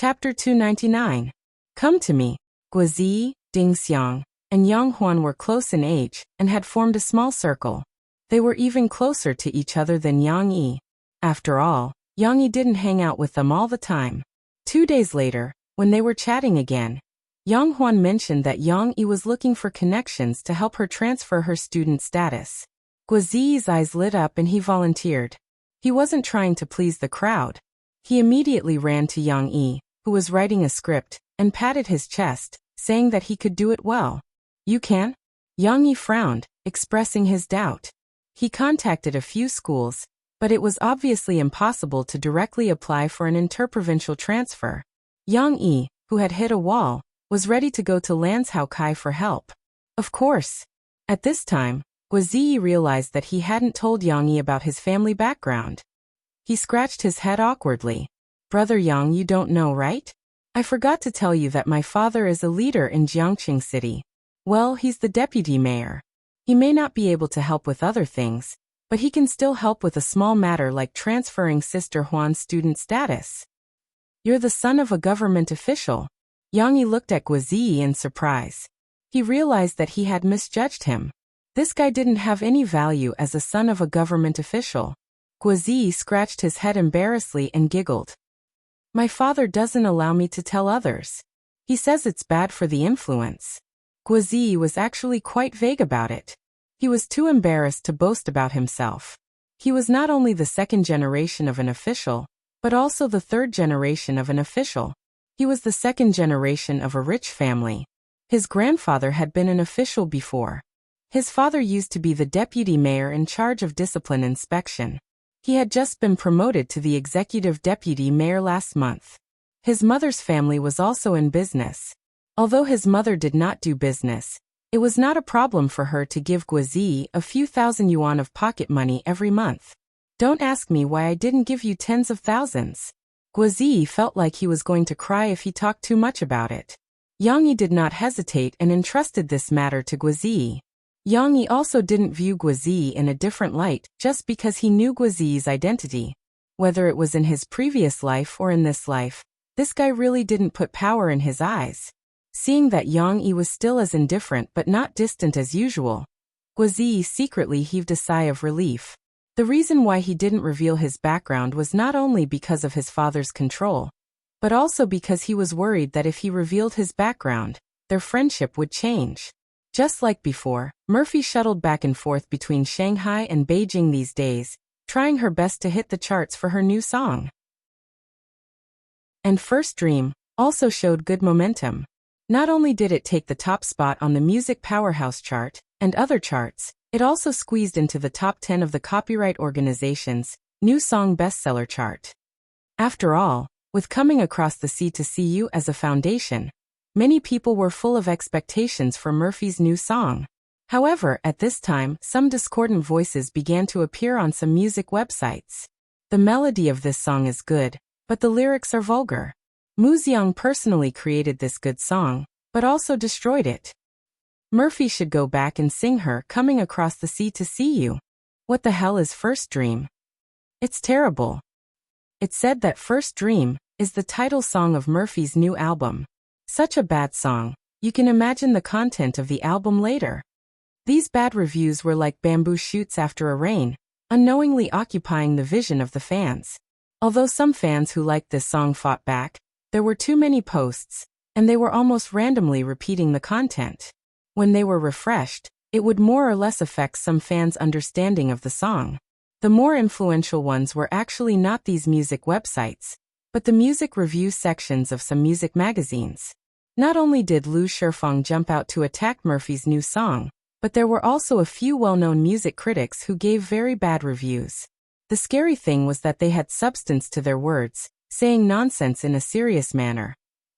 Chapter 299. Come to me. Guizi, Ding Xiang, and Yang Huan were close in age and had formed a small circle. They were even closer to each other than Yang Yi. After all, Yang Yi didn't hang out with them all the time. 2 days later, when they were chatting again, Yang Huan mentioned that Yang Yi was looking for connections to help her transfer her student status. Guizi's eyes lit up and he volunteered. He wasn't trying to please the crowd. He immediately ran to Yang Yi, who was writing a script, and patted his chest, saying that he could do it well. You can? Yang Yi frowned, expressing his doubt. He contacted a few schools, but it was obviously impossible to directly apply for an interprovincial transfer. Yang Yi, who had hit a wall, was ready to go to Lanzhou Kai for help. Of course. At this time, Guizi realized that he hadn't told Yang Yi about his family background. He scratched his head awkwardly. Brother Yang, you don't know, right? I forgot to tell you that my father is a leader in Jiangqing City. Well, he's the deputy mayor. He may not be able to help with other things, but he can still help with a small matter like transferring Sister Huan's student status. You're the son of a government official. Yang Yi looked at Guizi in surprise. He realized that he had misjudged him. This guy didn't have any value as a son of a government official. Guizi scratched his head embarrassedly and giggled. My father doesn't allow me to tell others. He says it's bad for the influence. Guizi was actually quite vague about it. He was too embarrassed to boast about himself. He was not only the second generation of an official, but also the third generation of an official. He was the second generation of a rich family. His grandfather had been an official before. His father used to be the deputy mayor in charge of discipline inspection. He had just been promoted to the executive deputy mayor last month. His mother's family was also in business. Although his mother did not do business, it was not a problem for her to give Guizi a few thousand yuan of pocket money every month. Don't ask me why I didn't give you tens of thousands. Guizi felt like he was going to cry if he talked too much about it. Yang Yi did not hesitate and entrusted this matter to Guizi. Yang Yi also didn't view Guizi in a different light just because he knew Guizi's identity. Whether it was in his previous life or in this life, this guy really didn't put power in his eyes. Seeing that Yang Yi was still as indifferent but not distant as usual, Guizi secretly heaved a sigh of relief. The reason why he didn't reveal his background was not only because of his father's control, but also because he was worried that if he revealed his background, their friendship would change. Just like before, Murphy shuttled back and forth between Shanghai and Beijing these days, trying her best to hit the charts for her new song. And First Dream also showed good momentum. Not only did it take the top spot on the Music Powerhouse chart and other charts, it also squeezed into the top 10 of the Copyright Organization's New Song Bestseller chart. After all, with Coming Across the Sea to See You as a foundation, many people were full of expectations for Murphy's new song. However, at this time, some discordant voices began to appear on some music websites. The melody of this song is good, but the lyrics are vulgar. Mu Xiang personally created this good song, but also destroyed it. Murphy should go back and sing her Coming Across the Sea to See You. What the hell is First Dream? It's terrible. It's said that First Dream is the title song of Murphy's new album. Such a bad song, you can imagine the content of the album later. These bad reviews were like bamboo shoots after a rain, unknowingly occupying the vision of the fans. Although some fans who liked this song fought back, there were too many posts, and they were almost randomly repeating the content. When they were refreshed, it would more or less affect some fans' understanding of the song. The more influential ones were actually not these music websites, but the music review sections of some music magazines. Not only did Lu Shifeng jump out to attack Murphy's new song, but there were also a few well-known music critics who gave very bad reviews. The scary thing was that they had substance to their words, saying nonsense in a serious manner.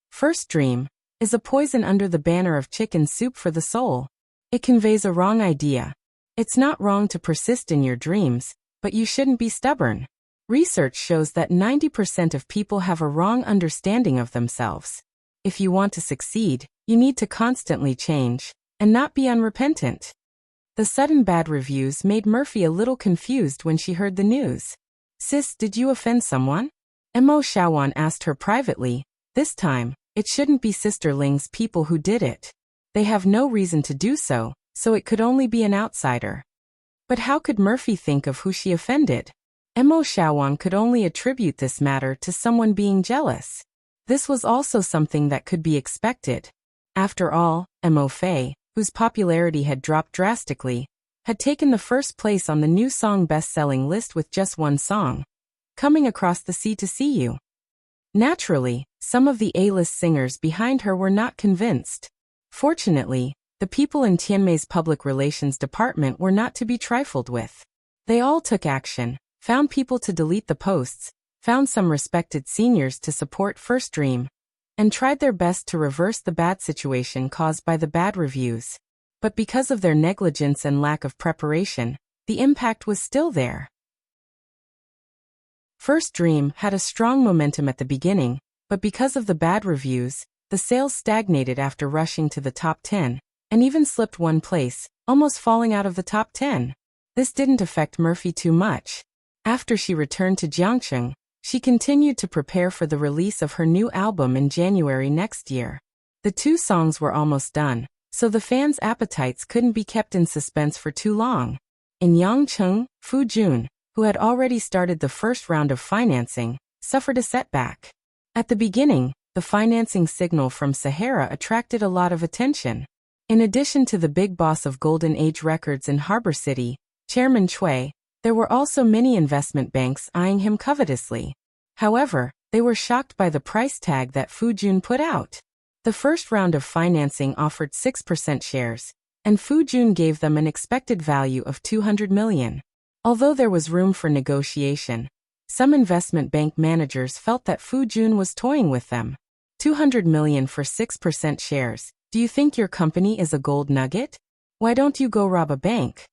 First Dream is a poison under the banner of chicken soup for the soul. It conveys a wrong idea. It's not wrong to persist in your dreams, but you shouldn't be stubborn. Research shows that 90% of people have a wrong understanding of themselves. If you want to succeed, you need to constantly change, and not be unrepentant. The sudden bad reviews made Murphy a little confused when she heard the news. Sis, did you offend someone? Mo Shaowan asked her privately, This time, it shouldn't be Sister Ling's people who did it. They have no reason to do so, so it could only be an outsider. But how could Murphy think of who she offended? Mo Xiaowang could only attribute this matter to someone being jealous. This was also something that could be expected. After all, Mo Fei, whose popularity had dropped drastically, had taken the first place on the new song best-selling list with just one song, Coming Across the Sea to See You. Naturally, some of the A-list singers behind her were not convinced. Fortunately, the people in Tianmei's public relations department were not to be trifled with. They all took action, found people to delete the posts, found some respected seniors to support First Dream, and tried their best to reverse the bad situation caused by the bad reviews. But because of their negligence and lack of preparation, the impact was still there. First Dream had a strong momentum at the beginning, but because of the bad reviews, the sales stagnated after rushing to the top 10, and even slipped one place, almost falling out of the top 10. This didn't affect Murphy too much. After she returned to Jiangcheng, she continued to prepare for the release of her new album in January next year. The 2 songs were almost done, so the fans' appetites couldn't be kept in suspense for too long. In Yangcheng, Fu Jun, who had already started the first round of financing, suffered a setback. At the beginning, the financing signal from Sahara attracted a lot of attention. In addition to the big boss of Golden Age Records in Harbor City, Chairman Cui, there were also many investment banks eyeing him covetously. However, they were shocked by the price tag that Fu Jun put out. The first round of financing offered 6% shares, and Fu Jun gave them an expected value of 200 million. Although there was room for negotiation, some investment bank managers felt that Fu Jun was toying with them. 200 million for 6% shares. Do you think your company is a gold nugget? Why don't you go rob a bank?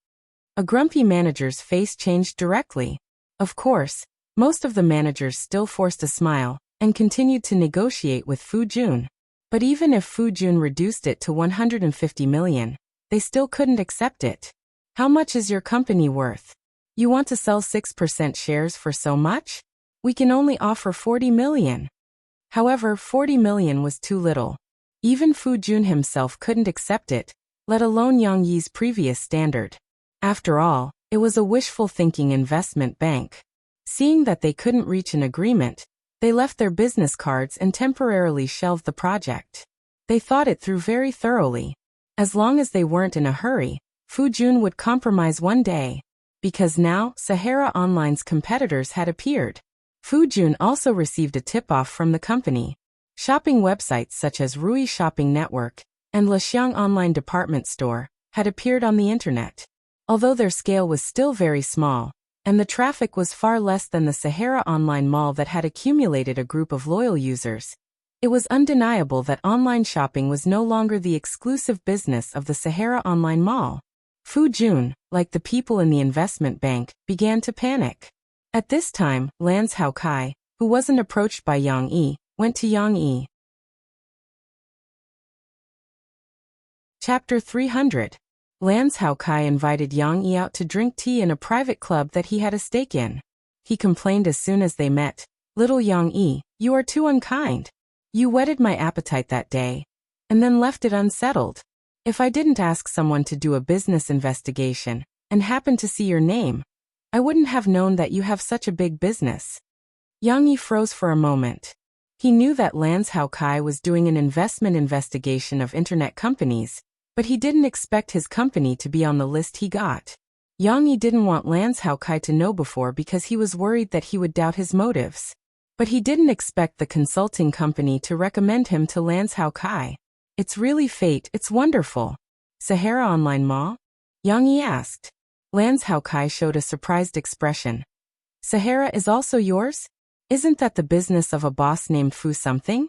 A grumpy manager's face changed directly. Of course, most of the managers still forced a smile and continued to negotiate with Fu Jun. But even if Fu Jun reduced it to 150 million, they still couldn't accept it. How much is your company worth? You want to sell 6% shares for so much? We can only offer 40 million. However, 40 million was too little. Even Fu Jun himself couldn't accept it, let alone Yang Yi's previous standard. After all, it was a wishful-thinking investment bank. Seeing that they couldn't reach an agreement, they left their business cards and temporarily shelved the project. They thought it through very thoroughly. As long as they weren't in a hurry, Fu Jun would compromise one day. Because now, Sahara Online's competitors had appeared. Fu Jun also received a tip-off from the company. Shopping websites such as Rui Shopping Network and Lixiang Online Department Store had appeared on the internet. Although their scale was still very small, and the traffic was far less than the Sahara Online Mall that had accumulated a group of loyal users, it was undeniable that online shopping was no longer the exclusive business of the Sahara Online Mall. Fu Jun, like the people in the investment bank, began to panic. At this time, Lance Haokai, who wasn't approached by Yang Yi, went to Yang Yi. Chapter 300. Lance Haokai invited Yang Yi out to drink tea in a private club that he had a stake in. He complained as soon as they met, "Little Yang Yi, you are too unkind. You whetted my appetite that day, and then left it unsettled. If I didn't ask someone to do a business investigation, and happened to see your name, I wouldn't have known that you have such a big business." Yang Yi froze for a moment. He knew that Lance Haokai was doing an investment investigation of internet companies, but he didn't expect his company to be on the list he got. Yang Yi didn't want Lance Haokai to know before because he was worried that he would doubt his motives. But he didn't expect the consulting company to recommend him to Lance Haokai. "It's really fate, it's wonderful." "Sahara Online Mall?" Yang Yi asked. Lance Haokai showed a surprised expression. "Sahara is also yours? Isn't that the business of a boss named Fu something?"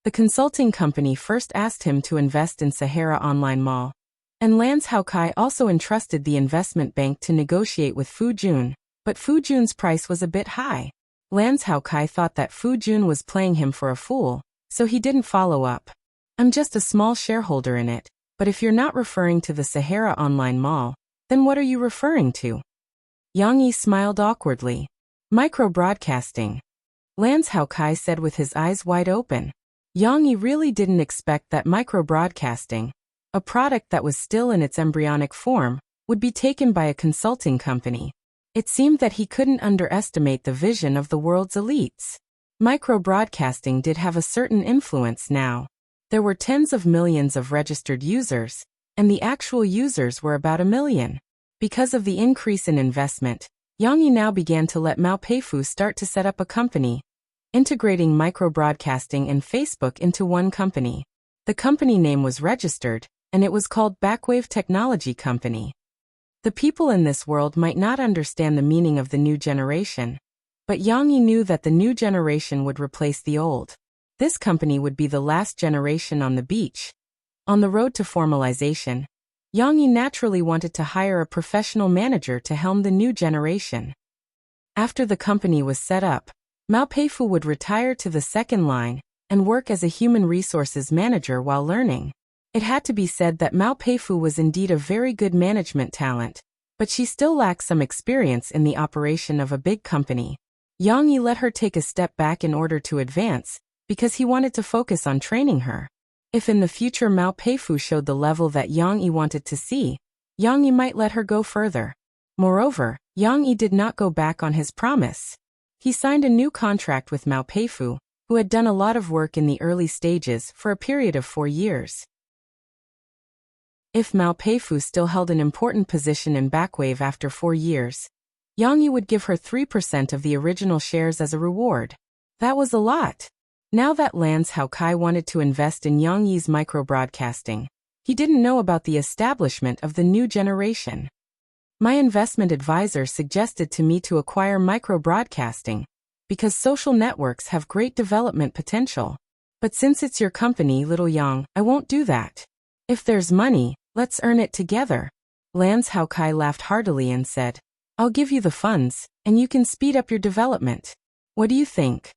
The consulting company first asked him to invest in Sahara Online Mall, and Lance Haokai also entrusted the investment bank to negotiate with Fu Jun, but Fu Jun's price was a bit high. Lance Haokai thought that Fu Jun was playing him for a fool, so he didn't follow up. "I'm just a small shareholder in it, but if you're not referring to the Sahara Online Mall, then what are you referring to?" Yang Yi smiled awkwardly. "Micro-broadcasting," Lance Haokai said with his eyes wide open. Yang Yi really didn't expect that micro-broadcasting, a product that was still in its embryonic form, would be taken by a consulting company. It seemed that he couldn't underestimate the vision of the world's elites. Micro-broadcasting did have a certain influence now. There were tens of millions of registered users, and the actual users were about 1 million. Because of the increase in investment, Yang Yi now began to let Mao Peifu start to set up a company, integrating micro-broadcasting and Facebook into one company. The company name was registered, and it was called Backwave Technology Company. The people in this world might not understand the meaning of the new generation, but Yang Yi knew that the new generation would replace the old. This company would be the last generation on the beach. On the road to formalization, Yang Yi naturally wanted to hire a professional manager to helm the new generation. After the company was set up, Mao Peifu would retire to the second line and work as a human resources manager while learning. It had to be said that Mao Peifu was indeed a very good management talent, but she still lacked some experience in the operation of a big company. Yang Yi let her take a step back in order to advance, because he wanted to focus on training her. If in the future Mao Peifu showed the level that Yang Yi wanted to see, Yang Yi might let her go further. Moreover, Yang Yi did not go back on his promise. He signed a new contract with Mao Peifu, who had done a lot of work in the early stages for a period of 4 years. If Mao Peifu still held an important position in Backwave after 4 years, Yang Yi would give her 3% of the original shares as a reward. That was a lot. Now that Lance Hao Kai wanted to invest in Yang Yi's micro-broadcasting, he didn't know about the establishment of the new generation. My investment advisor suggested to me to acquire micro-broadcasting, because social networks have great development potential. But since it's your company, little Yang, I won't do that. If there's money, let's earn it together. Lance Hao Kai laughed heartily and said, I'll give you the funds, and you can speed up your development. What do you think?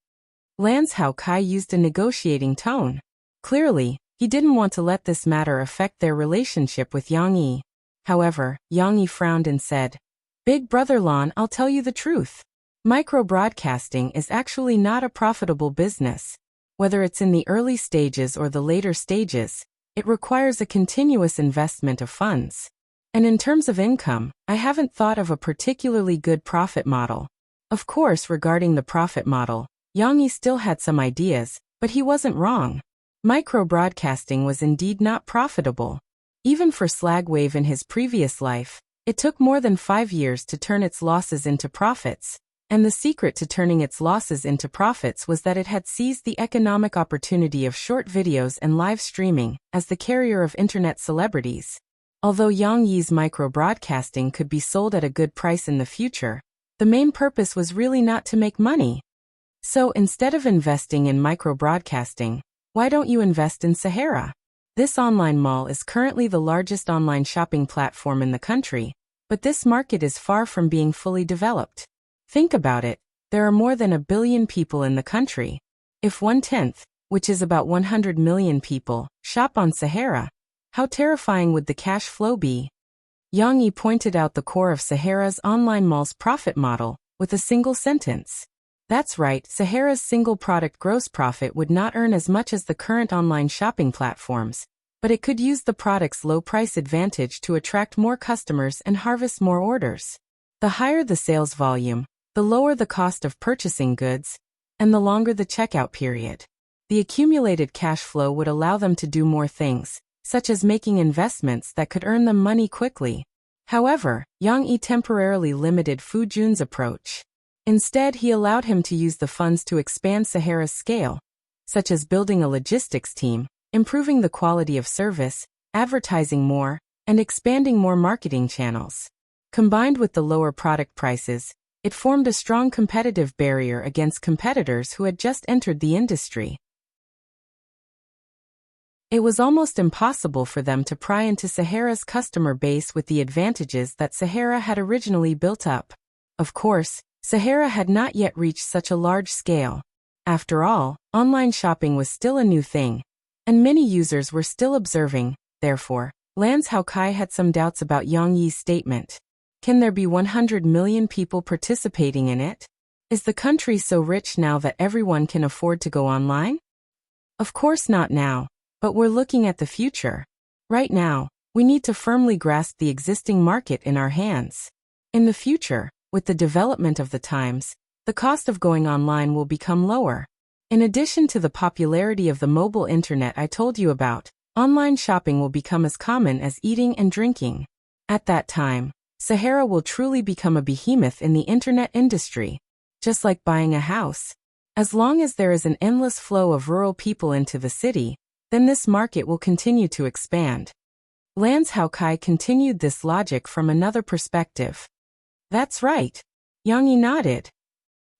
Lance Hao Kai used a negotiating tone. Clearly, he didn't want to let this matter affect their relationship with Yang Yi. However, Yang Yi frowned and said, Big brother Lan, I'll tell you the truth. Micro-broadcasting is actually not a profitable business. Whether it's in the early stages or the later stages, it requires a continuous investment of funds. And in terms of income, I haven't thought of a particularly good profit model. Of course, regarding the profit model, Yang Yi still had some ideas, but he wasn't wrong. Micro-broadcasting was indeed not profitable. Even for Slagwave in his previous life, it took more than 5 years to turn its losses into profits. And the secret to turning its losses into profits was that it had seized the economic opportunity of short videos and live streaming as the carrier of internet celebrities. Although Yang Yi's micro-broadcasting could be sold at a good price in the future, the main purpose was really not to make money. So instead of investing in micro-broadcasting, why don't you invest in Sahara? This online mall is currently the largest online shopping platform in the country, but this market is far from being fully developed. Think about it, there are more than 1 billion people in the country. If 1/10, which is about 100 million people, shop on Sahara, how terrifying would the cash flow be? Yang Yi pointed out the core of Sahara's online mall's profit model with a single sentence. That's right, Sahara's single product gross profit would not earn as much as the current online shopping platforms, but it could use the product's low price advantage to attract more customers and harvest more orders. The higher the sales volume, the lower the cost of purchasing goods, and the longer the checkout period. The accumulated cash flow would allow them to do more things, such as making investments that could earn them money quickly. However, Yang Yi temporarily limited Fu Jun's approach. Instead, he allowed him to use the funds to expand Sahara's scale, such as building a logistics team, improving the quality of service, advertising more, and expanding more marketing channels. Combined with the lower product prices, it formed a strong competitive barrier against competitors who had just entered the industry. It was almost impossible for them to pry into Sahara's customer base with the advantages that Sahara had originally built up. Of course, Sahara had not yet reached such a large scale. After all, online shopping was still a new thing, and many users were still observing. Therefore, Lance Hao Kai had some doubts about Yang Yi's statement. Can there be 100 million people participating in it? Is the country so rich now that everyone can afford to go online? Of course not now, but we're looking at the future. Right now, we need to firmly grasp the existing market in our hands. In the future, with the development of the times, the cost of going online will become lower. In addition to the popularity of the mobile internet I told you about, online shopping will become as common as eating and drinking. At that time, Sahara will truly become a behemoth in the internet industry, just like buying a house. As long as there is an endless flow of rural people into the city, then this market will continue to expand. Lance Haokai continued this logic from another perspective. That's right. Yang Yi nodded.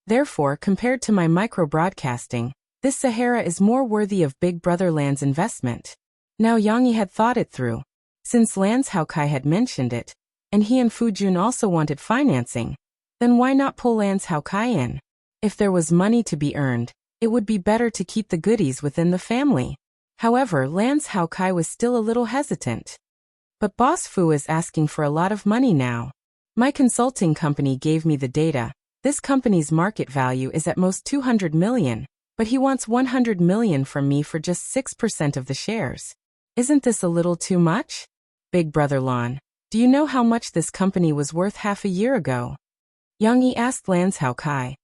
Therefore, compared to my micro-broadcasting, this Sahara is more worthy of Big Brother Land's investment. Now Yang Yi had thought it through. Since Lance Haokai had mentioned it, and he and Fu Jun also wanted financing, then why not pull Lance Haokai in? If there was money to be earned, it would be better to keep the goodies within the family. However, Lance Haokai was still a little hesitant. But Boss Fu is asking for a lot of money now. My consulting company gave me the data. This company's market value is at most 200 million, but he wants 100 million from me for just 6% of the shares. Isn't this a little too much? Big Brother Lon, do you know how much this company was worth half a year ago? Yang Yi asked Lance Haokai.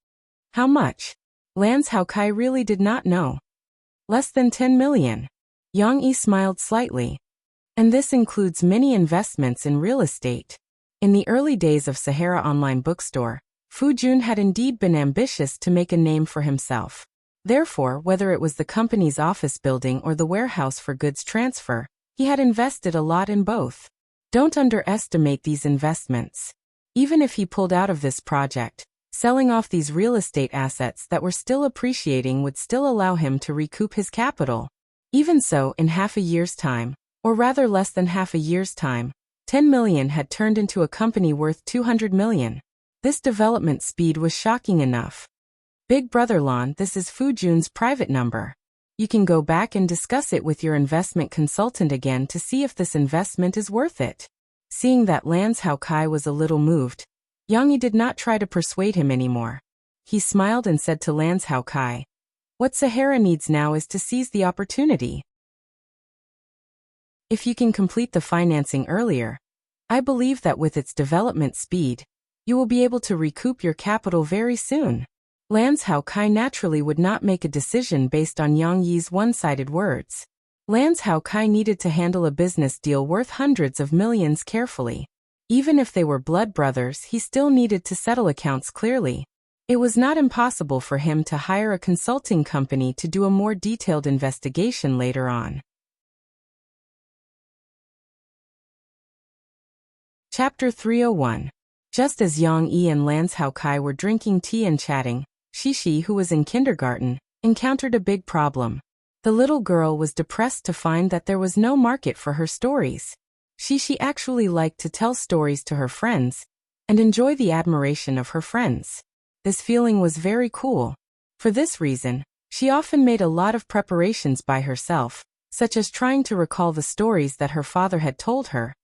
How much? Lance Haokai really did not know. Less than 10 million. Yang Yi smiled slightly. And this includes many investments in real estate. In the early days of Sahara Online Bookstore, Fu Jun had indeed been ambitious to make a name for himself. Therefore, whether it was the company's office building or the warehouse for goods transfer, he had invested a lot in both. Don't underestimate these investments. Even if he pulled out of this project, selling off these real estate assets that were still appreciating would still allow him to recoup his capital. Even so, in half a year's time, or rather less than half a year's time, 10 million had turned into a company worth 200 million. This development speed was shocking enough. Big Brother Lon, this is Fu Jun's private number. You can go back and discuss it with your investment consultant again to see if this investment is worth it. Seeing that Lance Haokai was a little moved, Yang Yi did not try to persuade him anymore. He smiled and said to Lance Haokai, "What Sahara needs now is to seize the opportunity. If you can complete the financing earlier, I believe that with its development speed, you will be able to recoup your capital very soon." Lance Haokai naturally would not make a decision based on Yang Yi's one-sided words. Lance Haokai needed to handle a business deal worth hundreds of millions carefully. Even if they were blood brothers, he still needed to settle accounts clearly. It was not impossible for him to hire a consulting company to do a more detailed investigation later on. Chapter 301. Just as Yang Yi and Lance Haokai were drinking tea and chatting, Shishi, who was in kindergarten, encountered a big problem. The little girl was depressed to find that there was no market for her stories. Shishi actually liked to tell stories to her friends and enjoy the admiration of her friends. This feeling was very cool. For this reason, she often made a lot of preparations by herself, such as trying to recall the stories that her father had told her,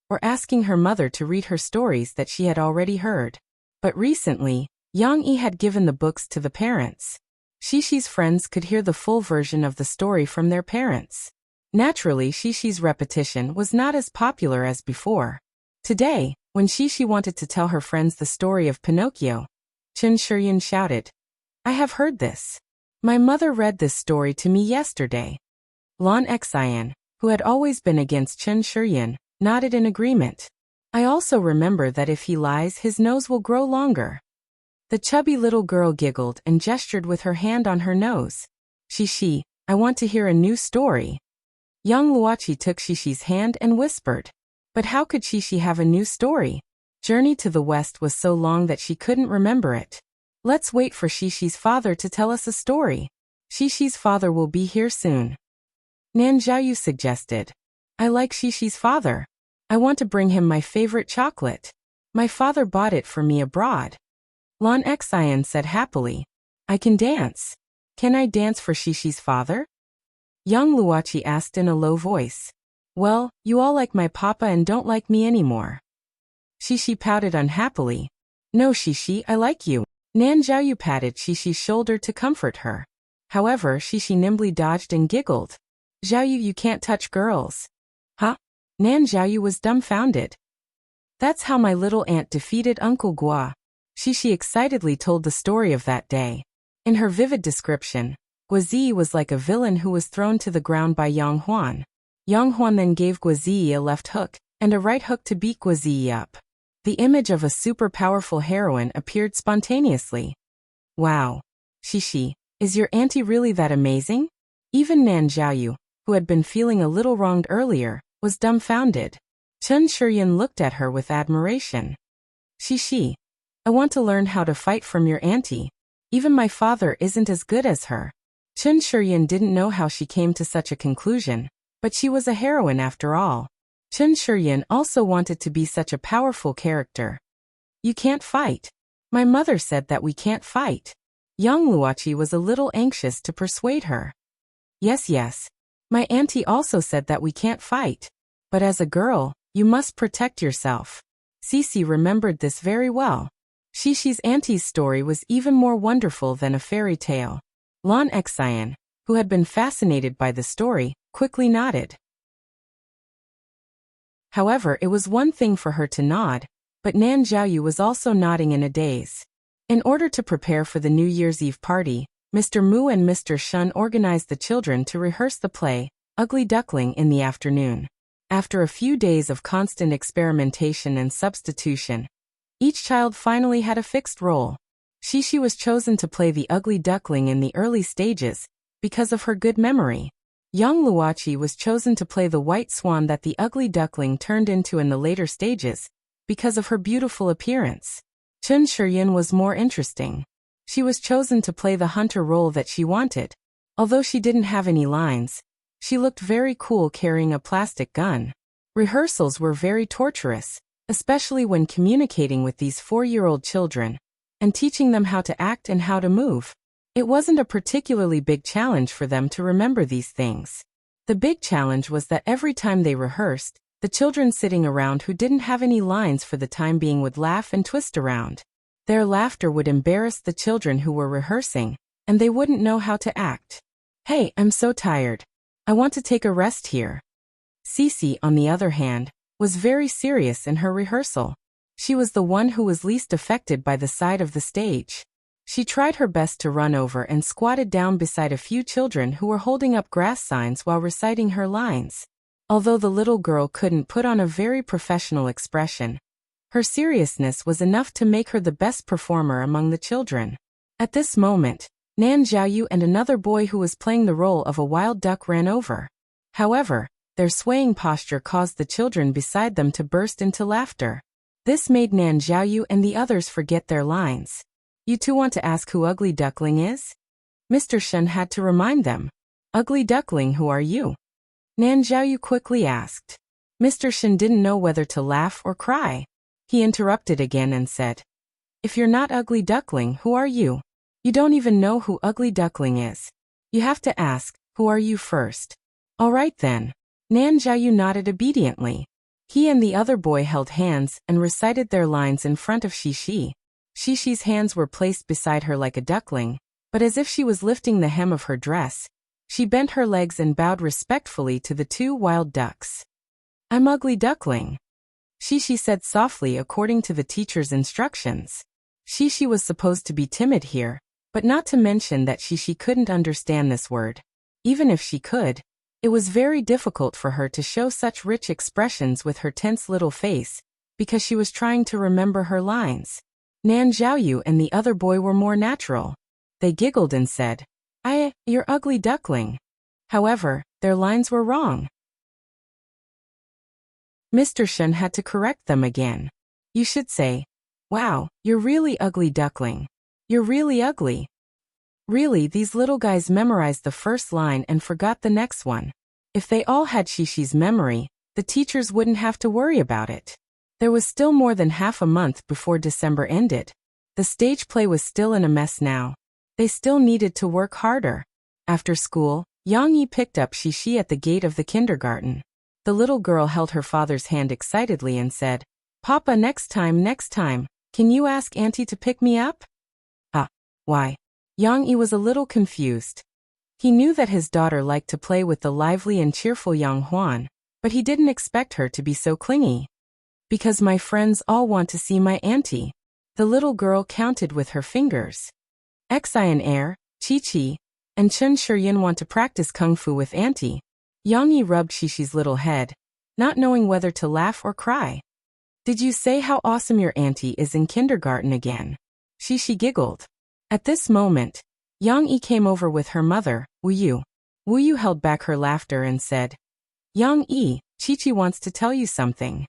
or asking her mother to read her stories that she had already heard. But recently, Yang Yi had given the books to the parents. Shishi's friends could hear the full version of the story from their parents. Naturally, Shishi's repetition was not as popular as before. Today, when Shishi wanted to tell her friends the story of Pinocchio, Chen Shiyun shouted, "I have heard this. My mother read this story to me yesterday." Lan Xian, who had always been against Chen Shiyun, nodded in agreement. "I also remember that if he lies, his nose will grow longer." The chubby little girl giggled and gestured with her hand on her nose. "Shishi, I want to hear a new story." Young Luochi took Shishi's hand and whispered. But how could Shishi have a new story? Journey to the West was so long that she couldn't remember it. Let's wait for Shishi's father to tell us a story. Shishi's father will be here soon. Nan Zhaoyu suggested. I like Shishi's father. I want to bring him my favorite chocolate. My father bought it for me abroad. Lan Xian said happily. I can dance. Can I dance for Shishi's father? Young Luochi asked in a low voice. Well, you all like my papa and don't like me anymore. Shishi pouted unhappily. No Shishi, I like you. Nan Zhaoyu patted Shishi's shoulder to comfort her. However, Shishi nimbly dodged and giggled. Xiaoyu, you can't touch girls. Huh? Nan Xiaoyu was dumbfounded. That's how my little aunt defeated Uncle Gua. Shishi excitedly told the story of that day. In her vivid description, Guazi was like a villain who was thrown to the ground by Yang Huan. Yang Huan then gave Guazi a left hook and a right hook to beat Guazi up. The image of a super powerful heroine appeared spontaneously. Wow. Shishi, is your auntie really that amazing? Even Nan Xiaoyu, who had been feeling a little wronged earlier, was dumbfounded. Chen Shiyun looked at her with admiration. Shishi, I want to learn how to fight from your auntie. Even my father isn't as good as her. Chen Shiyun didn't know how she came to such a conclusion, but she was a heroine after all. Chen Shiyun also wanted to be such a powerful character. You can't fight. My mother said that we can't fight. Young Luoqi was a little anxious to persuade her. Yes. My auntie also said that we can't fight. But as a girl, you must protect yourself. Cici remembered this very well. Shishi's auntie's story was even more wonderful than a fairy tale. Lan Xian, who had been fascinated by the story, quickly nodded. However, it was one thing for her to nod, but Nan Xiaoyu was also nodding in a daze. In order to prepare for the New Year's Eve party, Mr. Mu and Mr. Shun organized the children to rehearse the play, Ugly Duckling, in the afternoon. After a few days of constant experimentation and substitution, each child finally had a fixed role. Shishi was chosen to play the ugly duckling in the early stages, because of her good memory. Young Luoqi was chosen to play the white swan that the ugly duckling turned into in the later stages, because of her beautiful appearance. Chen Shiyun was more interesting. She was chosen to play the hunter role that she wanted. Although she didn't have any lines, she looked very cool carrying a plastic gun. Rehearsals were very torturous, especially when communicating with these 4-year-old children, and teaching them how to act and how to move. It wasn't a particularly big challenge for them to remember these things. The big challenge was that every time they rehearsed, the children sitting around who didn't have any lines for the time being would laugh and twist around. Their laughter would embarrass the children who were rehearsing, and they wouldn't know how to act. Hey, I'm so tired. I want to take a rest here. Cici, on the other hand, was very serious in her rehearsal. She was the one who was least affected by the side of the stage. She tried her best to run over and squatted down beside a few children who were holding up grass signs while reciting her lines. Although the little girl couldn't put on a very professional expression, her seriousness was enough to make her the best performer among the children. At this moment, Nan Xiaoyu and another boy who was playing the role of a wild duck ran over. However, their swaying posture caused the children beside them to burst into laughter. This made Nan Xiaoyu and the others forget their lines. You two want to ask who Ugly Duckling is? Mr. Shun had to remind them. Ugly Duckling, who are you? Nan Xiaoyu quickly asked. Mr. Shun didn't know whether to laugh or cry. He interrupted again and said, If you're not Ugly Duckling, who are you? You don't even know who Ugly Duckling is. You have to ask, who are you first? All right then. Nan Xiaoyu nodded obediently. He and the other boy held hands and recited their lines in front of Shishi. Shishi's hands were placed beside her like a duckling, but as if she was lifting the hem of her dress, she bent her legs and bowed respectfully to the two wild ducks. I'm Ugly Duckling, Shishi said softly according to the teacher's instructions. Shishi was supposed to be timid here, but not to mention that Shishi couldn't understand this word. Even if she could, it was very difficult for her to show such rich expressions with her tense little face, because she was trying to remember her lines. Nan Xiaoyu and the other boy were more natural. They giggled and said, You're Ugly Duckling. However, their lines were wrong. Mr. Shun had to correct them again. You should say, Wow, you're really Ugly Duckling. You're really ugly. Really, these little guys memorized the first line and forgot the next one. If they all had Shishi's memory, the teachers wouldn't have to worry about it. There was still more than half a month before December ended. The stage play was still in a mess now. They still needed to work harder. After school, Yang Yi picked up Shishi at the gate of the kindergarten. The little girl held her father's hand excitedly and said, Papa, next time, can you ask Auntie to pick me up? Why? Yang Yi was a little confused. He knew that his daughter liked to play with the lively and cheerful young Huan, but he didn't expect her to be so clingy. Because my friends all want to see my auntie. The little girl counted with her fingers. Xi and Air, Chi-Chi, and Chun Shiryan want to practice kung fu with auntie. Yang Yi rubbed Shishi's little head, not knowing whether to laugh or cry. Did you say how awesome your auntie is in kindergarten again? Shishi giggled. At this moment, Yang Yi came over with her mother, Wu Yu. Wu Yu held back her laughter and said, Yang Yi, Chi-Chi wants to tell you something.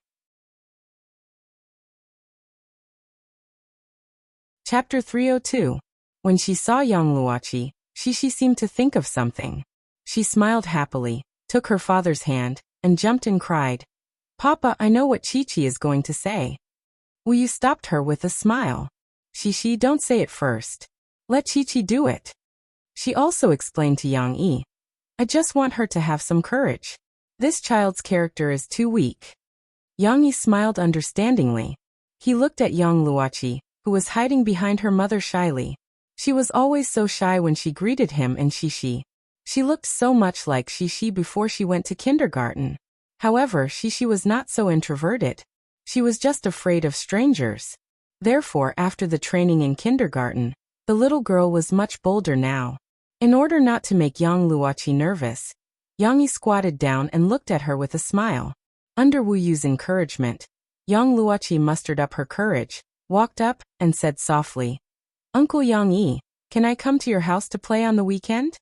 Chapter 302. When she saw young Luoqi, Shishi seemed to think of something. She smiled happily, took her father's hand, and jumped and cried, Papa, I know what Chi-Chi is going to say. Wu Yu stopped her with a smile. Shishi, don't say it first. Let Chi-Chi do it. She also explained to Yang Yi, I just want her to have some courage. This child's character is too weak. Yang Yi smiled understandingly. He looked at young Luoqi, who was hiding behind her mother shyly. She was always so shy when she greeted him and Shishi. She looked so much like Shishi before she went to kindergarten. However, Shishi was not so introverted. She was just afraid of strangers. Therefore, after the training in kindergarten, the little girl was much bolder now. In order not to make young Luoqi nervous, Yang Yi squatted down and looked at her with a smile. Under Wu Yu's encouragement, young Luoqi mustered up her courage, walked up, and said softly, Uncle Yang Yi, can I come to your house to play on the weekend?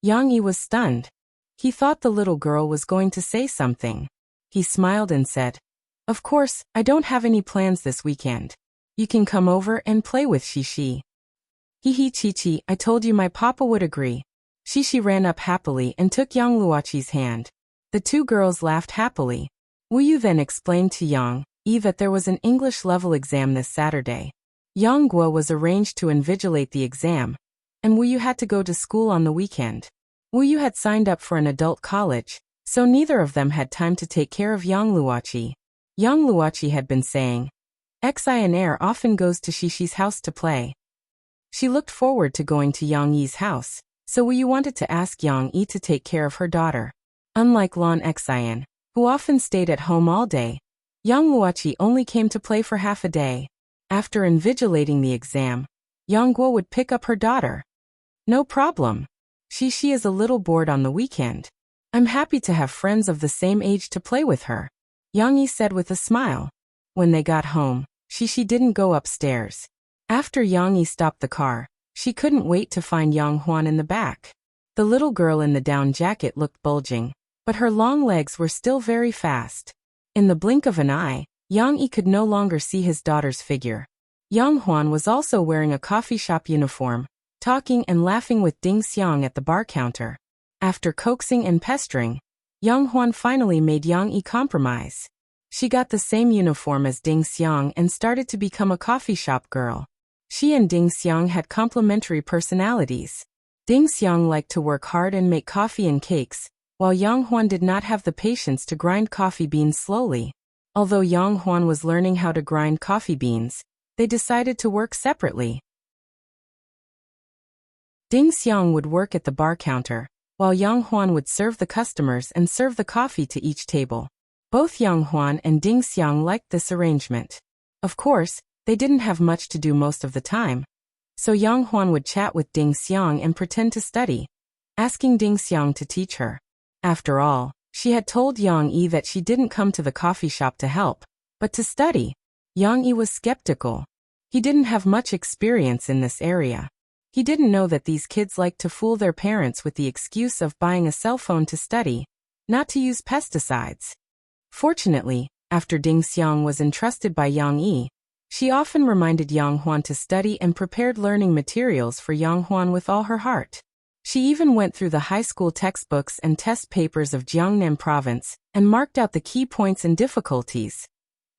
Yang Yi was stunned. He thought the little girl was going to say something. He smiled and said, Of course, I don't have any plans this weekend. You can come over and play with Shishi. Hee Chi-Chi, I told you my papa would agree. Shishi ran up happily and took young Luoqi's hand. The two girls laughed happily. Wu Yu then explained to Yang Yi that there was an English level exam this Saturday. Yang Guo was arranged to invigilate the exam, and Wu Yu had to go to school on the weekend. Wu Yu had signed up for an adult college, so neither of them had time to take care of young Luoqi. Young Luoqi had been saying, Xi and Air often goes to Shishi's house to play. She looked forward to going to Yang Yi's house, so Wu Yu wanted to ask Yang Yi to take care of her daughter. Unlike Lan Xian, who often stayed at home all day, young Luoqi only came to play for half a day. After invigilating the exam, Yang Guo would pick up her daughter. No problem. Shishi is a little bored on the weekend. I'm happy to have friends of the same age to play with her, Yang Yi said with a smile. When they got home, Shishi didn't go upstairs. After Yang Yi stopped the car, she couldn't wait to find Yang Huan in the back. The little girl in the down jacket looked bulging, but her long legs were still very fast. In the blink of an eye, Yang Yi could no longer see his daughter's figure. Yang Huan was also wearing a coffee shop uniform, talking and laughing with Ding Xiang at the bar counter. After coaxing and pestering, Yang Huan finally made Yang Yi compromise. She got the same uniform as Ding Xiang and started to become a coffee shop girl. She and Ding Xiang had complementary personalities. Ding Xiang liked to work hard and make coffee and cakes, while Yang Huan did not have the patience to grind coffee beans slowly. Although Yang Huan was learning how to grind coffee beans, they decided to work separately. Ding Xiang would work at the bar counter, while Yang Huan would serve the customers and serve the coffee to each table. Both Yang Huan and Ding Xiang liked this arrangement. Of course, they didn't have much to do most of the time, so Yang Huan would chat with Ding Xiang and pretend to study, asking Ding Xiang to teach her. After all, she had told Yang Yi that she didn't come to the coffee shop to help, but to study. Yang Yi was skeptical. He didn't have much experience in this area. He didn't know that these kids liked to fool their parents with the excuse of buying a cell phone to study, not to use pesticides. Fortunately, after Ding Xiang was entrusted by Yang Yi, she often reminded Yang Huan to study and prepared learning materials for Yang Huan with all her heart. She even went through the high school textbooks and test papers of Jiangnan province and marked out the key points and difficulties.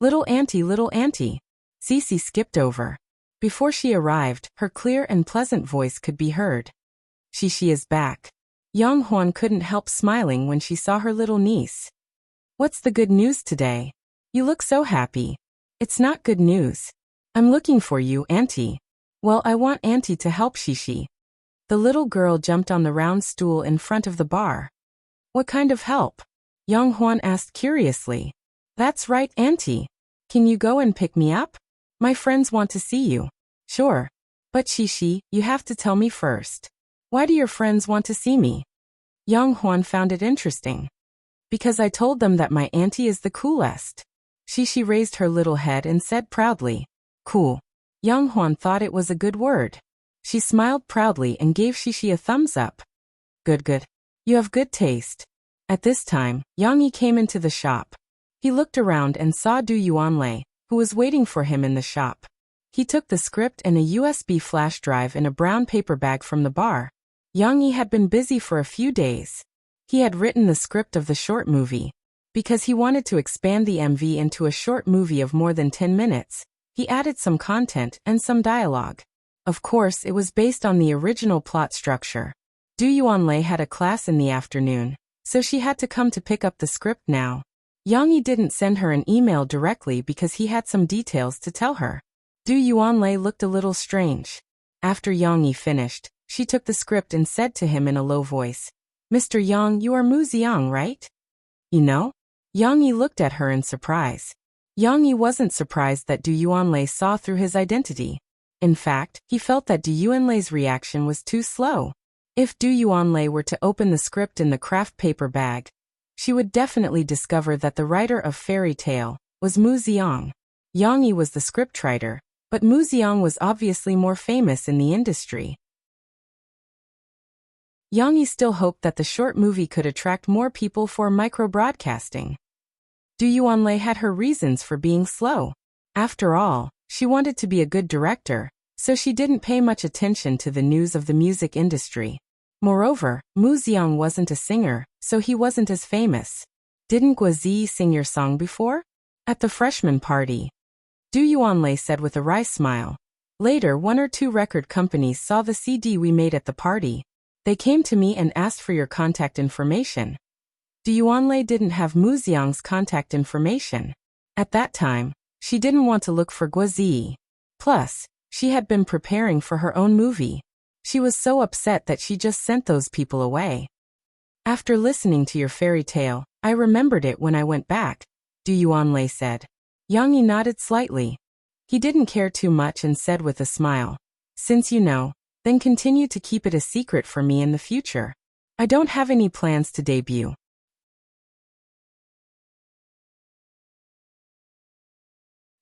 Little auntie, Cici skipped over. Before she arrived, her clear and pleasant voice could be heard. Shishi is back. Yang Huan couldn't help smiling when she saw her little niece. What's the good news today? You look so happy. It's not good news. I'm looking for you, auntie. Well, I want auntie to help Shishi. The little girl jumped on the round stool in front of the bar. What kind of help? Young Hwan asked curiously. That's right, Auntie. Can you go and pick me up? My friends want to see you. Sure. But Shishi, you have to tell me first. Why do your friends want to see me? Young Hwan found it interesting. Because I told them that my auntie is the coolest. Shishi raised her little head and said proudly. Cool. Young Hwan thought it was a good word. She smiled proudly and gave Shishi a thumbs up. Good, good. You have good taste. At this time, Yang Yi came into the shop. He looked around and saw Du Yuanlei, who was waiting for him in the shop. He took the script and a USB flash drive in a brown paper bag from the bar. Yang Yi had been busy for a few days. He had written the script of the short movie. Because he wanted to expand the MV into a short movie of more than 10 minutes, he added some content and some dialogue. Of course, it was based on the original plot structure. Du Yuanlei had a class in the afternoon, so she had to come to pick up the script now. Yang Yi didn't send her an email directly because he had some details to tell her. Du Yuanlei looked a little strange. After Yang Yi finished, she took the script and said to him in a low voice, Mr. Yang, you are Mu Xiang, right? You know? Yang Yi looked at her in surprise. Yang Yi wasn't surprised that Du Yuanlei saw through his identity. In fact, he felt that Du Yuanlei's reaction was too slow. If Du Yuanlei were to open the script in the craft paper bag, she would definitely discover that the writer of Fairy Tale was Mu Xiang. Yang Yi was the scriptwriter, but Mu Xiang was obviously more famous in the industry. Yang Yi still hoped that the short movie could attract more people for micro-broadcasting. Du Yuanlei had her reasons for being slow. After all, she wanted to be a good director, so she didn't pay much attention to the news of the music industry. Moreover, Mu Xiang wasn't a singer, so he wasn't as famous. Didn't Guozi sing your song before? At the freshman party. Du Yuanlei said with a wry smile. Later, 1 or 2 record companies saw the CD we made at the party. They came to me and asked for your contact information. Du Yuanlei didn't have Mu Xiang's contact information. At that time, she didn't want to look for Guozi. Plus, she had been preparing for her own movie. She was so upset that she just sent those people away. After listening to your fairy tale, I remembered it when I went back, Du Yuanlei said. Yang Yi nodded slightly. He didn't care too much and said with a smile, Since you know, then continue to keep it a secret for me in the future. I don't have any plans to debut.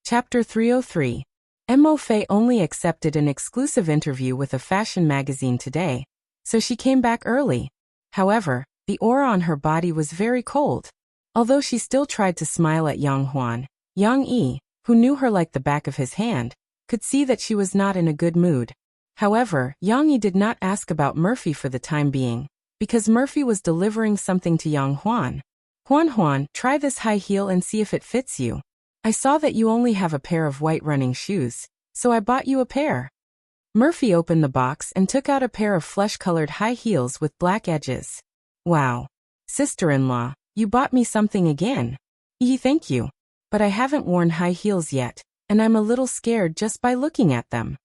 Chapter 303. Mo Fei only accepted an exclusive interview with a fashion magazine today, so she came back early. However, the aura on her body was very cold. Although she still tried to smile at Yang Hwan, Yang Yi, who knew her like the back of his hand, could see that she was not in a good mood. However, Yang Yi did not ask about Murphy for the time being, because Murphy was delivering something to Yang Hwan. Huan, try this high heel and see if it fits you. I saw that you only have a pair of white running shoes, so I bought you a pair. Murphy opened the box and took out a pair of flesh-colored high heels with black edges. Wow. Sister-in-law, you bought me something again. Thank you. But I haven't worn high heels yet, and I'm a little scared just by looking at them.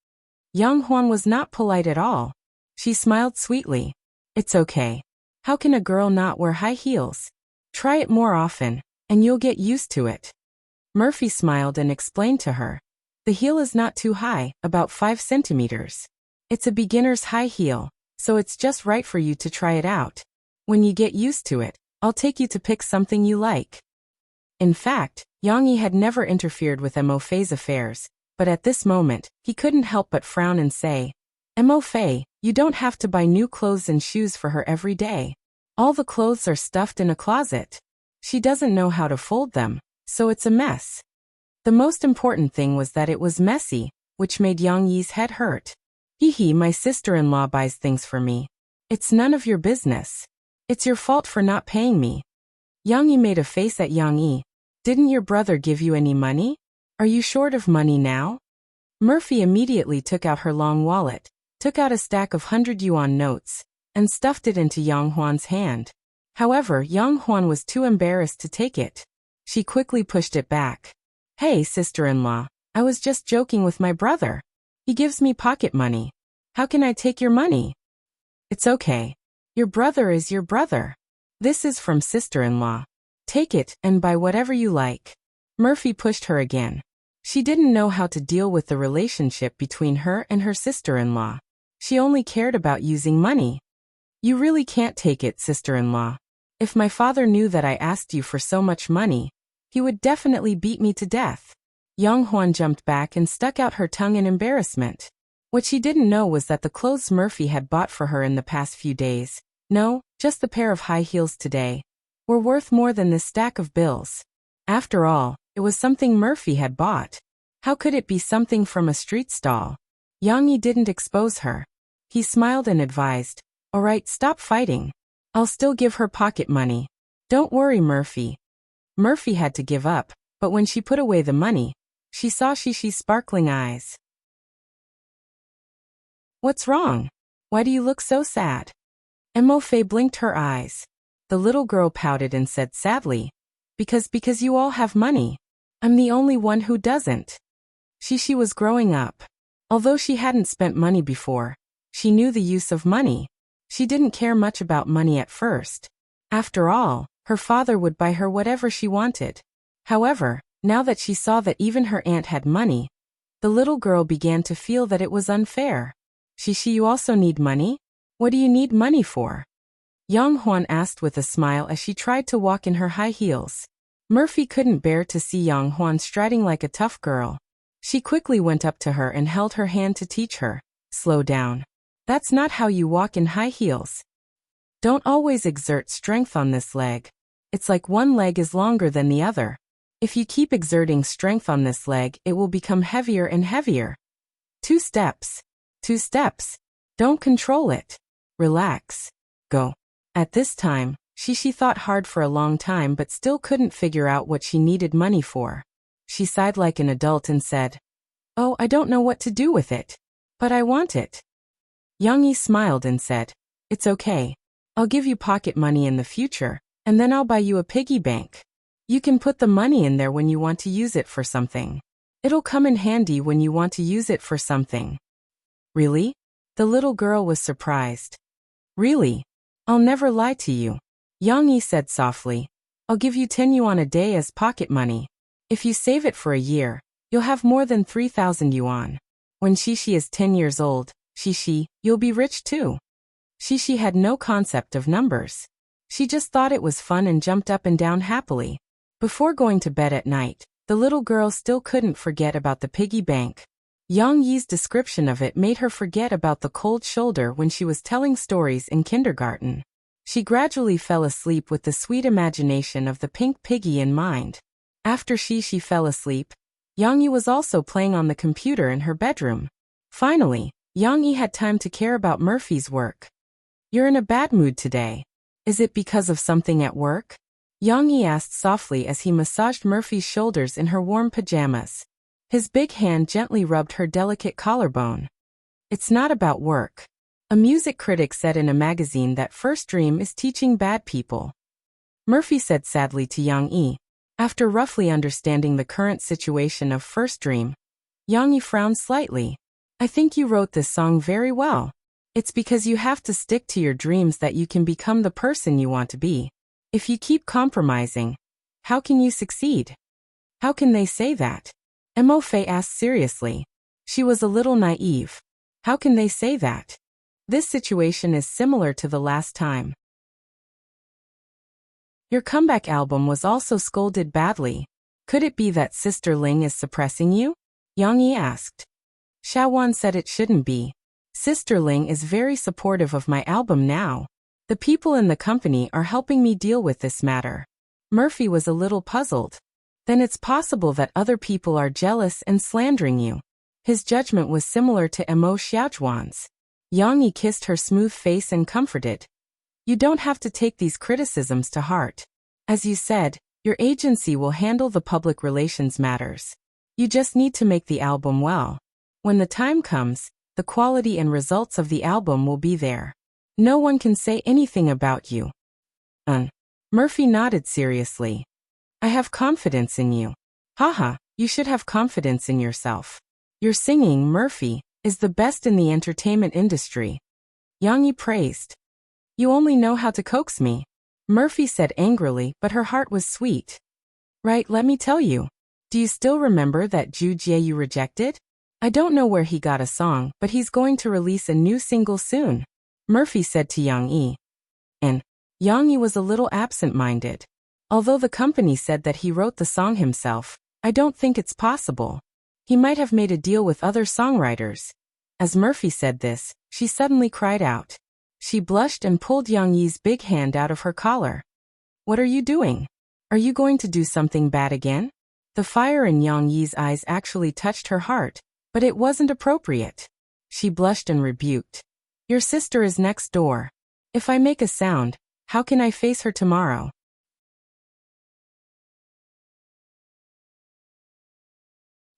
Yang Hwan was not polite at all. She smiled sweetly. It's okay. How can a girl not wear high heels? Try it more often, and you'll get used to it. Murphy smiled and explained to her. The heel is not too high, about 5 centimeters. It's a beginner's high heel, so it's just right for you to try it out. When you get used to it, I'll take you to pick something you like. In fact, Yang Yi had never interfered with Mo Fei's affairs, but at this moment, he couldn't help but frown and say, Mo Fei, you don't have to buy new clothes and shoes for her every day. All the clothes are stuffed in a closet. She doesn't know how to fold them, so it's a mess. The most important thing was that it was messy, which made Yang Yi's head hurt. My sister-in-law buys things for me. It's none of your business. It's your fault for not paying me. Yang Yi made a face at Yang Yi. Didn't your brother give you any money? Are you short of money now? Murphy immediately took out her long wallet, took out a stack of 100 yuan notes, and stuffed it into Yang Hwan's hand. However, Yang Hwan was too embarrassed to take it. She quickly pushed it back. Hey, sister-in-law, I was just joking with my brother. He gives me pocket money. How can I take your money? It's okay. Your brother is your brother. This is from sister-in-law. Take it and buy whatever you like. Murphy pushed her again. She didn't know how to deal with the relationship between her and her sister-in-law. She only cared about using money. You really can't take it, sister-in-law. If my father knew that I asked you for so much money, he would definitely beat me to death. Yang Huan jumped back and stuck out her tongue in embarrassment. What she didn't know was that the clothes Murphy had bought for her in the past few days, no, just the pair of high heels today, were worth more than this stack of bills. After all, it was something Murphy had bought. How could it be something from a street stall? Yang Yi didn't expose her. He smiled and advised, "All right, stop fighting. I'll still give her pocket money. Don't worry, Murphy." Murphy had to give up, but when she put away the money, she saw Shishi's sparkling eyes. What's wrong? Why do you look so sad? Fei blinked her eyes. The little girl pouted and said sadly, Because you all have money. I'm the only one who doesn't." Shishi was growing up. Although she hadn't spent money before, she knew the use of money. She didn't care much about money at first. After all, her father would buy her whatever she wanted. However, now that she saw that even her aunt had money, the little girl began to feel that it was unfair. Shishi, you also need money? What do you need money for? Yang Huan asked with a smile as she tried to walk in her high heels. Murphy couldn't bear to see Yang Huan striding like a tough girl. She quickly went up to her and held her hand to teach her. Slow down. That's not how you walk in high heels. Don't always exert strength on this leg. It's like one leg is longer than the other. If you keep exerting strength on this leg, it will become heavier and heavier. 2 steps. 2 steps. Don't control it. Relax. Go. At this time, Shishi thought hard for a long time but still couldn't figure out what she needed money for. She sighed like an adult and said, "Oh, I don't know what to do with it. But I want it." Yang Yi smiled and said, "It's okay. I'll give you pocket money in the future, and then I'll buy you a piggy bank. You can put the money in there when you want to use it for something. It'll come in handy when you want to use it for something." Really? The little girl was surprised. Really? I'll never lie to you. Yang Yi said softly, "I'll give you 10 yuan a day as pocket money. If you save it for a year, you'll have more than 3,000 yuan. When Shishi is 10 years old, Shishi, you'll be rich too." Shishi had no concept of numbers. She just thought it was fun and jumped up and down happily. Before going to bed at night, the little girl still couldn't forget about the piggy bank. Yang Yi's description of it made her forget about the cold shoulder when she was telling stories in kindergarten. She gradually fell asleep with the sweet imagination of the pink piggy in mind. After Shishi fell asleep, Yang Yi was also playing on the computer in her bedroom. Finally, Yang Yi had time to care about Murphy's work. "You're in a bad mood today. Is it because of something at work?" Yang Yi asked softly as he massaged Murphy's shoulders in her warm pajamas. His big hand gently rubbed her delicate collarbone. "It's not about work. A music critic said in a magazine that First Dream is teaching bad people," Murphy said sadly to Yang Yi. After roughly understanding the current situation of First Dream, Yang Yi frowned slightly. "I think you wrote this song very well. It's because you have to stick to your dreams that you can become the person you want to be. If you keep compromising, how can you succeed?" "How can they say that?" Fei asked seriously. She was a little naive. How can they say that? This situation is similar to the last time. Your comeback album was also scolded badly. Could it be that Sister Ling is suppressing you? Yang Yi asked. Shawan said it shouldn't be. Sister Ling is very supportive of my album now. The people in the company are helping me deal with this matter. Murphy was a little puzzled. Then it's possible that other people are jealous and slandering you. His judgment was similar to Mo Xiaojuan's. Yang Yi kissed her smooth face and comforted. You don't have to take these criticisms to heart. As you said, your agency will handle the public relations matters. You just need to make the album well. When the time comes, the quality and results of the album will be there. No one can say anything about you. Murphy nodded seriously. I have confidence in you. Haha, you should have confidence in yourself. Your singing, Murphy, is the best in the entertainment industry. Yang Yi praised. You only know how to coax me, Murphy said angrily, but her heart was sweet. Right, let me tell you. Do you still remember that Zhu Jie you rejected? I don't know where he got a song, but he's going to release a new single soon, Murphy said to Yang Yi. And Yang Yi was a little absent-minded. Although the company said that he wrote the song himself, I don't think it's possible. He might have made a deal with other songwriters. As Murphy said this, she suddenly cried out. She blushed and pulled Yang Yi's big hand out of her collar. What are you doing? Are you going to do something bad again? The fire in Yang Yi's eyes actually touched her heart, but it wasn't appropriate. She blushed and rebuked. Your sister is next door. If I make a sound, how can I face her tomorrow?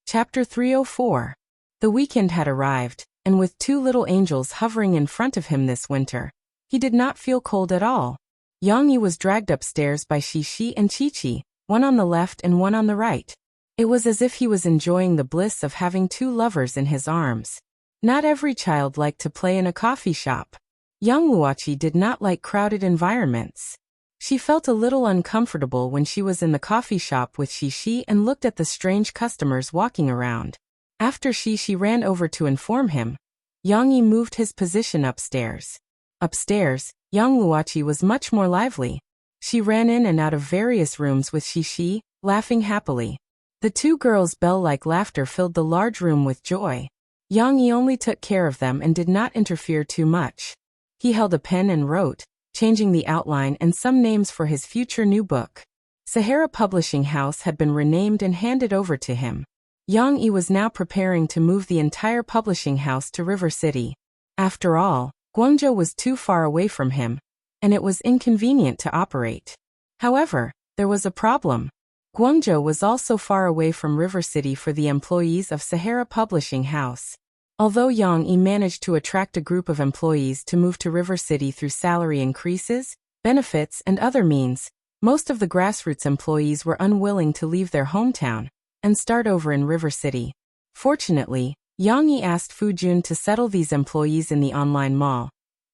Chapter 304. The weekend had arrived, and with two little angels hovering in front of him this winter, he did not feel cold at all. Yang Yi was dragged upstairs by Xi and Chi, one on the left and one on the right. It was as if he was enjoying the bliss of having two lovers in his arms. Not every child liked to play in a coffee shop. Young Luoqi did not like crowded environments. She felt a little uncomfortable when she was in the coffee shop with Xi and looked at the strange customers walking around. After Xi ran over to inform him, Yang Yi moved his position upstairs. Upstairs, young Luoqi was much more lively. She ran in and out of various rooms with Xi, laughing happily. The two girls' bell-like laughter filled the large room with joy. Yang Yi only took care of them and did not interfere too much. He held a pen and wrote, changing the outline and some names for his future new book. Sahara Publishing House had been renamed and handed over to him. Yang Yi was now preparing to move the entire publishing house to River City. After all, Guangzhou was too far away from him, and it was inconvenient to operate. However, there was a problem. Guangzhou was also far away from River City for the employees of Sahara Publishing House. Although Yang Yi managed to attract a group of employees to move to River City through salary increases, benefits, and other means, most of the grassroots employees were unwilling to leave their hometown and start over in River City. Fortunately, Yang Yi asked Fu Jun to settle these employees in the online mall,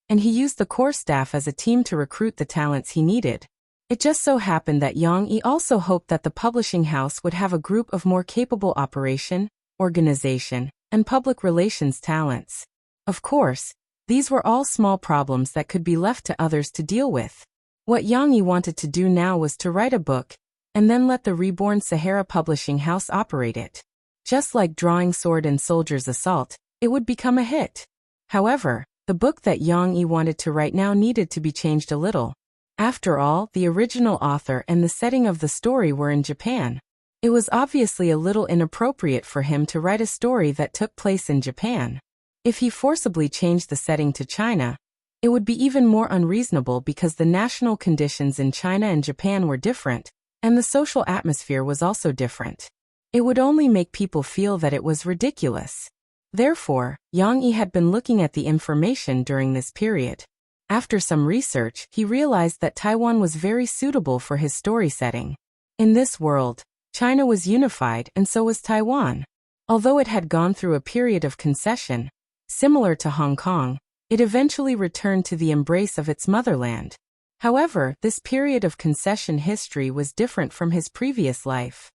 and he used the core staff as a team to recruit the talents he needed. It just so happened that Yang Yi also hoped that the publishing house would have a group of more capable operation, organization, and public relations talents. Of course, these were all small problems that could be left to others to deal with. What Yang Yi wanted to do now was to write a book, and then let the reborn Sahara Publishing House operate it. Just like Drawing Sword and Soldier's Assault, it would become a hit. However, the book that Yang Yi wanted to write now needed to be changed a little. After all, the original author and the setting of the story were in Japan. It was obviously a little inappropriate for him to write a story that took place in Japan. If he forcibly changed the setting to China, it would be even more unreasonable because the national conditions in China and Japan were different, and the social atmosphere was also different. It would only make people feel that it was ridiculous. Therefore, Yang Yi had been looking at the information during this period. After some research, he realized that Taiwan was very suitable for his story setting. In this world, China was unified and so was Taiwan. Although it had gone through a period of concession, similar to Hong Kong, it eventually returned to the embrace of its motherland. However, this period of concession history was different from his previous life.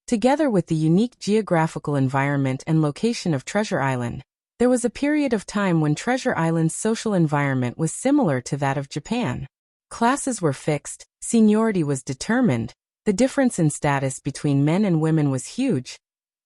Together with the unique geographical environment and location of Treasure Island, there was a period of time when Treasure Island's social environment was similar to that of Japan. Classes were fixed, seniority was determined, the difference in status between men and women was huge,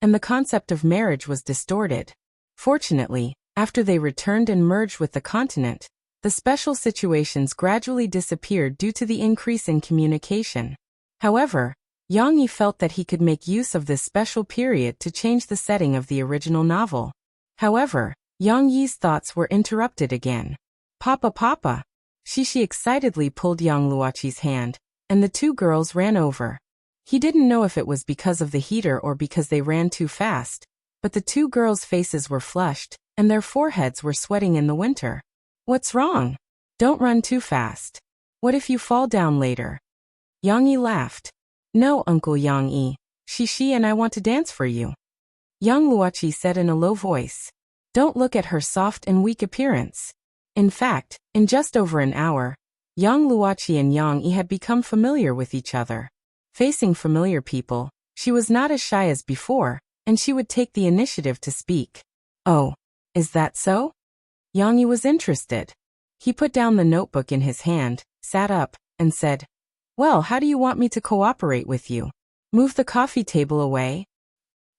and the concept of marriage was distorted. Fortunately, after they returned and merged with the continent, the special situations gradually disappeared due to the increase in communication. However, Yang Yi felt that he could make use of this special period to change the setting of the original novel. However, Yang Yi's thoughts were interrupted again. Papa! Xi excitedly pulled Yang Luoqi's hand, and the two girls ran over. He didn't know if it was because of the heater or because they ran too fast, but the two girls' faces were flushed, and their foreheads were sweating in the winter. What's wrong? Don't run too fast. What if you fall down later? Yang Yi laughed. No, Uncle Yang Yi. Xi and I want to dance for you, Yang Luoqi said in a low voice. Don't look at her soft and weak appearance. In fact, in just over an hour, Yang Luoqi and Yang Yi had become familiar with each other. Facing familiar people, she was not as shy as before, and she would take the initiative to speak. Oh, is that so? Yang Yi was interested. He put down the notebook in his hand, sat up, and said, "Well, how do you want me to cooperate with you? Move the coffee table away?"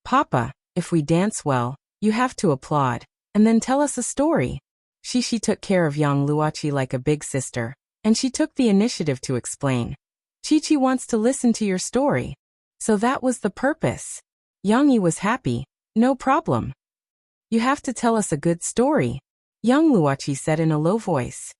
"Papa, if we dance well, you have to applaud, and then tell us a story." She took care of Yang Luoqi like a big sister, and she took the initiative to explain. "Chi wants to listen to your story." So that was the purpose. Yang Yi was happy. "No problem. You have to tell us a good story," Yang Luoqi said in a low voice.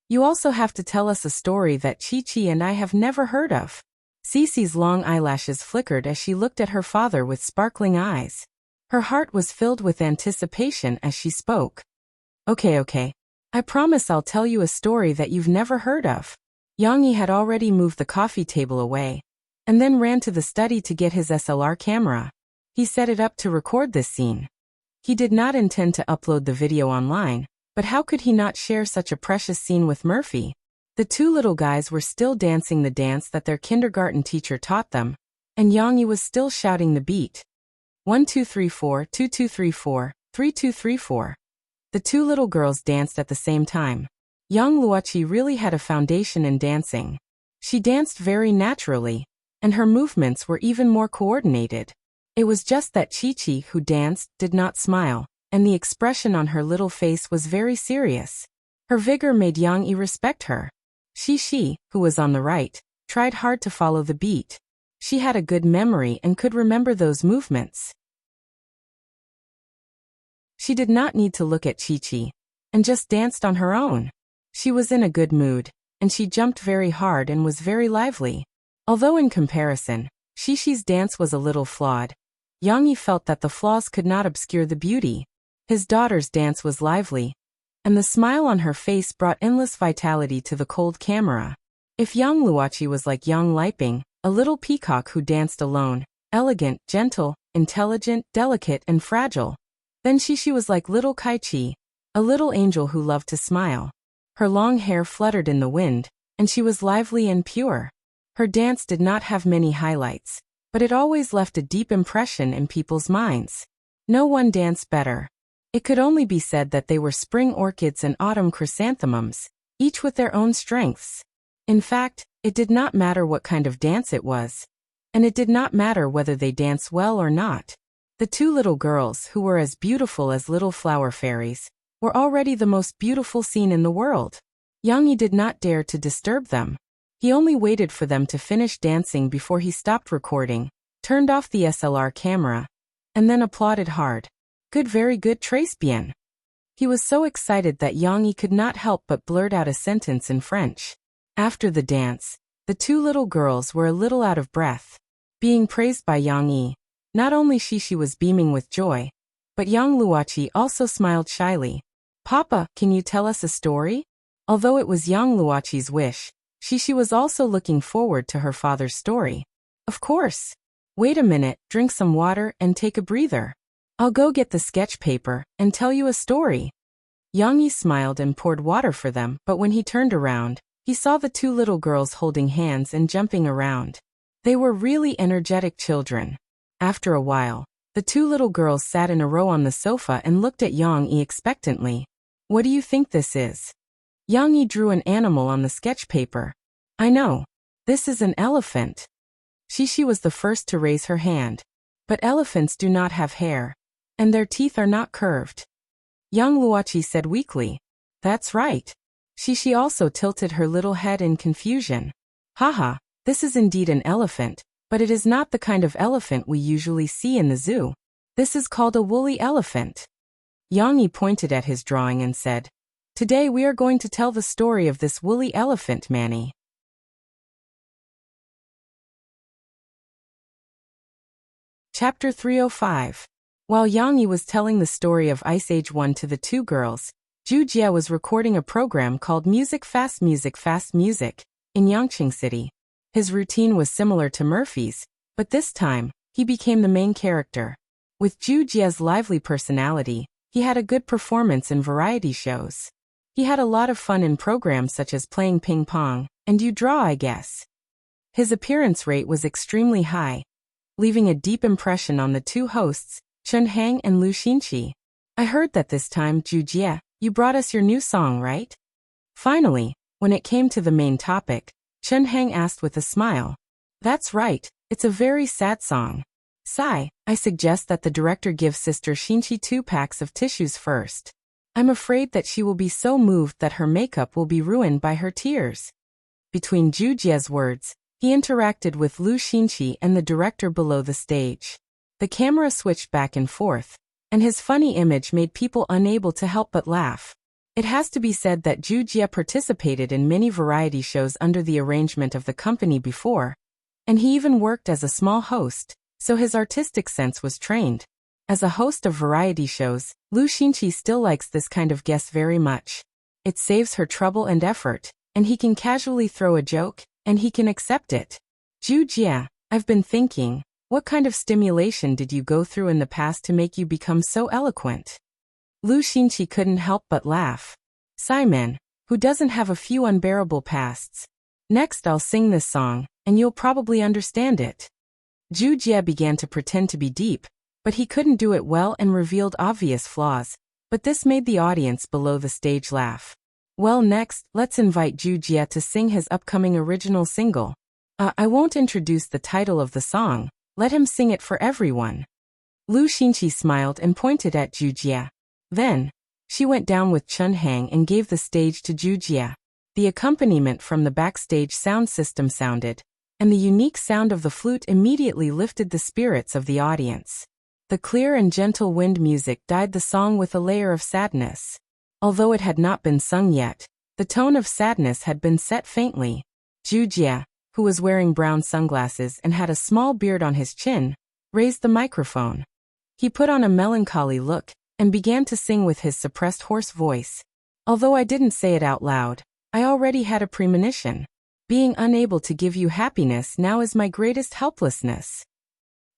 "You also have to tell us a story that Chi and I have never heard of." Cece's long eyelashes flickered as she looked at her father with sparkling eyes. Her heart was filled with anticipation as she spoke. Okay. I promise I'll tell you a story that you've never heard of." Yang Yi had already moved the coffee table away, and then ran to the study to get his SLR camera. He set it up to record this scene. He did not intend to upload the video online, but how could he not share such a precious scene with Murphy? The two little guys were still dancing the dance that their kindergarten teacher taught them, and Yang Yi was still shouting the beat. 1 2 3 4 2 2 3 4 3 2 3 4. The two little girls danced at the same time. Yang Luoqi really had a foundation in dancing. She danced very naturally, and her movements were even more coordinated. It was just that Chi, who danced, did not smile, and the expression on her little face was very serious. Her vigor made Yang Yi respect her. She, who was on the right, tried hard to follow the beat. She had a good memory and could remember those movements. She did not need to look at Chi, and just danced on her own. She was in a good mood, and she jumped very hard and was very lively. Although in comparison, Chi's dance was a little flawed, Yang Yi felt that the flaws could not obscure the beauty. His daughter's dance was lively, and the smile on her face brought endless vitality to the cold camera. If Yang Luoqi was like Yang Liping, a little peacock who danced alone, elegant, gentle, intelligent, delicate, and fragile, then Chi was like little Kai-Chi, a little angel who loved to smile. Her long hair fluttered in the wind, and she was lively and pure. Her dance did not have many highlights, but it always left a deep impression in people's minds. No one danced better. It could only be said that they were spring orchids and autumn chrysanthemums, each with their own strengths. In fact, it did not matter what kind of dance it was, and it did not matter whether they danced well or not. The two little girls, who were as beautiful as little flower fairies, were already the most beautiful scene in the world. Yang Yi did not dare to disturb them. He only waited for them to finish dancing before he stopped recording, turned off the SLR camera, and then applauded hard. "Good, very good, très bien." He was so excited that Yang Yi could not help but blurt out a sentence in French. After the dance, the two little girls were a little out of breath. Being praised by Yang Yi, not only she was beaming with joy, but Yang Luoqi also smiled shyly. "Papa, can you tell us a story?" Although it was Yang Luoqi's wish, she was also looking forward to her father's story. "Of course. Wait a minute, drink some water and take a breather. I'll go get the sketch paper and tell you a story." Yang Yi smiled and poured water for them, but when he turned around, he saw the two little girls holding hands and jumping around. They were really energetic children. After a while, the two little girls sat in a row on the sofa and looked at Yang Yi expectantly. "What do you think this is?" Yang Yi drew an animal on the sketch paper. "I know. This is an elephant." She was the first to raise her hand. "But elephants do not have hair, and their teeth are not curved." Yang Luoqi said weakly. "That's right." She also tilted her little head in confusion. "Haha, this is indeed an elephant, but it is not the kind of elephant we usually see in the zoo. This is called a woolly elephant." Yang Yi pointed at his drawing and said, "Today we are going to tell the story of this woolly elephant, Manny." Chapter 305. While Yang Yi was telling the story of Ice Age 1 to the two girls, Zhu Jie was recording a program called Fast Music, in Yangqing City. His routine was similar to Murphy's, but this time, he became the main character. With Zhu Jie's lively personality, He had a good performance in variety shows. He had a lot of fun in programs such as playing ping pong, and you draw, I guess. His appearance rate was extremely high, leaving a deep impression on the two hosts, Chun Hang and Lu Xinqi. I heard that this time, Zhu Jie, you brought us your new song, right? Finally, when it came to the main topic, Chun Hang asked with a smile. That's right, it's a very sad song. Sigh, I suggest that the director give Sister Xinqi 2 packs of tissues first. I'm afraid that she will be so moved that her makeup will be ruined by her tears. Between Zhu Jie's words, he interacted with Lu Xinqi and the director below the stage. The camera switched back and forth, and his funny image made people unable to help but laugh. It has to be said that Zhu Jie participated in many variety shows under the arrangement of the company before, and he even worked as a small host, so his artistic sense was trained. As a host of variety shows, Lu Xinqi still likes this kind of guest very much. It saves her trouble and effort, and he can casually throw a joke, and he can accept it. Zhu Jie, I've been thinking, what kind of stimulation did you go through in the past to make you become so eloquent? Lu Xinqi couldn't help but laugh. Simon, who doesn't have a few unbearable pasts? Next I'll sing this song, and you'll probably understand it. Zhu Jie began to pretend to be deep, but he couldn't do it well and revealed obvious flaws, but this made the audience below the stage laugh. Well, next, let's invite Zhu Jie to sing his upcoming original single. I won't introduce the title of the song, let him sing it for everyone. Lu Xinqi smiled and pointed at Zhu Jie. Then, she went down with Chun Hang and gave the stage to Zhu Jie. The accompaniment from the backstage sound system sounded, and the unique sound of the flute immediately lifted the spirits of the audience. The clear and gentle wind music dyed the song with a layer of sadness. Although it had not been sung yet, the tone of sadness had been set faintly. Zhu Jie, who was wearing brown sunglasses and had a small beard on his chin, raised the microphone. He put on a melancholy look and began to sing with his suppressed hoarse voice. Although I didn't say it out loud, I already had a premonition. Being unable to give you happiness now is my greatest helplessness.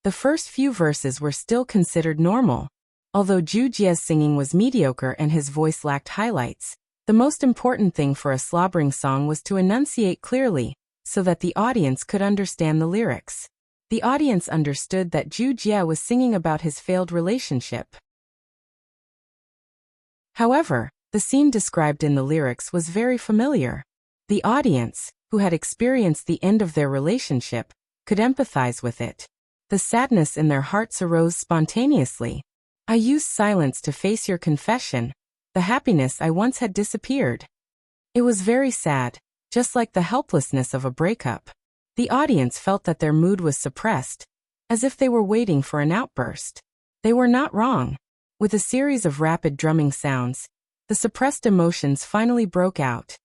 The first few verses were still considered normal. Although Zhu Jie's singing was mediocre and his voice lacked highlights, the most important thing for a slobbering song was to enunciate clearly, so that the audience could understand the lyrics. The audience understood that Zhu Jie was singing about his failed relationship. However, the scene described in the lyrics was very familiar. The audience, who had experienced the end of their relationship, could empathize with it. The sadness in their hearts arose spontaneously. I used silence to face your confession. The happiness I once had disappeared. It was very sad, just like the helplessness of a breakup. The audience felt that their mood was suppressed, as if they were waiting for an outburst. They were not wrong. With a series of rapid drumming sounds, the suppressed emotions finally broke out.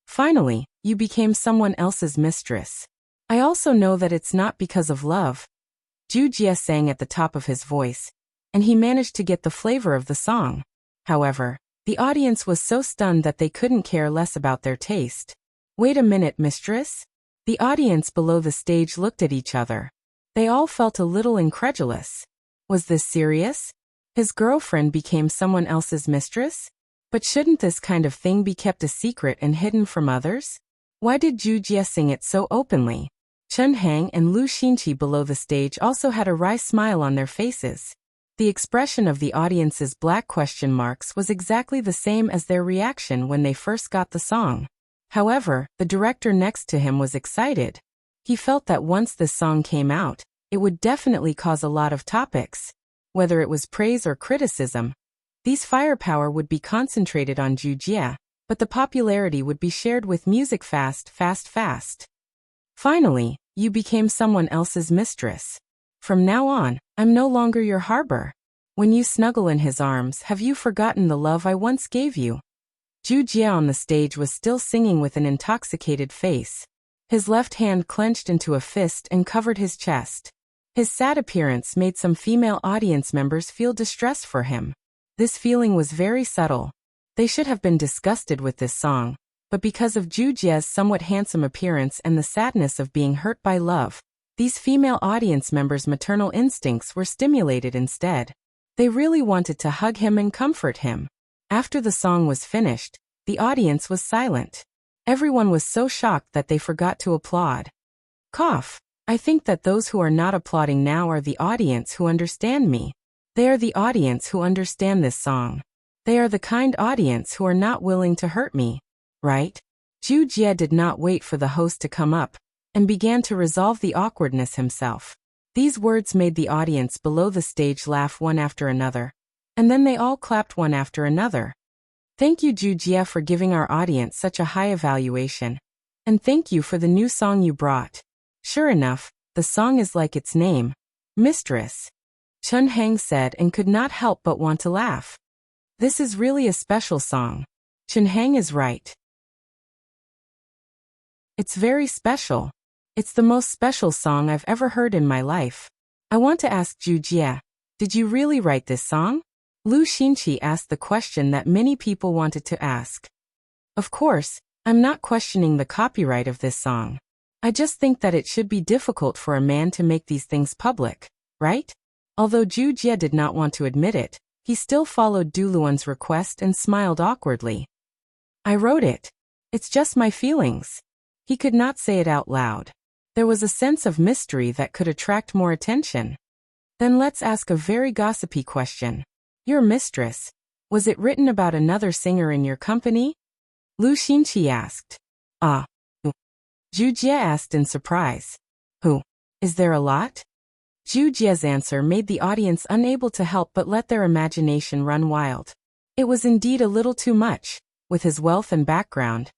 Finally, you became someone else's mistress. I also know that it's not because of love. Zhu Jie sang at the top of his voice, and he managed to get the flavor of the song. However, the audience was so stunned that they couldn't care less about their taste. Wait a minute, mistress? The audience below the stage looked at each other. They all felt a little incredulous. Was this serious? His girlfriend became someone else's mistress? But shouldn't this kind of thing be kept a secret and hidden from others? Why did Zhu Jie sing it so openly? Chun Hang and Lu Xinqi below the stage also had a wry smile on their faces. The expression of the audience's black question marks was exactly the same as their reaction when they first got the song. However, the director next to him was excited. He felt that once this song came out, it would definitely cause a lot of topics. Whether it was praise or criticism, these firepower would be concentrated on Zhu Jie, but the popularity would be shared with music fast. Finally, you became someone else's mistress. From now on, I'm no longer your harbor. When you snuggle in his arms, have you forgotten the love I once gave you? Zhu Jie on the stage was still singing with an intoxicated face. His left hand clenched into a fist and covered his chest. His sad appearance made some female audience members feel distressed for him. This feeling was very subtle. They should have been disgusted with this song, but because of Zhu Jie's somewhat handsome appearance and the sadness of being hurt by love, these female audience members' maternal instincts were stimulated instead. They really wanted to hug him and comfort him. After the song was finished, the audience was silent. Everyone was so shocked that they forgot to applaud. Cough. I think that those who are not applauding now are the audience who understand me. They are the audience who understand this song. They are the kind audience who are not willing to hurt me. Right? Zhu Jie did not wait for the host to come up, and began to resolve the awkwardness himself. These words made the audience below the stage laugh one after another, and then they all clapped one after another. Thank you, Zhu Jie, for giving our audience such a high evaluation. And thank you for the new song you brought. Sure enough, the song is like its name, Mistress. Chun Hang said and could not help but want to laugh. This is really a special song. Chun Hang is right. It's very special. It's the most special song I've ever heard in my life. I want to ask Zhu Jie, did you really write this song? Lu Xinqi asked the question that many people wanted to ask. Of course, I'm not questioning the copyright of this song. I just think that it should be difficult for a man to make these things public, right? Although Zhu Jie did not want to admit it, he still followed Du Luan's request and smiled awkwardly. I wrote it. It's just my feelings. He could not say it out loud. There was a sense of mystery that could attract more attention. Then let's ask a very gossipy question. Your mistress, was it written about another singer in your company? Lu Xinqi asked. Ah. Zhu Jie asked in surprise. Who? Is there a lot? Zhu Jie's answer made the audience unable to help but let their imagination run wild. It was indeed a little too much, with his wealth and background.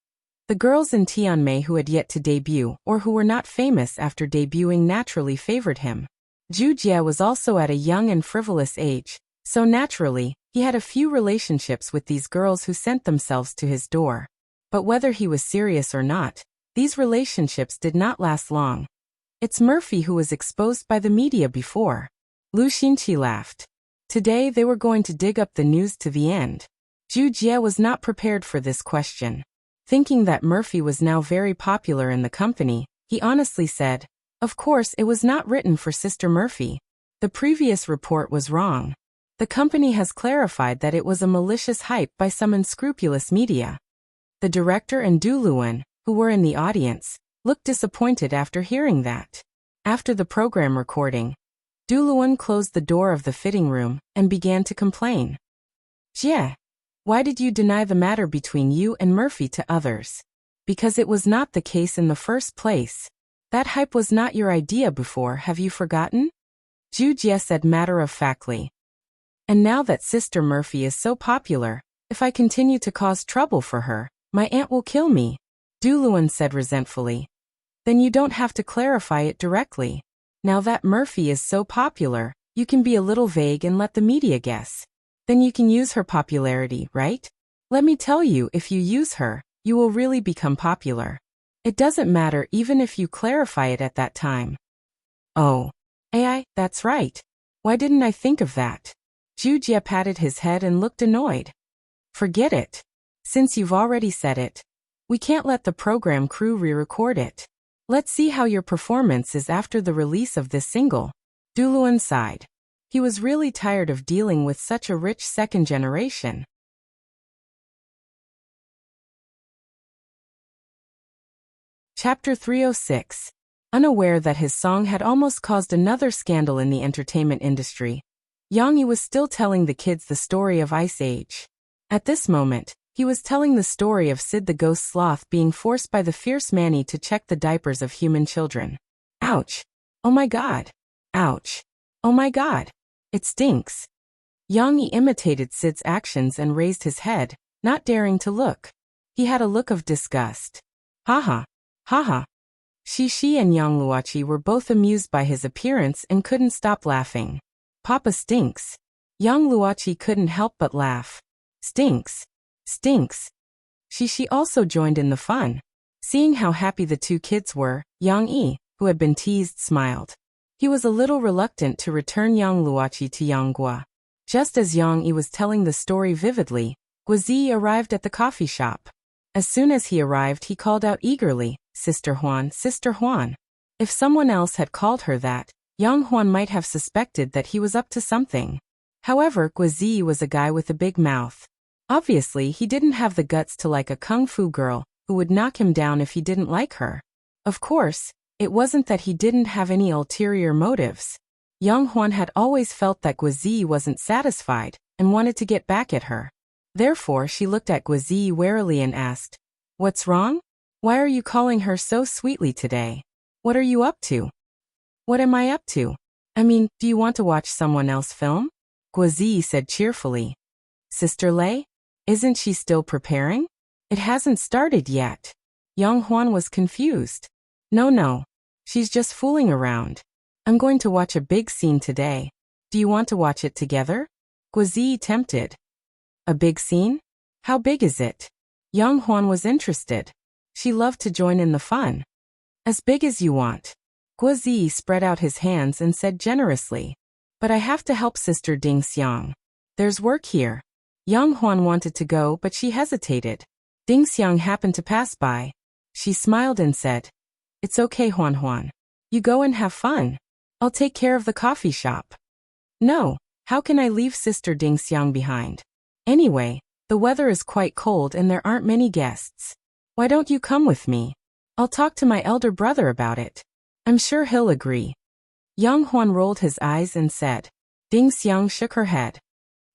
The girls in Tianmei who had yet to debut or who were not famous after debuting naturally favored him. Zhu Jie was also at a young and frivolous age, so naturally, he had a few relationships with these girls who sent themselves to his door. But whether he was serious or not, these relationships did not last long. It's Murphy who was exposed by the media before. Lu Xinqi laughed. Today they were going to dig up the news to the end. Zhu Jie was not prepared for this question. Thinking that Murphy was now very popular in the company, he honestly said, of course it was not written for Sister Murphy. The previous report was wrong. The company has clarified that it was a malicious hype by some unscrupulous media. The director and Du Luan, who were in the audience, looked disappointed after hearing that. After the program recording, Du Luan closed the door of the fitting room and began to complain. Jie, why did you deny the matter between you and Murphy to others? Because it was not the case in the first place. That hype was not your idea before, have you forgotten? Zhu Jie said matter-of-factly. And now that Sister Murphy is so popular, if I continue to cause trouble for her, my aunt will kill me, Du Luan said resentfully. Then you don't have to clarify it directly. Now that Murphy is so popular, you can be a little vague and let the media guess. Then you can use her popularity, right? Let me tell you, if you use her, you will really become popular. It doesn't matter even if you clarify it at that time. Oh. AI, that's right. Why didn't I think of that? Zhu Jie patted his head and looked annoyed. Forget it. Since you've already said it, we can't let the program crew re-record it. Let's see how your performance is after the release of this single. Du Luan sighed. He was really tired of dealing with such a rich second generation. Chapter 306. Unaware that his song had almost caused another scandal in the entertainment industry, Yang Yi was still telling the kids the story of Ice Age. At this moment, he was telling the story of Sid the ghost sloth being forced by the fierce Manny to check the diapers of human children. Ouch! Oh my god! Ouch! Oh my god! It stinks! Yang Yi imitated Sid's actions and raised his head, not daring to look. He had a look of disgust. Haha! Haha! Shi and Yang Luoqi were both amused by his appearance and couldn't stop laughing. Papa stinks! Yang Luoqi couldn't help but laugh. Stinks! Stinks! Shi also joined in the fun. Seeing how happy the two kids were, Yang Yi, who had been teased, smiled. He was a little reluctant to return Yang Luoqi to Yang Gua. Just as Yang Yi was telling the story vividly, Guazi arrived at the coffee shop. As soon as he arrived, he called out eagerly, Sister Huan, Sister Huan. If someone else had called her that, Yang Huan might have suspected that he was up to something. However, Guozi was a guy with a big mouth. Obviously, he didn't have the guts to like a kung fu girl who would knock him down if he didn't like her. Of course, it wasn't that he didn't have any ulterior motives. Young Huan had always felt that Guozi wasn't satisfied and wanted to get back at her. Therefore, she looked at Guozi warily and asked, "What's wrong? Why are you calling her so sweetly today? What are you up to?" "What am I up to? I mean, do you want to watch someone else film?" Guozi said cheerfully. "Sister Lei? Isn't she still preparing? It hasn't started yet." Young Huan was confused. No, she's just fooling around. I'm going to watch a big scene today. Do you want to watch it together?" Guozi tempted. "A big scene? How big is it?" Young Huan was interested. She loved to join in the fun. "As big as you want." Guozi spread out his hands and said generously. "But I have to help Sister Ding Xiang. There's work here." Young Huan wanted to go, but she hesitated. Ding Xiang happened to pass by. She smiled and said, "It's okay, Huan. You go and have fun. I'll take care of the coffee shop." "No, how can I leave Sister Ding Xiang behind? Anyway, the weather is quite cold and there aren't many guests. Why don't you come with me? I'll talk to my elder brother about it. I'm sure he'll agree." Young Huan rolled his eyes and said. Ding Xiang shook her head.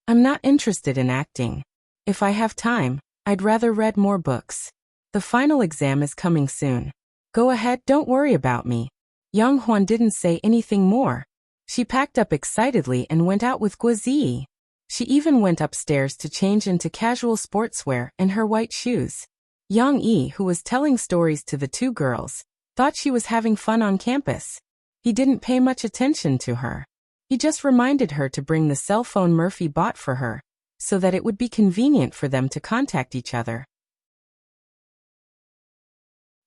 "I'm not interested in acting. If I have time, I'd rather read more books. The final exam is coming soon. Go ahead, don't worry about me." Young Huan didn't say anything more. She packed up excitedly and went out with Guozi. She even went upstairs to change into casual sportswear and her white shoes. Yang Yi, who was telling stories to the two girls, thought she was having fun on campus. He didn't pay much attention to her. He just reminded her to bring the cell phone Murphy bought for her, so that it would be convenient for them to contact each other.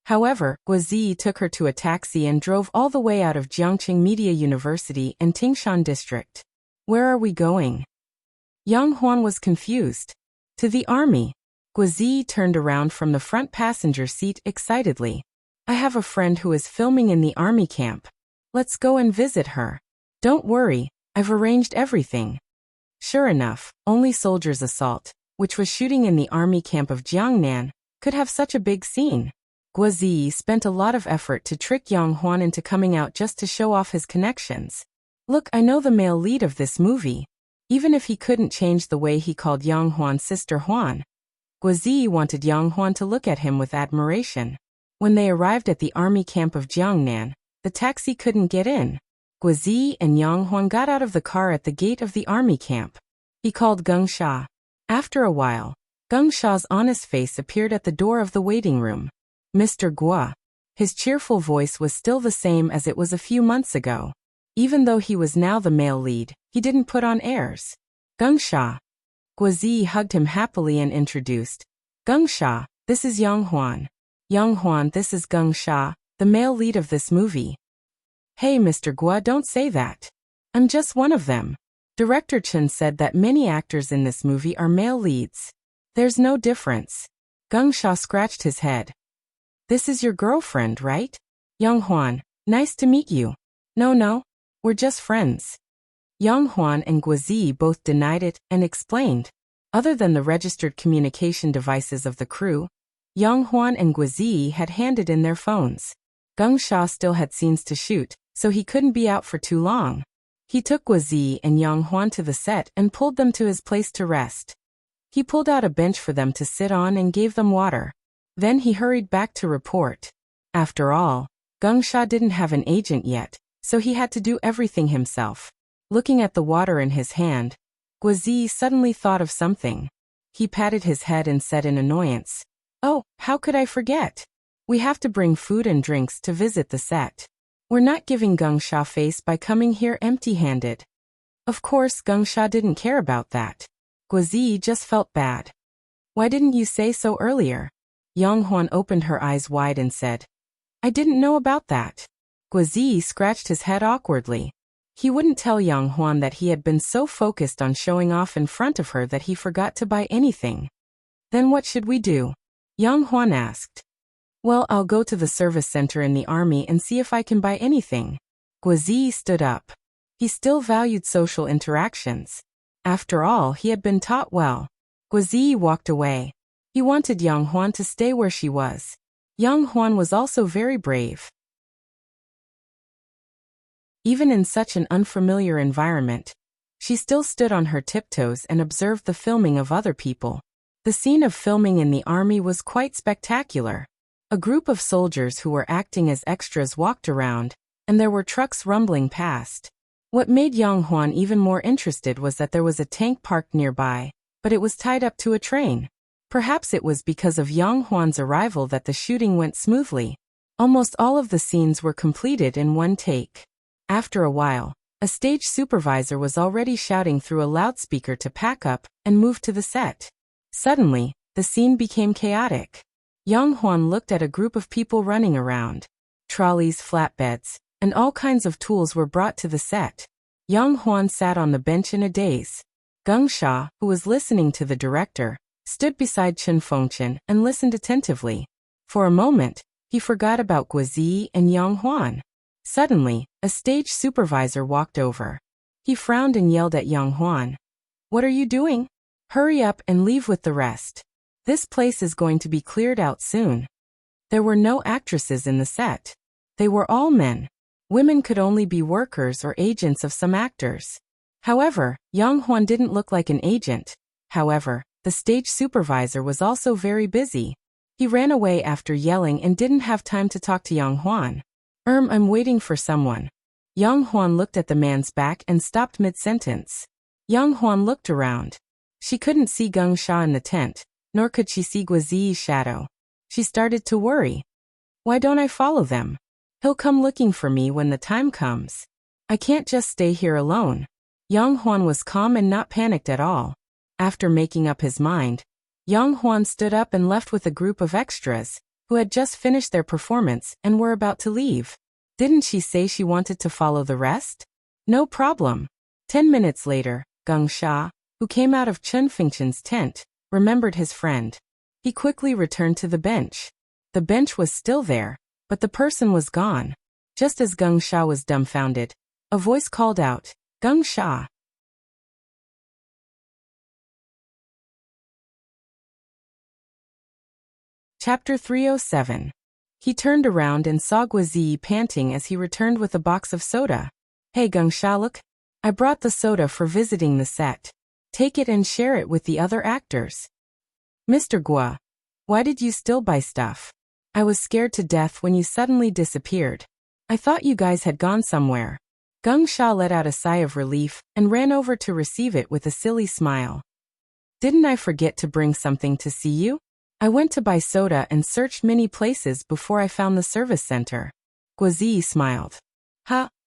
However, Guozi took her to a taxi and drove all the way out of Jiangqing Media University and Tingshan District. "Where are we going?" Young Huan was confused. "To the army." Guozi turned around from the front passenger seat excitedly. "I have a friend who is filming in the army camp. Let's go and visit her. Don't worry, I've arranged everything." Sure enough, only Soldiers Assault, which was shooting in the army camp of Jiangnan, could have such a big scene. Guozi spent a lot of effort to trick Young Huan into coming out just to show off his connections. "Look, I know the male lead of this movie." Even if he couldn't change the way he called Young Huan Sister Huan, Guozi wanted Young Huan to look at him with admiration. When they arrived at the army camp of Jiangnan, the taxi couldn't get in. Guozi and Young Huan got out of the car at the gate of the army camp. He called Geng Sha. After a while, Geng Sha's honest face appeared at the door of the waiting room. "Mr. Guo." His cheerful voice was still the same as it was a few months ago. Even though he was now the male lead, he didn't put on airs. "Geng Sha." Guozi hugged him happily and introduced. "Geng Sha, this is Young Huan. Young Huan, this is Geng Sha, the male lead of this movie." "Hey, Mr. Guo, don't say that. I'm just one of them. Director Chen said that many actors in this movie are male leads. There's no difference." Geng Sha scratched his head. "This is your girlfriend, right?" "Young Huan, nice to meet you." No, we're just friends." Young Huan and Guozi both denied it and explained. Other than the registered communication devices of the crew, Young Huan and Guozi had handed in their phones. Geng Sha still had scenes to shoot, so he couldn't be out for too long. He took Guozi and Young Huan to the set and pulled them to his place to rest. He pulled out a bench for them to sit on and gave them water. Then he hurried back to report. After all, Geng Sha didn't have an agent yet, so he had to do everything himself. Looking at the water in his hand, Guozi suddenly thought of something. He patted his head and said in annoyance, "Oh, how could I forget? We have to bring food and drinks to visit the set. We're not giving Geng Sha face by coming here empty-handed." Of course, Geng Sha didn't care about that. Guozi just felt bad. "Why didn't you say so earlier?" Young Huan opened her eyes wide and said, "I didn't know about that." Guozi scratched his head awkwardly. He wouldn't tell Young Huan that he had been so focused on showing off in front of her that he forgot to buy anything. "Then what should we do?" Young Huan asked. "Well, I'll go to the service center in the army and see if I can buy anything." Guozi stood up. He still valued social interactions. After all, he had been taught well. Guazi walked away. He wanted Yang Huan to stay where she was. Yang Huan was also very brave. Even in such an unfamiliar environment, she still stood on her tiptoes and observed the filming of other people. The scene of filming in the army was quite spectacular. A group of soldiers who were acting as extras walked around, and there were trucks rumbling past. What made Yang Huan even more interested was that there was a tank parked nearby, but it was tied up to a train. Perhaps it was because of Yang Huan's arrival that the shooting went smoothly. Almost all of the scenes were completed in one take. After a while, a stage supervisor was already shouting through a loudspeaker to pack up and move to the set. Suddenly, the scene became chaotic. Yang Huan looked at a group of people running around. Trolleys, flatbeds, and all kinds of tools were brought to the set. Yang Huan sat on the bench in a daze. Geng Sha, who was listening to the director, stood beside Chen Fengchen and listened attentively. For a moment, he forgot about Guazi and Yang Huan. Suddenly, a stage supervisor walked over. He frowned and yelled at Yang Huan. "What are you doing? Hurry up and leave with the rest. This place is going to be cleared out soon." There were no actresses in the set. They were all men. Women could only be workers or agents of some actors. However, Yang Huan didn't look like an agent. However, the stage supervisor was also very busy. He ran away after yelling and didn't have time to talk to Yang Huan. I'm waiting for someone." Yang Huan looked at the man's back and stopped mid-sentence. Yang Huan looked around. She couldn't see Geng Sha in the tent, nor could she see Guazi's shadow. She started to worry. Why don't I follow them? He'll come looking for me when the time comes. I can't just stay here alone. Yang Huan was calm and not panicked at all. After making up his mind, Yang Huan stood up and left with a group of extras, who had just finished their performance and were about to leave. Didn't she say she wanted to follow the rest? No problem. 10 minutes later, Geng Sha, who came out of Chen Fengchen's tent, remembered his friend. He quickly returned to the bench. The bench was still there, but the person was gone. Just as Geng Sha was dumbfounded, a voice called out, "Geng Sha." Chapter 307. He turned around and saw Guazi panting as he returned with a box of soda. "Hey Geng Sha, look. I brought the soda for visiting the set. Take it and share it with the other actors." "Mr. Gua, why did you still buy stuff? I was scared to death when you suddenly disappeared. I thought you guys had gone somewhere." Geng Sha let out a sigh of relief and ran over to receive it with a silly smile. "Didn't I forget to bring something to see you? I went to buy soda and searched many places before I found the service center." Guazi smiled.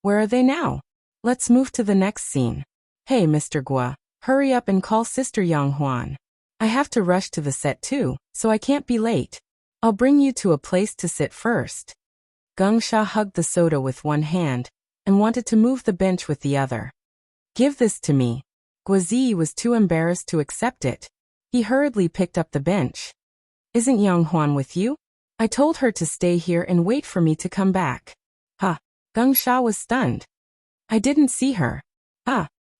Where are they now? Let's move to the next scene. Hey Mr. Gua, hurry up and call Sister Yang Huan. I have to rush to the set too, so I can't be late. I'll bring you to a place to sit first." Geng Sha hugged the soda with one hand and wanted to move the bench with the other. "Give this to me." Guazi was too embarrassed to accept it. He hurriedly picked up the bench. "Isn't Yang Huan with you? I told her to stay here and wait for me to come back." Geng Sha was stunned. "I didn't see her."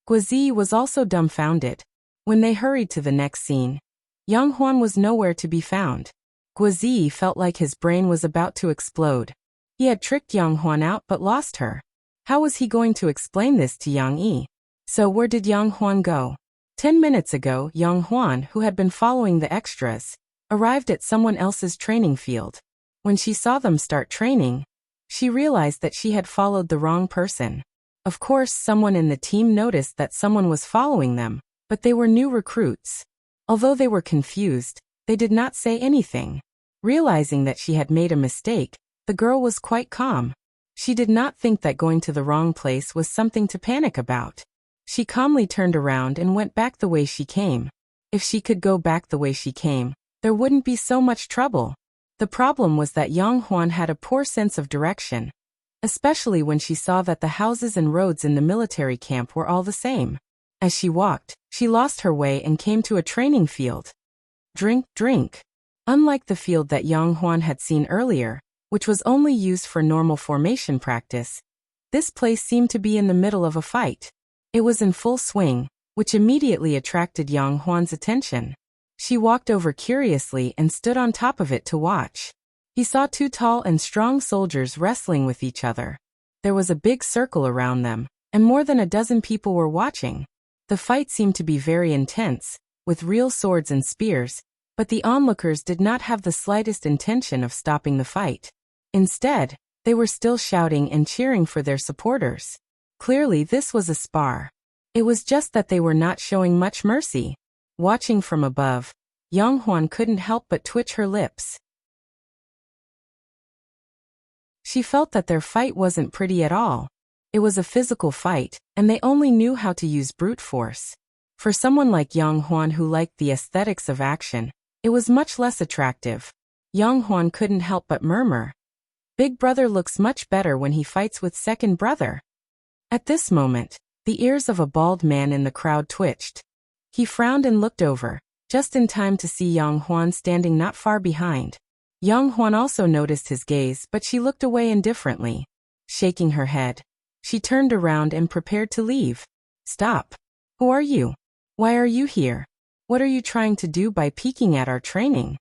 Guazi was also dumbfounded. When they hurried to the next scene, Yang Huan was nowhere to be found. Guazi felt like his brain was about to explode. He had tricked Yang Huan out but lost her. How was he going to explain this to Yang Yi? So where did Yang Huan go? 10 minutes ago, Yang Huan, who had been following the extras, arrived at someone else's training field. When she saw them start training, she realized that she had followed the wrong person. Of course, someone in the team noticed that someone was following them, but they were new recruits. Although they were confused, they did not say anything. Realizing that she had made a mistake, the girl was quite calm. She did not think that going to the wrong place was something to panic about. She calmly turned around and went back the way she came. If she could go back the way she came, there wouldn't be so much trouble. The problem was that Yang Huan had a poor sense of direction, especially when she saw that the houses and roads in the military camp were all the same. As she walked, she lost her way and came to a training field. Drink. Unlike the field that Yang Huan had seen earlier, which was only used for normal formation practice, this place seemed to be in the middle of a fight. It was in full swing. which immediately attracted Yang Huan's attention. She walked over curiously and stood on top of it to watch. He saw two tall and strong soldiers wrestling with each other. There was a big circle around them, and more than a dozen people were watching. The fight seemed to be very intense, with real swords and spears, but the onlookers did not have the slightest intention of stopping the fight. Instead, they were still shouting and cheering for their supporters. Clearly this was a spar. It was just that they were not showing much mercy. Watching from above, Yang Huan couldn't help but twitch her lips. She felt that their fight wasn't pretty at all. It was a physical fight, and they only knew how to use brute force. For someone like Yang Huan who liked the aesthetics of action, it was much less attractive. Yang Huan couldn't help but murmur, "Big brother looks much better when he fights with second brother." At this moment, the ears of a bald man in the crowd twitched. He frowned and looked over, just in time to see Yang Huan standing not far behind. Yang Huan also noticed his gaze, but she looked away indifferently. Shaking her head, she turned around and prepared to leave. "Stop. Who are you? Why are you here? What are you trying to do by peeking at our training?"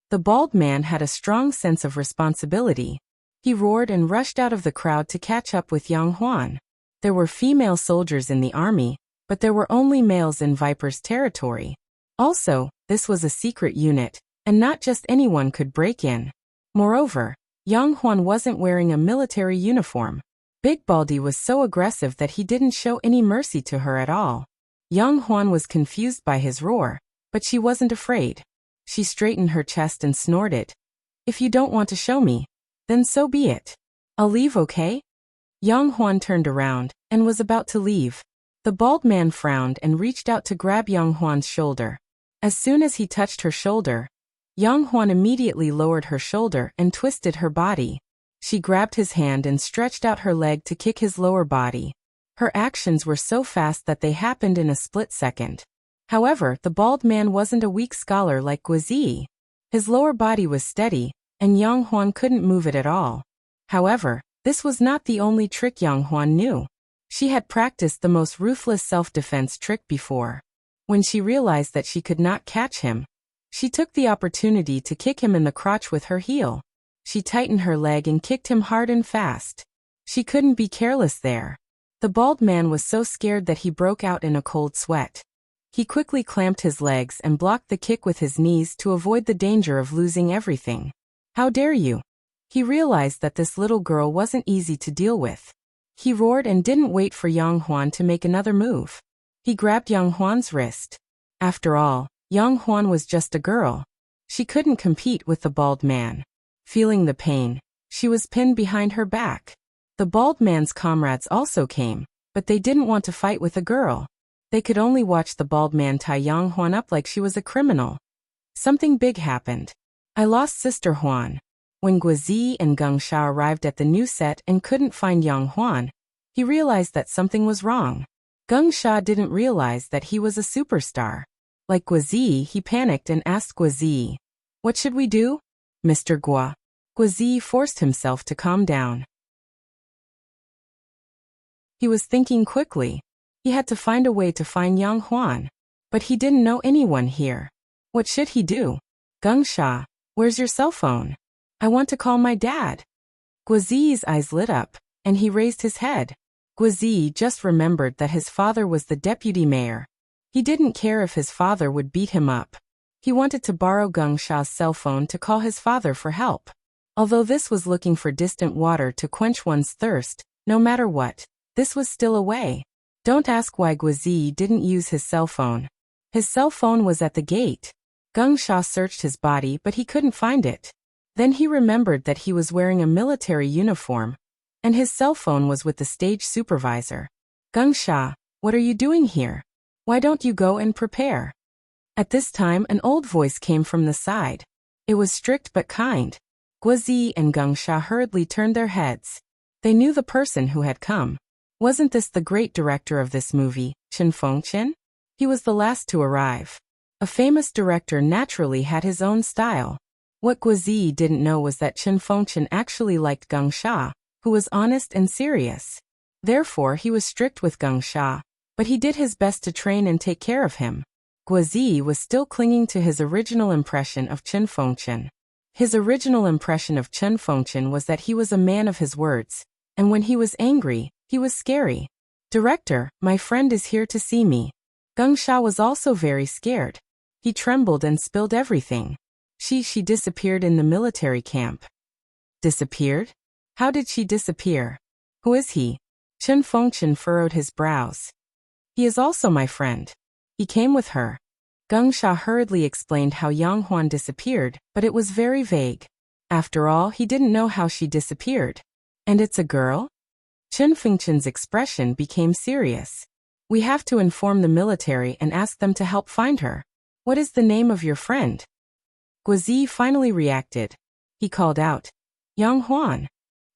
The bald man had a strong sense of responsibility. He roared and rushed out of the crowd to catch up with Yang Huan. There were female soldiers in the army, but there were only males in Viper's territory. Also, this was a secret unit, and not just anyone could break in. Moreover, Yang Huan wasn't wearing a military uniform. Big Baldy was so aggressive that he didn't show any mercy to her at all. Yang Huan was confused by his roar, but she wasn't afraid. She straightened her chest and snorted, "If you don't want to show me, then so be it. I'll leave, okay?" Yang Huan turned around and was about to leave. The bald man frowned and reached out to grab Yang Huan's shoulder. As soon as he touched her shoulder, Yang Huan immediately lowered her shoulder and twisted her body. She grabbed his hand and stretched out her leg to kick his lower body. Her actions were so fast that they happened in a split second. However, the bald man wasn't a weak scholar like Guizi. His lower body was steady, and Yang Huan couldn't move it at all. However, this was not the only trick Yang Huan knew. She had practiced the most ruthless self-defense trick before. When she realized that she could not catch him, she took the opportunity to kick him in the crotch with her heel. She tightened her leg and kicked him hard and fast. She couldn't be careless there. The bald man was so scared that he broke out in a cold sweat. He quickly clamped his legs and blocked the kick with his knees to avoid the danger of losing everything. "How dare you?" He realized that this little girl wasn't easy to deal with. He roared and didn't wait for Yang Huan to make another move. He grabbed Yang Huan's wrist. After all, Yang Huan was just a girl. She couldn't compete with the bald man. Feeling the pain, she was pinned behind her back. The bald man's comrades also came, but they didn't want to fight with a girl. They could only watch the bald man tie Yang Huan up like she was a criminal. Something big happened. "I lost Sister Huan." When Guizi and Geng Sha arrived at the new set and couldn't find Yang Huan, he realized that something was wrong. Geng Sha didn't realize that he was a superstar. Like Guizi, he panicked and asked Guizi, "What should we do, Mr. Gua?" Guizi forced himself to calm down. He was thinking quickly. He had to find a way to find Yang Huan. But he didn't know anyone here. What should he do? "Geng Sha, where's your cell phone? I want to call my dad." Guizi's eyes lit up, and he raised his head. Guizi just remembered that his father was the deputy mayor. He didn't care if his father would beat him up. He wanted to borrow Geng Sha's cell phone to call his father for help. Although this was looking for distant water to quench one's thirst, no matter what, this was still a way. Don't ask why Guizi didn't use his cell phone. His cell phone was at the gate. Geng Sha searched his body but he couldn't find it. Then he remembered that he was wearing a military uniform, and his cell phone was with the stage supervisor. "Geng Sha, what are you doing here? Why don't you go and prepare?" At this time an old voice came from the side. It was strict but kind. Guizi and Geng Sha hurriedly turned their heads. They knew the person who had come. Wasn't this the great director of this movie, Chen Fengchen? He was the last to arrive. A famous director naturally had his own style. What Guizi didn't know was that Chen Fengchen actually liked Geng Sha, who was honest and serious. Therefore he was strict with Geng Sha, But he did his best to train and take care of him. Guozi was still clinging to his original impression of Chen Fengchen. His original impression of Chen Fengchen was that he was a man of his words, and when he was angry, he was scary. "Director, my friend is here to see me." Geng Sha was also very scared. He trembled and spilled everything. She disappeared in the military camp. Disappeared? How did she disappear? Who is he? Chen Fengchen furrowed his brows. He is also my friend. He came with her. Geng Sha hurriedly explained how Yang Huan disappeared, but it was very vague. After all, he didn't know how she disappeared. And it's a girl? Chen Fengchen's expression became serious. We have to inform the military and ask them to help find her. What is the name of your friend? Guozi finally reacted. He called out, Yang Huan.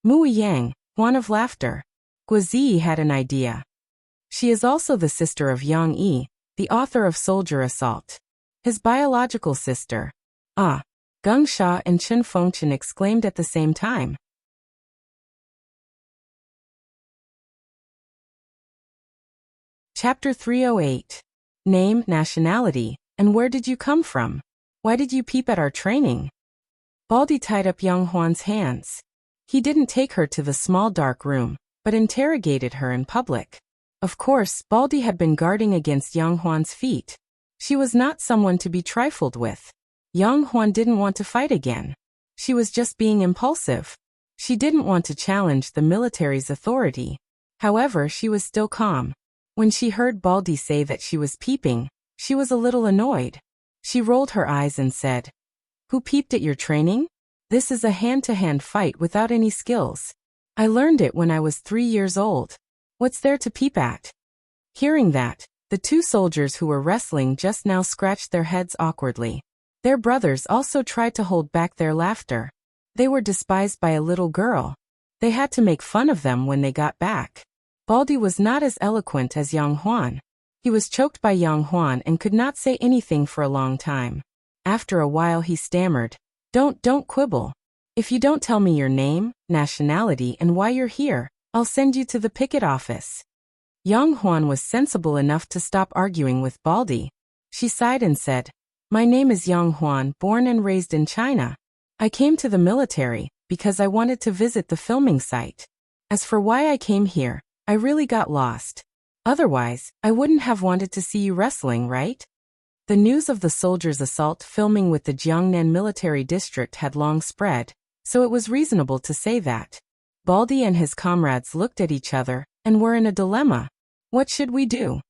Mu Yang, Huan of Laughter. Guozi had an idea. She is also the sister of Yang Yi, the author of Soldier Assault. His biological sister. Ah! Geng Sha and Chen Fengchen exclaimed at the same time. Chapter 308. Name, nationality, and where did you come from? Why did you peep at our training? Baldy tied up Yang Huan's hands. He didn't take her to the small dark room, but interrogated her in public. Of course, Baldy had been guarding against Yang Huan's feet. She was not someone to be trifled with. Yang Huan didn't want to fight again. She was just being impulsive. She didn't want to challenge the military's authority. However, she was still calm. When she heard Baldy say that she was peeping, she was a little annoyed. She rolled her eyes and said, Who peeped at your training? This is a hand-to-hand fight without any skills. I learned it when I was 3 years old. What's there to peep at? Hearing that, the two soldiers who were wrestling just now scratched their heads awkwardly. Their brothers also tried to hold back their laughter. They were despised by a little girl. They had to make fun of them when they got back. Baldy was not as eloquent as Yang Huan. He was choked by Yang Huan and could not say anything for a long time. After a while he stammered, Don't quibble. If you don't tell me your name, nationality, and why you're here, I'll send you to the picket office. Yang Huan was sensible enough to stop arguing with Baldy. She sighed and said, My name is Yang Huan, born and raised in China. I came to the military because I wanted to visit the filming site. As for why I came here, I really got lost. Otherwise, I wouldn't have wanted to see you wrestling, right? The news of the soldiers' assault filming with the Jiangnan military district had long spread, so it was reasonable to say that. Baldy and his comrades looked at each other and were in a dilemma. What should we do?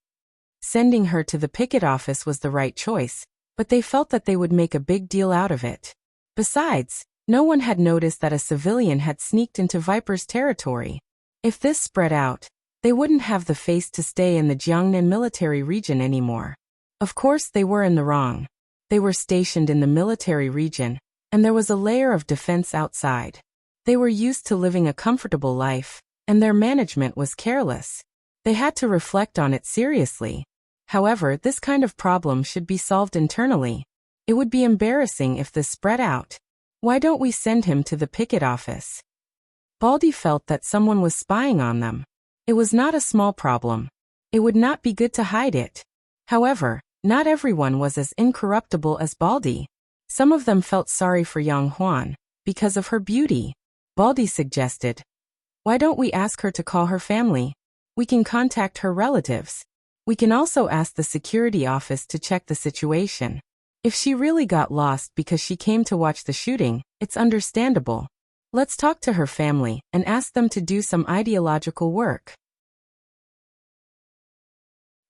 Sending her to the picket office was the right choice, but they felt that they would make a big deal out of it. Besides, no one had noticed that a civilian had sneaked into Viper's territory. If this spread out, they wouldn't have the face to stay in the Jiangnan military region anymore. Of course they were in the wrong. They were stationed in the military region, and there was a layer of defense outside. They were used to living a comfortable life, and their management was careless. They had to reflect on it seriously. However, this kind of problem should be solved internally. It would be embarrassing if this spread out. Why don't we send him to the picket office? Baldy felt that someone was spying on them. It was not a small problem. It would not be good to hide it. However, not everyone was as incorruptible as Baldy. Some of them felt sorry for Yang Huan, because of her beauty. Baldy suggested, Why don't we ask her to call her family? We can contact her relatives. We can also ask the security office to check the situation. If she really got lost because she came to watch the shooting, it's understandable. Let's talk to her family and ask them to do some ideological work.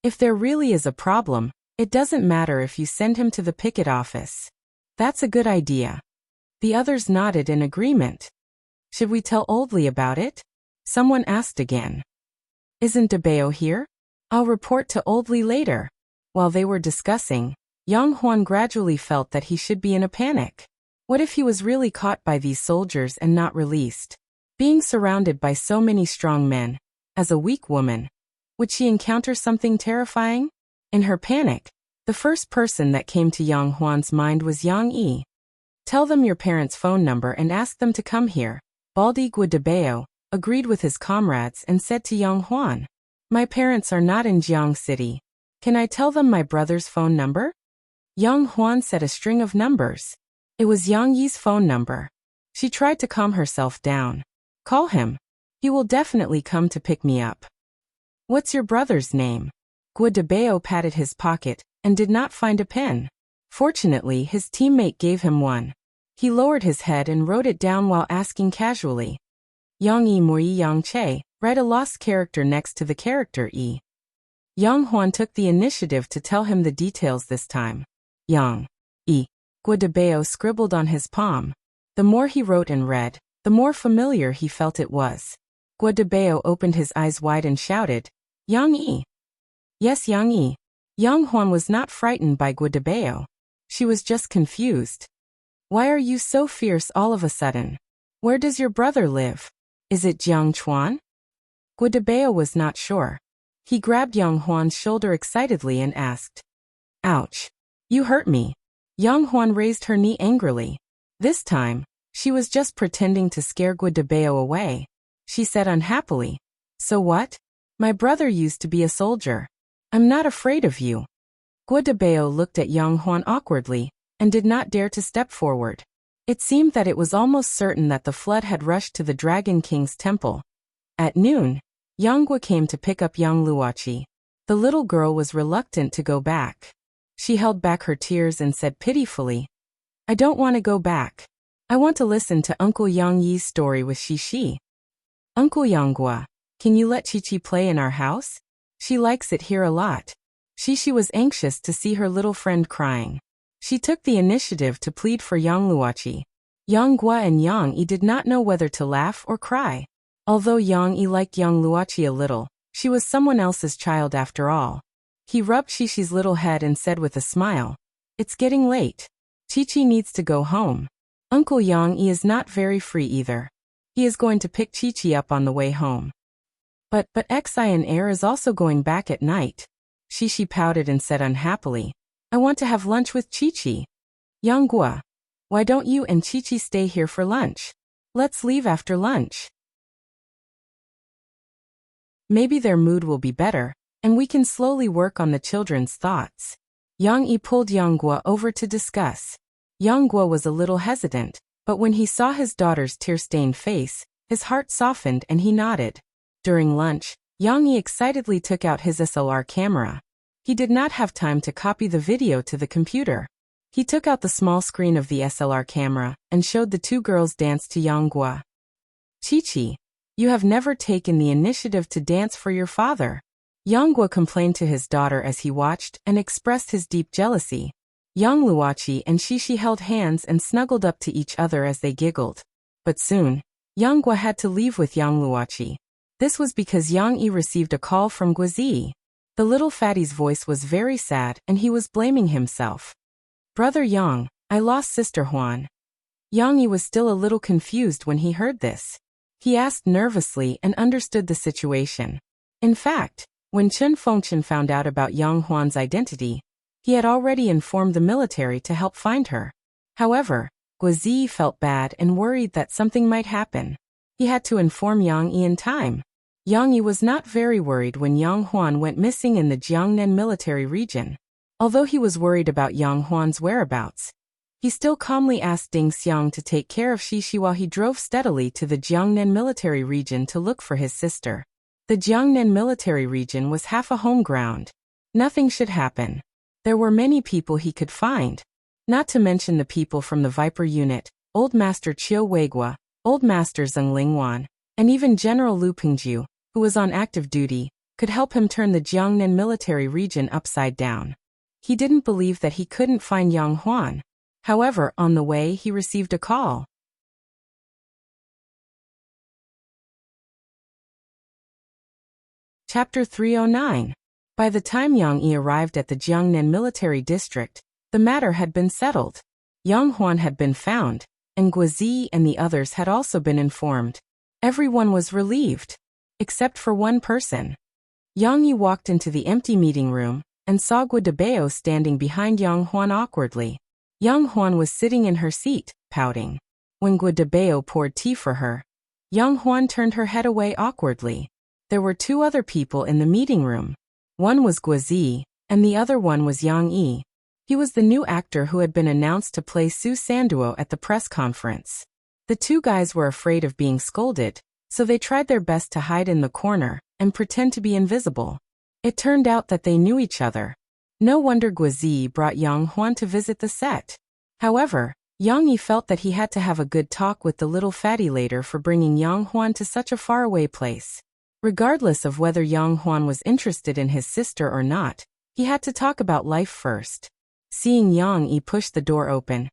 If there really is a problem, it doesn't matter if you send him to the picket office. That's a good idea. The others nodded in agreement. Should we tell Oldley about it? Someone asked again. Isn't DeBeo here? I'll report to Oldley later. While they were discussing, Yang Huan gradually felt that he should be in a panic. What if he was really caught by these soldiers and not released? Being surrounded by so many strong men, as a weak woman, would she encounter something terrifying? In her panic, the first person that came to Yang Huan's mind was Yang Yi. Tell them your parents' phone number and ask them to come here. Baldy Guadabeo agreed with his comrades and said to Yang Huan, My parents are not in Jiang City. Can I tell them my brother's phone number? Yang Huan said a string of numbers. It was Yang Yi's phone number. She tried to calm herself down. Call him. He will definitely come to pick me up. What's your brother's name? Guo Debao patted his pocket and did not find a pen. Fortunately, his teammate gave him one. He lowered his head and wrote it down while asking casually. Yang Yi Moi Yang Che, write a lost character next to the character E. Yang Huan took the initiative to tell him the details this time. Yang E. Guo Debao scribbled on his palm. The more he wrote and read, the more familiar he felt it was. Guo Debao opened his eyes wide and shouted, Yang Yi. Yes, Yang Yi. Yang Huan was not frightened by Guo Debao. She was just confused. Why are you so fierce all of a sudden? Where does your brother live? Is it Jiang Chuan? Guo Debao was not sure. He grabbed Yang Huan's shoulder excitedly and asked. Ouch. You hurt me. Yang Huan raised her knee angrily. This time, she was just pretending to scare Guo Debao away. She said unhappily, So what? My brother used to be a soldier. I'm not afraid of you. Guo Debao looked at Yang Huan awkwardly and did not dare to step forward. It seemed that it was almost certain that the flood had rushed to the Dragon King's temple. At noon, Yang Guo came to pick up Yang Luoqi. The little girl was reluctant to go back. She held back her tears and said pitifully, I don't want to go back. I want to listen to Uncle Yang Yi's story with Xixi. Uncle Yang Guo, can you let Xixi play in our house? She likes it here a lot. Xixi was anxious to see her little friend crying. She took the initiative to plead for Yang Luoqi. Yang Guo and Yang Yi did not know whether to laugh or cry. Although Yang Yi liked Yang Luoqi a little, she was someone else's child after all. He rubbed Xixi's little head and said with a smile, It's getting late. Xixi needs to go home. Uncle Yang Yi is not very free either. He is going to pick Xixi up on the way home. But Xi and Air is also going back at night. Xixi pouted and said unhappily, I want to have lunch with Xixi. Yang Guo, why don't you and Xixi stay here for lunch? Let's leave after lunch. Maybe their mood will be better, and we can slowly work on the children's thoughts. Yang Yi pulled Yang Guo over to discuss. Yang Guo was a little hesitant, but when he saw his daughter's tear-stained face, his heart softened and he nodded. During lunch, Yang Yi excitedly took out his SLR camera. He did not have time to copy the video to the computer. He took out the small screen of the SLR camera and showed the two girls dance to Yang Guo. Xixi, you have never taken the initiative to dance for your father. Yang Guo complained to his daughter as he watched and expressed his deep jealousy. Yang Luoqi and Xixi held hands and snuggled up to each other as they giggled. But soon, Yang Guo had to leave with Yang Luoqi. This was because Yang Yi received a call from Guozi. The little fatty's voice was very sad and he was blaming himself. Brother Yang, I lost Sister Huan. Yang Yi was still a little confused when he heard this. He asked nervously and understood the situation. In fact, when Chen Fengchen found out about Yang Huan's identity, he had already informed the military to help find her. However, Guozi felt bad and worried that something might happen. He had to inform Yang Yi in time. Yang Yi was not very worried when Yang Huan went missing in the Jiangnan military region. Although he was worried about Yang Huan's whereabouts, he still calmly asked Ding Xiang to take care of Xixi while he drove steadily to the Jiangnan military region to look for his sister. The Jiangnan military region was half a home ground. Nothing should happen. There were many people he could find. Not to mention the people from the Viper unit, Old Master Qiu Weiguo, Old Master Zheng Lingwan, and even General Lu Pingjiu, who was on active duty, could help him turn the Jiangnan military region upside down. He didn't believe that he couldn't find Yang Huan. However, on the way he received a call. Chapter 309. By the time Yang Yi arrived at the Jiangnan military district, the matter had been settled. Yang Huan had been found, and Guozi and the others had also been informed. Everyone was relieved, except for one person. Yang Yi walked into the empty meeting room and saw Guo Debao standing behind Yang Huan awkwardly. Yang Huan was sitting in her seat, pouting. When Guo Debao poured tea for her, Yang Huan turned her head away awkwardly. There were two other people in the meeting room. One was Guozi, and the other one was Yang Yi. He was the new actor who had been announced to play Su Sanduo at the press conference. The two guys were afraid of being scolded, so they tried their best to hide in the corner and pretend to be invisible. It turned out that they knew each other. No wonder Guozi brought Yang Huan to visit the set. However, Yang Yi felt that he had to have a good talk with the little fatty later for bringing Yang Huan to such a faraway place. Regardless of whether Yang Huan was interested in his sister or not, he had to talk about life first. Seeing Yang Yi push the door open,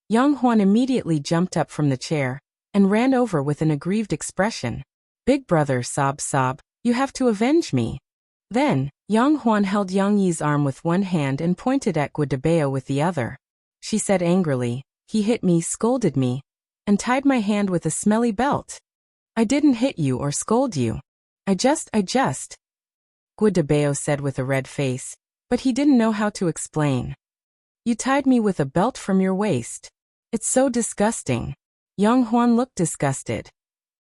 Yang Huan immediately jumped up from the chair and ran over with an aggrieved expression. "Big brother, sob sob, you have to avenge me." Then, Yang Huan held Yang Yi's arm with one hand and pointed at Guodabeo with the other. She said angrily, "He hit me, scolded me, and tied my hand with a smelly belt. I didn't hit you or scold you. I just. Guodabeo said with a red face, but he didn't know how to explain. "You tied me with a belt from your waist. It's so disgusting." Yang Huan looked disgusted.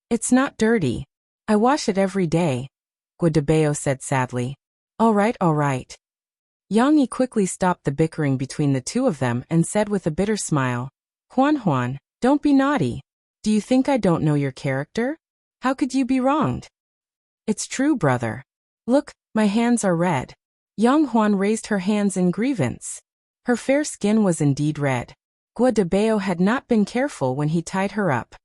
"It's not dirty. I wash it every day," Guodabeo said sadly. All right. Yang Yi quickly stopped the bickering between the two of them and said with a bitter smile, Huan, don't be naughty. Do you think I don't know your character? How could you be wronged?" "It's true, brother. Look, my hands are red." Yang Huan raised her hands in grievance. Her fair skin was indeed red. Guodabeo had not been careful when he tied her up.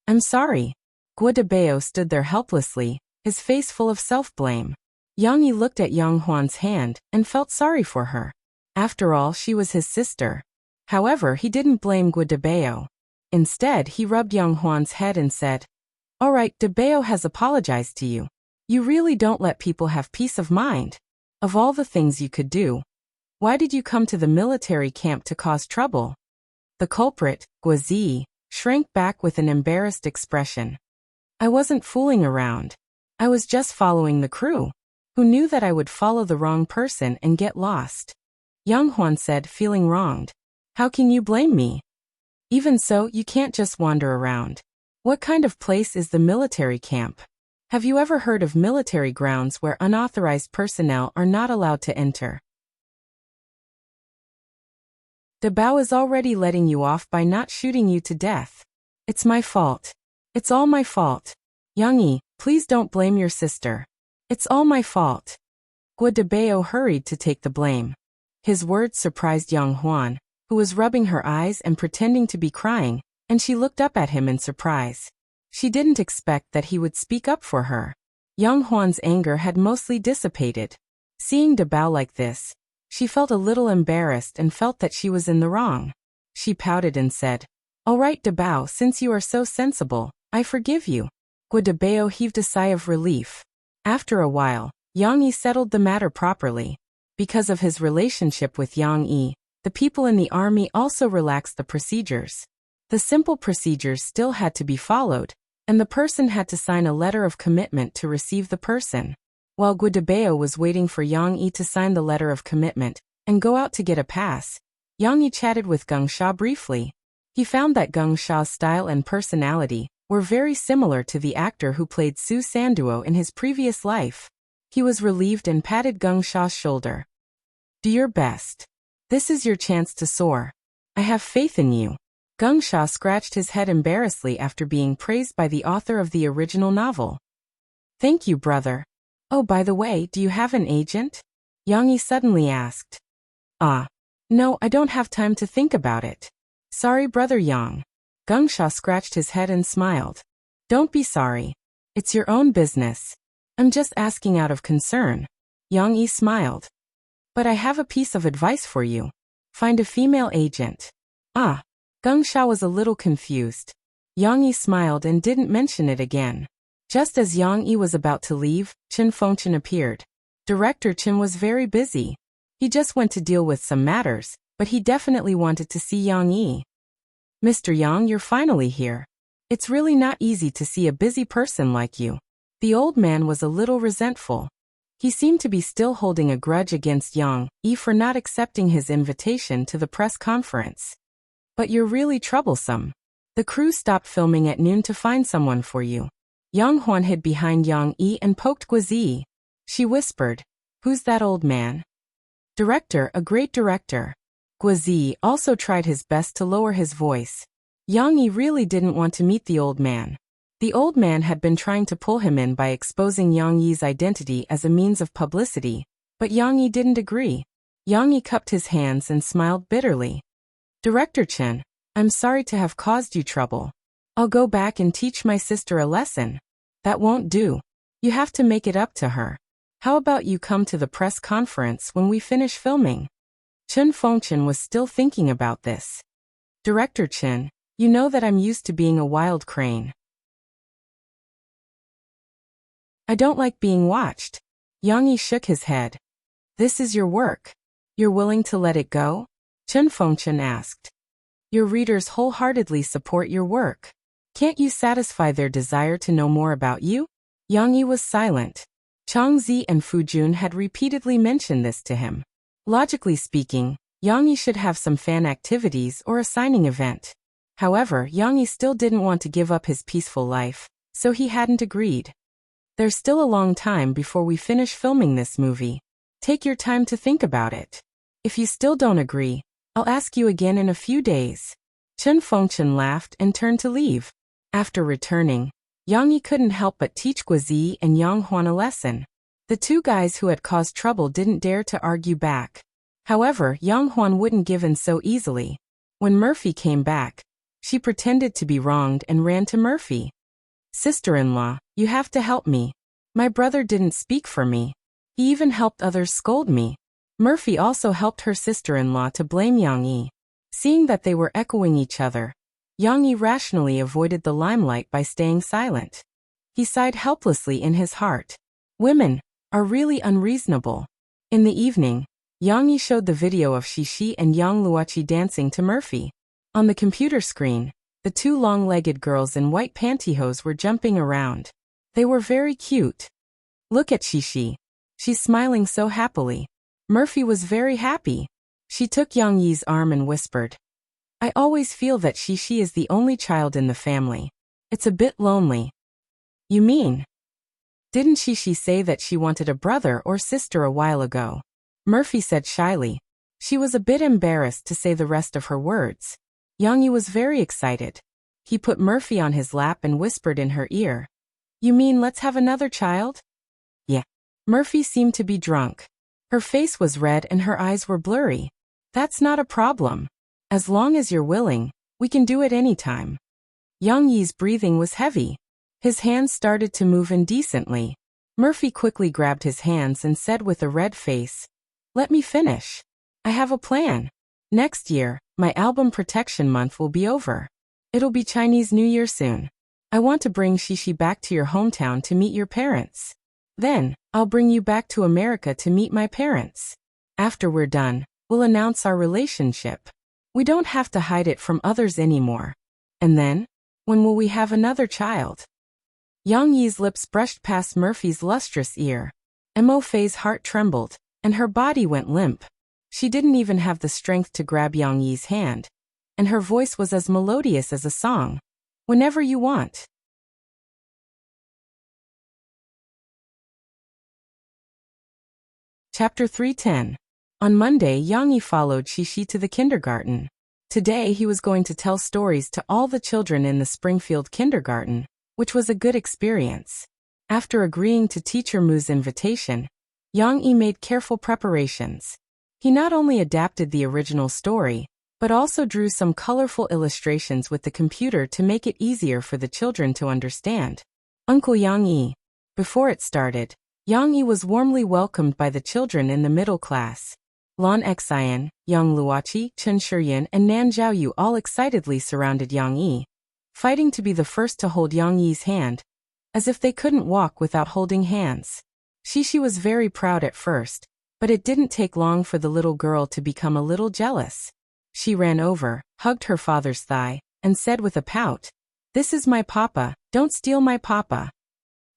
"I'm sorry." Guodabeo stood there helplessly, his face full of self-blame. Yang Yi looked at Yang Huan's hand and felt sorry for her. After all, she was his sister. However, he didn't blame Guodabeo. Instead, he rubbed Yang Huan's head and said, "All right, Dabeo has apologized to you. You really don't let people have peace of mind. Of all the things you could do, why did you come to the military camp to cause trouble?" The culprit, Guozi, shrank back with an embarrassed expression. "I wasn't fooling around. I was just following the crew, who knew that I would follow the wrong person and get lost." Yang Huan said, feeling wronged. "How can you blame me? Even so, you can't just wander around. What kind of place is the military camp? Have you ever heard of military grounds where unauthorized personnel are not allowed to enter? Dabao is already letting you off by not shooting you to death. It's my fault. It's all my fault. Yang Yi, please don't blame your sister. It's all my fault." Guodabeo hurried to take the blame. His words surprised Yang Huan, who was rubbing her eyes and pretending to be crying, and she looked up at him in surprise. She didn't expect that he would speak up for her. Yang Huan's anger had mostly dissipated. Seeing Dabao like this, she felt a little embarrassed and felt that she was in the wrong. She pouted and said, "All right, Dabao, since you are so sensible, I forgive you." Guodabeo heaved a sigh of relief. After a while, Yang Yi settled the matter properly. Because of his relationship with Yang Yi, the people in the army also relaxed the procedures. The simple procedures still had to be followed, and the person had to sign a letter of commitment to receive the person. While Guodabeo was waiting for Yang Yi to sign the letter of commitment and go out to get a pass, Yang Yi chatted with Geng Sha briefly. He found that Geng Sha's style and personality were very similar to the actor who played Su Sanduo in his previous life. He was relieved and patted Geng Sha's shoulder. "Do your best. This is your chance to soar. I have faith in you." Geng Sha scratched his head embarrassedly after being praised by the author of the original novel. "Thank you, brother. Oh, by the way, do you have an agent?" Yang Yi suddenly asked. No, I don't have time to think about it. Sorry, brother Yang." Geng Sha scratched his head and smiled. "Don't be sorry. It's your own business. I'm just asking out of concern." Yang Yi smiled. "But I have a piece of advice for you. Find a female agent." Geng Sha was a little confused. Yang Yi smiled and didn't mention it again. Just as Yang Yi was about to leave, Chen Fengchen appeared. Director Chen was very busy. He just went to deal with some matters, but he definitely wanted to see Yang Yi. "Mr. Yang, you're finally here. It's really not easy to see a busy person like you." The old man was a little resentful. He seemed to be still holding a grudge against Yang Yi for not accepting his invitation to the press conference. "But you're really troublesome. The crew stopped filming at noon to find someone for you. Yang Huan hid behind Yang Yi and poked Guizi. She whispered, "Who's that old man?" "Director, a great director." Guizi also tried his best to lower his voice. Yang Yi really didn't want to meet the old man. The old man had been trying to pull him in by exposing Yang Yi's identity as a means of publicity, but Yang Yi didn't agree. Yang Yi cupped his hands and smiled bitterly. "Director Chen, I'm sorry to have caused you trouble. I'll go back and teach my sister a lesson." "That won't do. You have to make it up to her. How about you come to the press conference when we finish filming?" Chen Fengchen was still thinking about this. "Director Chen, you know that I'm used to being a wild crane. I don't like being watched." Yang Yi shook his head. "This is your work. You're willing to let it go?" Chen Fengchen asked. "Your readers wholeheartedly support your work. Can't you satisfy their desire to know more about you?" Yang Yi was silent. Chang Zi and Fu Jun had repeatedly mentioned this to him. Logically speaking, Yang Yi should have some fan activities or a signing event. However, Yang Yi still didn't want to give up his peaceful life, so he hadn't agreed. "There's still a long time before we finish filming this movie. Take your time to think about it. If you still don't agree, I'll ask you again in a few days." Chen Fengchen laughed and turned to leave. After returning, Yang Yi couldn't help but teach Guizi and Yang Huan a lesson. The two guys who had caused trouble didn't dare to argue back. However, Yang Huan wouldn't give in so easily. When Murphy came back, she pretended to be wronged and ran to Murphy. "Sister-in-law, you have to help me. My brother didn't speak for me. He even helped others scold me." Murphy also helped her sister-in-law to blame Yang Yi. Seeing that they were echoing each other, Yang Yi rationally avoided the limelight by staying silent. He sighed helplessly in his heart. Women are really unreasonable. In the evening, Yang Yi showed the video of Shishi and Yang Luoqi dancing to Murphy. On the computer screen, the two long-legged girls in white pantyhose were jumping around. They were very cute. "Look at Shishi. She's smiling so happily." Murphy was very happy. She took Yang Yi's arm and whispered, "I always feel that Shishi is the only child in the family. It's a bit lonely." "You mean? Didn't Shishi say that she wanted a brother or sister a while ago?" Murphy said shyly. She was a bit embarrassed to say the rest of her words. Yang Yi was very excited. He put Murphy on his lap and whispered in her ear, "You mean let's have another child?" "Yeah." Murphy seemed to be drunk. Her face was red and her eyes were blurry. "That's not a problem. As long as you're willing, we can do it anytime." Yang Yi's breathing was heavy. His hands started to move indecently. Murphy quickly grabbed his hands and said with a red face, "Let me finish. I have a plan. Next year, my album protection month will be over. It'll be Chinese New Year soon. I want to bring Shishi back to your hometown to meet your parents. Then, I'll bring you back to America to meet my parents. After we're done, we'll announce our relationship. We don't have to hide it from others anymore. And then, when will we have another child?" Yang Yi's lips brushed past Murphy's lustrous ear. Mo Fei's heart trembled, and her body went limp. She didn't even have the strength to grab Yang Yi's hand, and her voice was as melodious as a song. "Whenever you want." Chapter 310. On Monday, Yang Yi followed Shishi to the kindergarten. Today he was going to tell stories to all the children in the Springfield kindergarten, which was a good experience. After agreeing to Teacher Mu's invitation, Yang Yi made careful preparations. He not only adapted the original story, but also drew some colorful illustrations with the computer to make it easier for the children to understand. Uncle Yang Yi. Before it started, Yang Yi was warmly welcomed by the children in the middle class. Lan Xian, Yang Luoqi, Chen Shiyan, and Nan Zhaoyu all excitedly surrounded Yang Yi, fighting to be the first to hold Yang Yi's hand, as if they couldn't walk without holding hands. Shishi was very proud at first, but it didn't take long for the little girl to become a little jealous. She ran over, hugged her father's thigh, and said with a pout, "This is my papa, don't steal my papa."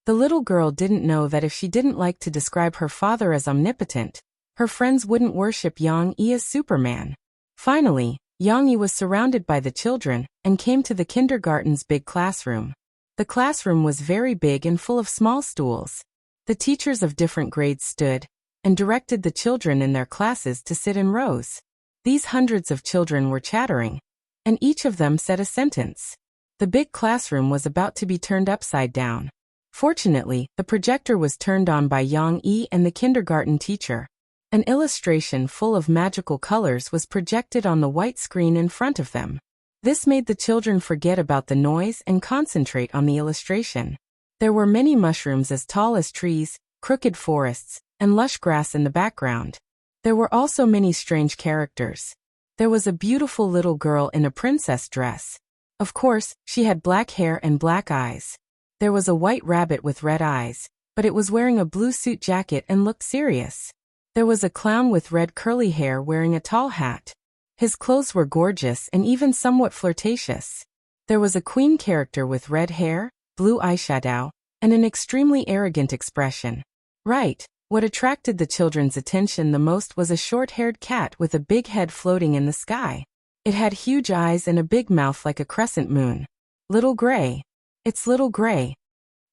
The little girl didn't know that if she didn't like to describe her father as omnipotent, her friends wouldn't worship Yang Yi as Superman. Finally, Yang Yi was surrounded by the children and came to the kindergarten's big classroom. The classroom was very big and full of small stools. The teachers of different grades stood and directed the children in their classes to sit in rows. These hundreds of children were chattering, and each of them said a sentence. The big classroom was about to be turned upside down. Fortunately, the projector was turned on by Yang Yi and the kindergarten teacher. An illustration full of magical colors was projected on the white screen in front of them. This made the children forget about the noise and concentrate on the illustration. There were many mushrooms as tall as trees, crooked forests, and lush grass in the background. There were also many strange characters. There was a beautiful little girl in a princess dress. Of course, she had black hair and black eyes. There was a white rabbit with red eyes, but it was wearing a blue suit jacket and looked serious. There was a clown with red curly hair wearing a tall hat. His clothes were gorgeous and even somewhat flirtatious. There was a queen character with red hair, blue eyeshadow, and an extremely arrogant expression. Right, what attracted the children's attention the most was a short-haired cat with a big head floating in the sky. It had huge eyes and a big mouth like a crescent moon. Little Gray. It's Little Gray.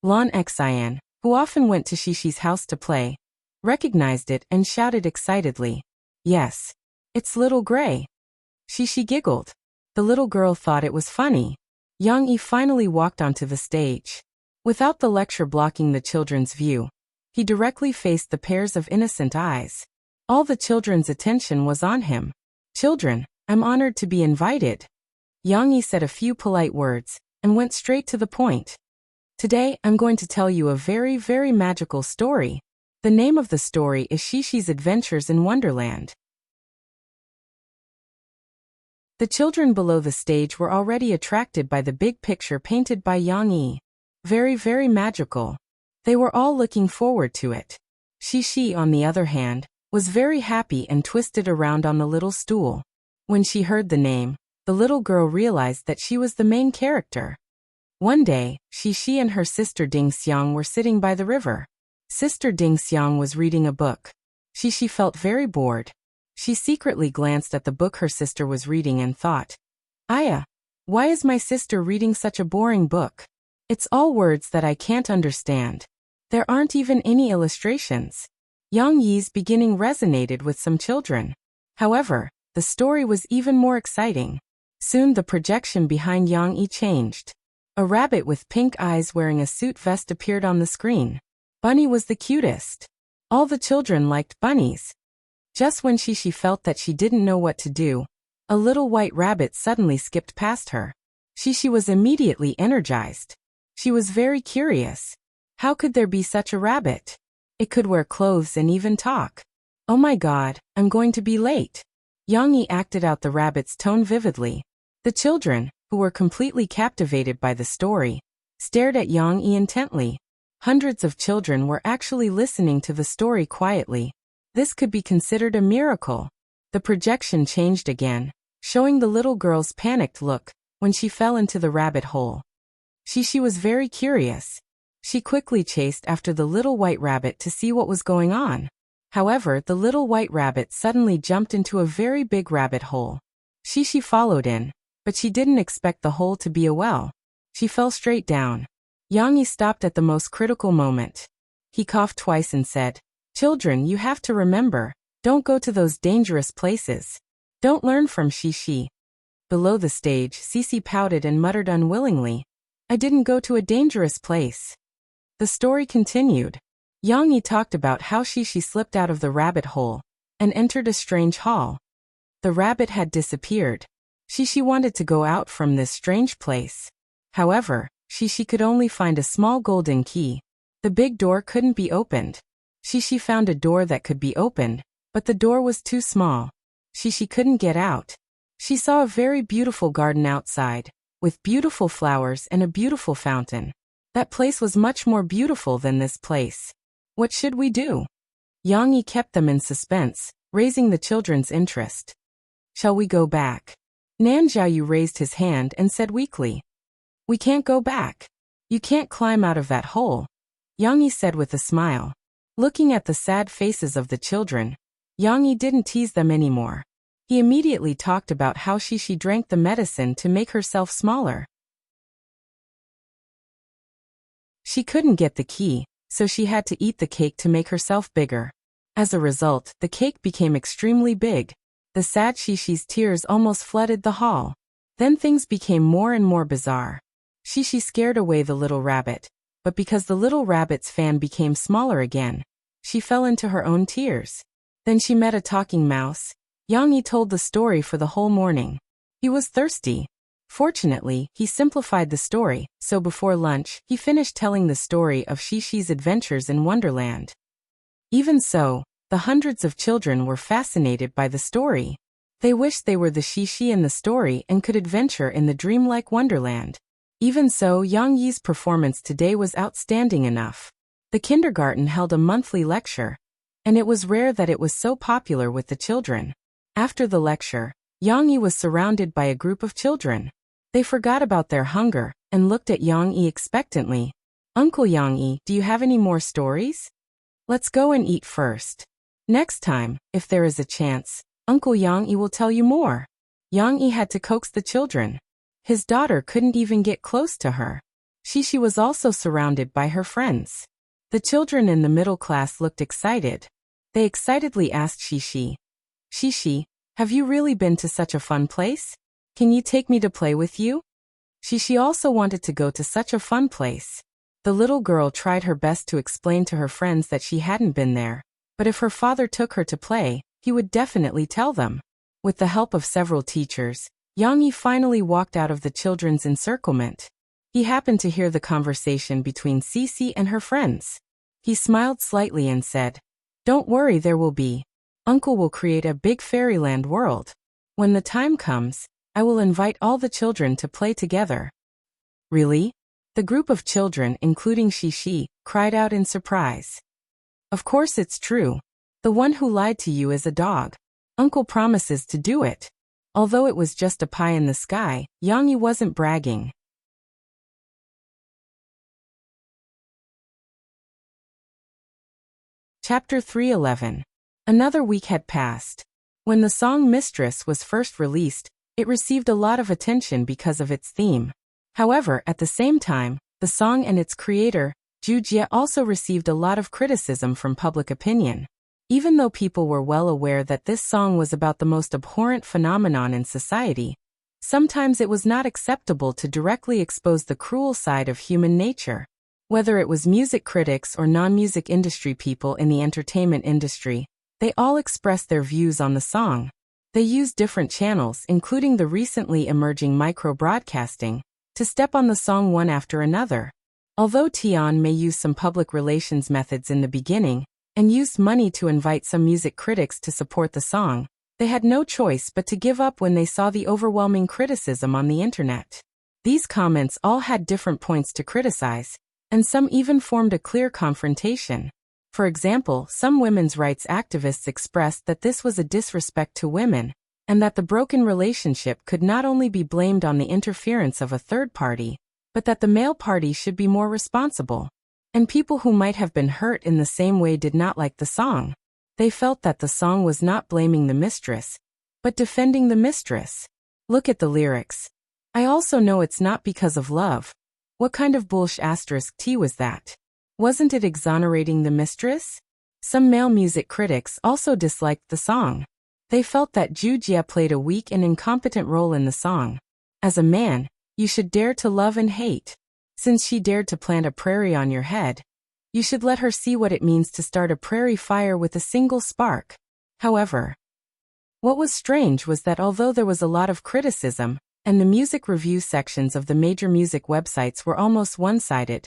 Lon Xian, who often went to Shishi's house to play, recognized it and shouted excitedly, "Yes, it's Little Gray." Shishi giggled. The little girl thought it was funny. Yang Yi finally walked onto the stage. Without the lecture blocking the children's view, he directly faced the pairs of innocent eyes. All the children's attention was on him. "Children, I'm honored to be invited." Yang Yi said a few polite words and went straight to the point. "Today, I'm going to tell you a very, very magical story. The name of the story is Shishi's Adventures in Wonderland." The children below the stage were already attracted by the big picture painted by Yang Yi. Very, very magical. They were all looking forward to it. Shishi, on the other hand, was very happy and twisted around on the little stool. When she heard the name, the little girl realized that she was the main character. One day, Shishi and her sister Ding Xiang were sitting by the river. Sister Ding Xiang was reading a book. Shishi felt very bored. She secretly glanced at the book her sister was reading and thought, "Aya, why is my sister reading such a boring book? It's all words that I can't understand. There aren't even any illustrations." Yang Yi's beginning resonated with some children. However, the story was even more exciting. Soon the projection behind Yang Yi changed. A rabbit with pink eyes wearing a suit vest appeared on the screen. Bunny was the cutest. All the children liked bunnies. Just when Shishi felt that she didn't know what to do, a little white rabbit suddenly skipped past her. Shishi was immediately energized. She was very curious. How could there be such a rabbit? It could wear clothes and even talk. "Oh my God, I'm going to be late." Yang Yi acted out the rabbit's tone vividly. The children, who were completely captivated by the story, stared at Yang Yi intently. Hundreds of children were actually listening to the story quietly. This could be considered a miracle. The projection changed again, showing the little girl's panicked look when she fell into the rabbit hole. Shishi was very curious. She quickly chased after the little white rabbit to see what was going on. However, the little white rabbit suddenly jumped into a very big rabbit hole. Shishi followed in, but she didn't expect the hole to be a well. She fell straight down. Yang Yi stopped at the most critical moment. He coughed twice and said, "Children, you have to remember, don't go to those dangerous places. Don't learn from Shishi." Below the stage, Cece pouted and muttered unwillingly, "I didn't go to a dangerous place." The story continued. Yang Yi talked about how Shishi slipped out of the rabbit hole and entered a strange hall. The rabbit had disappeared. Shishi wanted to go out from this strange place. However, Shishi could only find a small golden key. The big door couldn't be opened. Shishi found a door that could be opened, but the door was too small. Shishi couldn't get out. She saw a very beautiful garden outside, with beautiful flowers and a beautiful fountain. That place was much more beautiful than this place. What should we do? Yang Yi kept them in suspense, raising the children's interest. "Shall we go back?" Nan Xiaoyu raised his hand and said weakly. "We can't go back. You can't climb out of that hole," Yang Yi said with a smile. Looking at the sad faces of the children, Yang Yi didn't tease them anymore. He immediately talked about how Shishi drank the medicine to make herself smaller. She couldn't get the key, so she had to eat the cake to make herself bigger. As a result, the cake became extremely big. The sad Shishi's tears almost flooded the hall. Then things became more and more bizarre. Shishi scared away the little rabbit, but because the little rabbit's fan became smaller again, she fell into her own tears. Then she met a talking mouse. Yang Yi told the story for the whole morning. He was thirsty. Fortunately, he simplified the story, so before lunch, he finished telling the story of Shishi's adventures in Wonderland. Even so, the hundreds of children were fascinated by the story. They wished they were the Shishi in the story and could adventure in the dreamlike Wonderland. Even so, Yang Yi's performance today was outstanding enough. The kindergarten held a monthly lecture, and it was rare that it was so popular with the children. After the lecture, Yang Yi was surrounded by a group of children. They forgot about their hunger and looked at Yang Yi expectantly. "Uncle Yang Yi, do you have any more stories? Let's go and eat first. Next time, if there is a chance, Uncle Yang Yi will tell you more." Yang Yi had to coax the children. His daughter couldn't even get close to her. Shishi was also surrounded by her friends. The children in the middle class looked excited. They excitedly asked Shishi, "Shishi, have you really been to such a fun place? Can you take me to play with you?" Shishi also wanted to go to such a fun place. The little girl tried her best to explain to her friends that she hadn't been there, but if her father took her to play, he would definitely tell them. With the help of several teachers, Yang Yi finally walked out of the children's encirclement. He happened to hear the conversation between Cece and her friends. He smiled slightly and said, "Don't worry, there will be. Uncle will create a big fairyland world. When the time comes, I will invite all the children to play together." "Really?" The group of children, including Shishi, cried out in surprise. "Of course it's true. The one who lied to you is a dog. Uncle promises to do it." Although it was just a pie in the sky, Yang Yi wasn't bragging. Chapter 311. Another week had passed. When the song Mistress was first released, it received a lot of attention because of its theme. However, at the same time, the song and its creator, Zhu Jie, also received a lot of criticism from public opinion. Even though people were well aware that this song was about the most abhorrent phenomenon in society, sometimes it was not acceptable to directly expose the cruel side of human nature. Whether it was music critics or non-music industry people in the entertainment industry, they all expressed their views on the song. They used different channels, including the recently emerging micro-broadcasting, to step on the song one after another. Although Tian may use some public relations methods in the beginning, and used money to invite some music critics to support the song, they had no choice but to give up when they saw the overwhelming criticism on the internet. These comments all had different points to criticize, and some even formed a clear confrontation. For example, some women's rights activists expressed that this was a disrespect to women, and that the broken relationship could not only be blamed on the interference of a third party, but that the male party should be more responsible. And people who might have been hurt in the same way did not like the song. They felt that the song was not blaming the mistress, but defending the mistress. Look at the lyrics. "I also know it's not because of love." What kind of **T was that? Wasn't it exonerating the mistress? Some male music critics also disliked the song. They felt that Zhu Jie played a weak and incompetent role in the song. As a man, you should dare to love and hate. Since she dared to plant a prairie on your head, you should let her see what it means to start a prairie fire with a single spark. However, what was strange was that although there was a lot of criticism, and the music review sections of the major music websites were almost one-sided,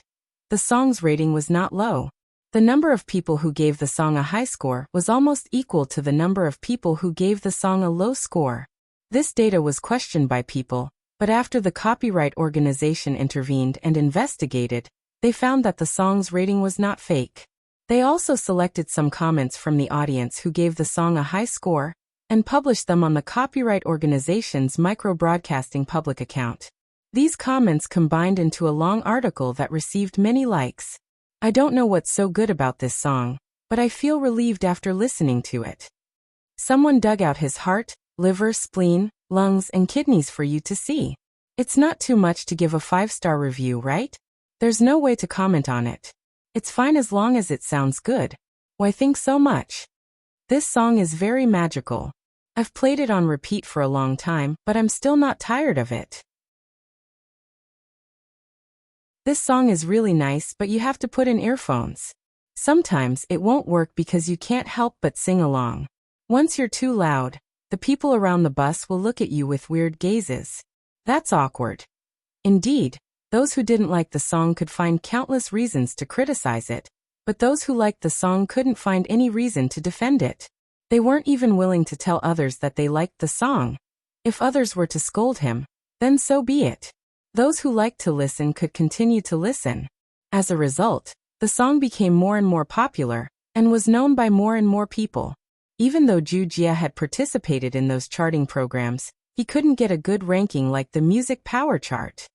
the song's rating was not low. The number of people who gave the song a high score was almost equal to the number of people who gave the song a low score. This data was questioned by people, but after the copyright organization intervened and investigated, they found that the song's rating was not fake. They also selected some comments from the audience who gave the song a high score, and published them on the copyright organization's micro-broadcasting public account. These comments combined into a long article that received many likes. I don't know what's so good about this song, but I feel relieved after listening to it. Someone dug out his heart, liver, spleen, lungs, and kidneys for you to see. It's not too much to give a 5-star review, right? There's no way to comment on it. It's fine as long as it sounds good. Why think so much? This song is very magical. I've played it on repeat for a long time, but I'm still not tired of it. This song is really nice, but you have to put in earphones. Sometimes it won't work because you can't help but sing along. Once you're too loud, the people around the bus will look at you with weird gazes. That's awkward. Indeed, those who didn't like the song could find countless reasons to criticize it, but those who liked the song couldn't find any reason to defend it. They weren't even willing to tell others that they liked the song. If others were to scold him, then so be it. Those who liked to listen could continue to listen. As a result, the song became more and more popular, and was known by more and more people. Even though Ju Jia had participated in those charting programs, he couldn't get a good ranking like the Music Power chart.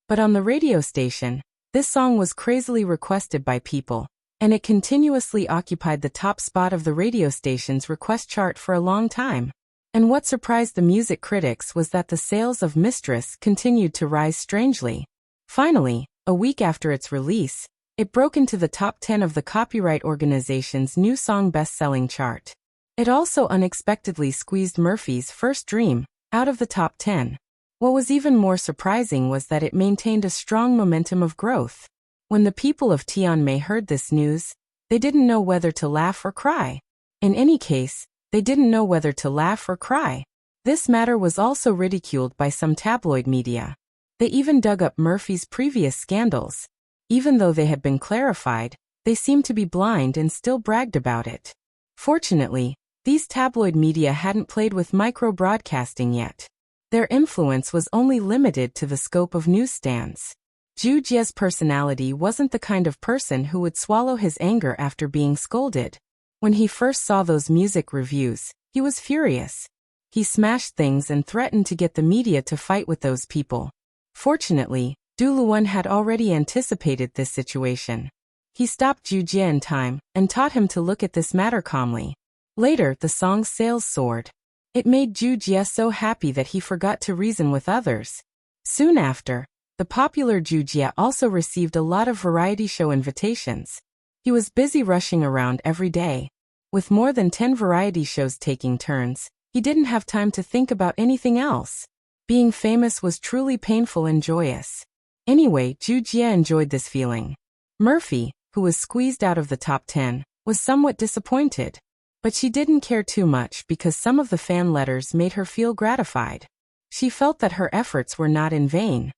But on the radio station, this song was crazily requested by people, and it continuously occupied the top spot of the radio station's request chart for a long time. And what surprised the music critics was that the sales of Mistress continued to rise strangely. Finally, a week after its release, it broke into the top 10 of the Copyright Organization's new song best-selling chart. It also unexpectedly squeezed Murphy's First Dream out of the top 10. What was even more surprising was that it maintained a strong momentum of growth. When the people of Tianmei heard this news, they didn't know whether to laugh or cry. In any case, they didn't know whether to laugh or cry. This matter was also ridiculed by some tabloid media. They even dug up Murphy's previous scandals. Even though they had been clarified, they seemed to be blind and still bragged about it. Fortunately, these tabloid media hadn't played with micro-broadcasting yet. Their influence was only limited to the scope of newsstands. Ju Jia's personality wasn't the kind of person who would swallow his anger after being scolded. When he first saw those music reviews, he was furious. He smashed things and threatened to get the media to fight with those people. Fortunately, Du Luan had already anticipated this situation. He stopped Ju Jia in time and taught him to look at this matter calmly. Later, the song's sales soared. It made Ju Jia so happy that he forgot to reason with others. Soon after, the popular Ju Jia also received a lot of variety show invitations. He was busy rushing around every day. With more than 10 variety shows taking turns, he didn't have time to think about anything else. Being famous was truly painful and joyous. Anyway, Ju Jia enjoyed this feeling. Murphy, who was squeezed out of the top 10, was somewhat disappointed. But she didn't care too much because some of the fan letters made her feel gratified. She felt that her efforts were not in vain.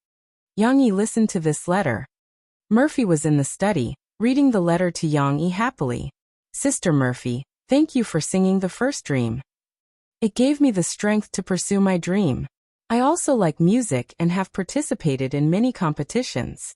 Yang Yi listened to this letter. Murphy was in the study, reading the letter to Yang Yi happily. Sister Murphy, thank you for singing the first dream. It gave me the strength to pursue my dream. I also like music and have participated in many competitions.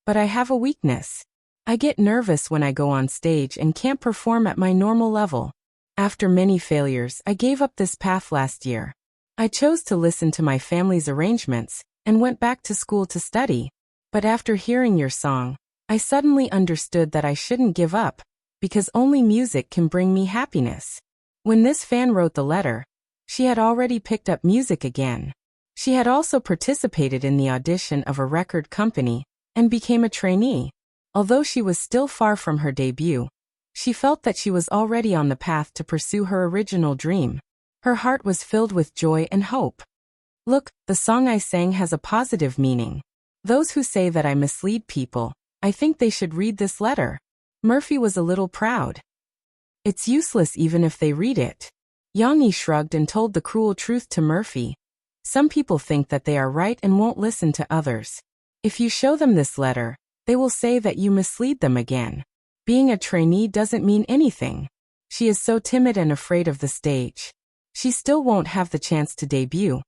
But I have a weakness. I get nervous when I go on stage and can't perform at my normal level. After many failures, I gave up this path last year. I chose to listen to my family's arrangements and went back to school to study. But after hearing your song, I suddenly understood that I shouldn't give up, because only music can bring me happiness. When this fan wrote the letter, she had already picked up music again. She had also participated in the audition of a record company and became a trainee. Although she was still far from her debut, she felt that she was already on the path to pursue her original dream. Her heart was filled with joy and hope. Look, the song I sang has a positive meaning. Those who say that I mislead people, I think they should read this letter. Murphy was a little proud. It's useless even if they read it. Yang Yi shrugged and told the cruel truth to Murphy. Some people think that they are right and won't listen to others. If you show them this letter, they will say that you mislead them again. Being a trainee doesn't mean anything. She is so timid and afraid of the stage. She still won't have the chance to debut.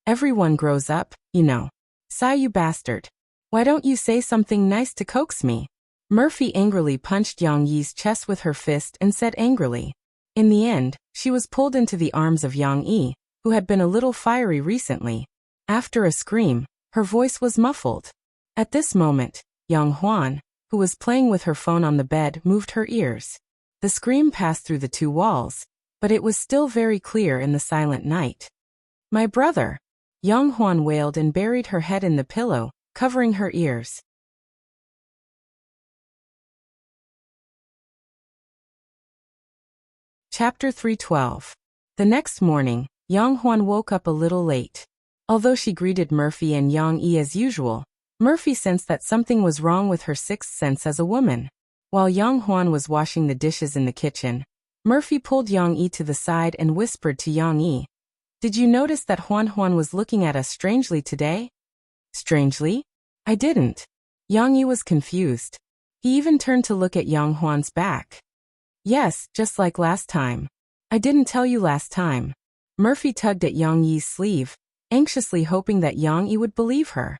Everyone grows up, you know. Sigh, you bastard. Why don't you say something nice to coax me? Murphy angrily punched Yang Yi's chest with her fist and said angrily. In the end, she was pulled into the arms of Yang Yi, who had been a little fiery recently. After a scream, her voice was muffled. At this moment, Yang Huan, who was playing with her phone on the bed, moved her ears. The scream passed through the two walls, but it was still very clear in the silent night. My brother. Yang Huan wailed and buried her head in the pillow, covering her ears. Chapter 312. The next morning, Yang Huan woke up a little late. Although she greeted Murphy and Yang Yi as usual, Murphy sensed that something was wrong with her sixth sense as a woman. While Yang Huan was washing the dishes in the kitchen, Murphy pulled Yang Yi to the side and whispered to Yang Yi, "Did you notice that Huan Huan was looking at us strangely today?" "Strangely? I didn't." Yang Yi was confused. He even turned to look at Yang Huan's back. "Yes, just like last time. I didn't tell you last time." Murphy tugged at Yang Yi's sleeve, anxiously hoping that Yang Yi would believe her.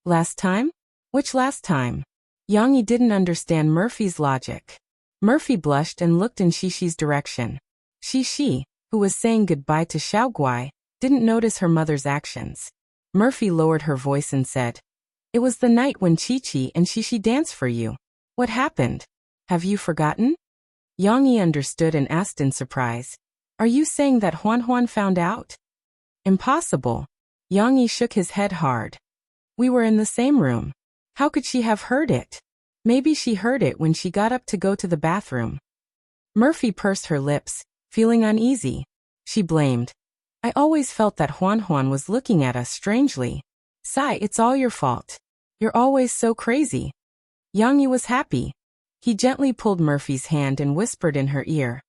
"Last time? Which last time?" Yang Yi didn't understand Murphy's logic. Murphy blushed and looked in Xishi's direction. Xishi, who was saying goodbye to Xiaoguai, didn't notice her mother's actions. Murphy lowered her voice and said, "It was the night when Chi-Chi and Xishi danced for you. What happened? Have you forgotten?" Yang Yi understood and asked in surprise, "Are you saying that Huan Huan found out?" "Impossible." Yang Yi shook his head hard. "We were in the same room. How could she have heard it? Maybe she heard it when she got up to go to the bathroom." Murphy pursed her lips, feeling uneasy. She blamed, "I always felt that Huan Huan was looking at us strangely. Sai, it's all your fault. You're always so crazy." Yang Yi was happy. He gently pulled Murphy's hand and whispered in her ear,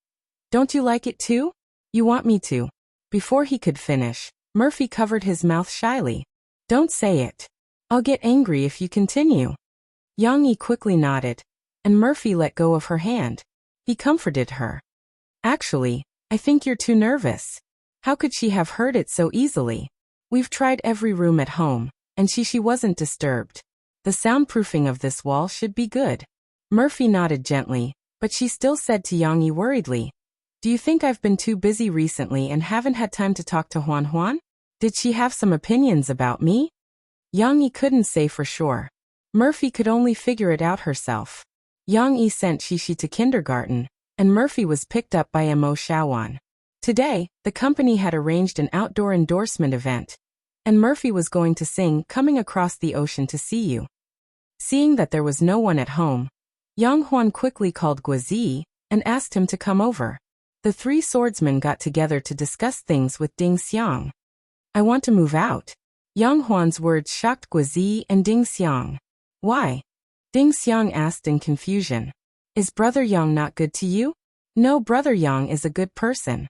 "Don't you like it too? You want me to?" Before he could finish, Murphy covered his mouth shyly. "Don't say it. I'll get angry if you continue." Yang Yi quickly nodded, and Murphy let go of her hand. He comforted her. "Actually, I think you're too nervous. How could she have heard it so easily? We've tried every room at home, and she wasn't disturbed. The soundproofing of this wall should be good." Murphy nodded gently, but she still said to Yang Yi worriedly, "Do you think I've been too busy recently and haven't had time to talk to Huan Huan? Did she have some opinions about me?" Yang Yi couldn't say for sure. Murphy could only figure it out herself. Yang Yi sent Xishi to kindergarten, and Murphy was picked up by Mo Xiaowan. Today, the company had arranged an outdoor endorsement event, and Murphy was going to sing "Coming Across the Ocean to See You." Seeing that there was no one at home, Yang Huan quickly called Guozi and asked him to come over. The three swordsmen got together to discuss things with Ding Xiang. "I want to move out." Yang Huan's words shocked Guozi and Ding Xiang. "Why?" Ding Xiang asked in confusion. "Is Brother Yang not good to you?" "No, Brother Yang is a good person."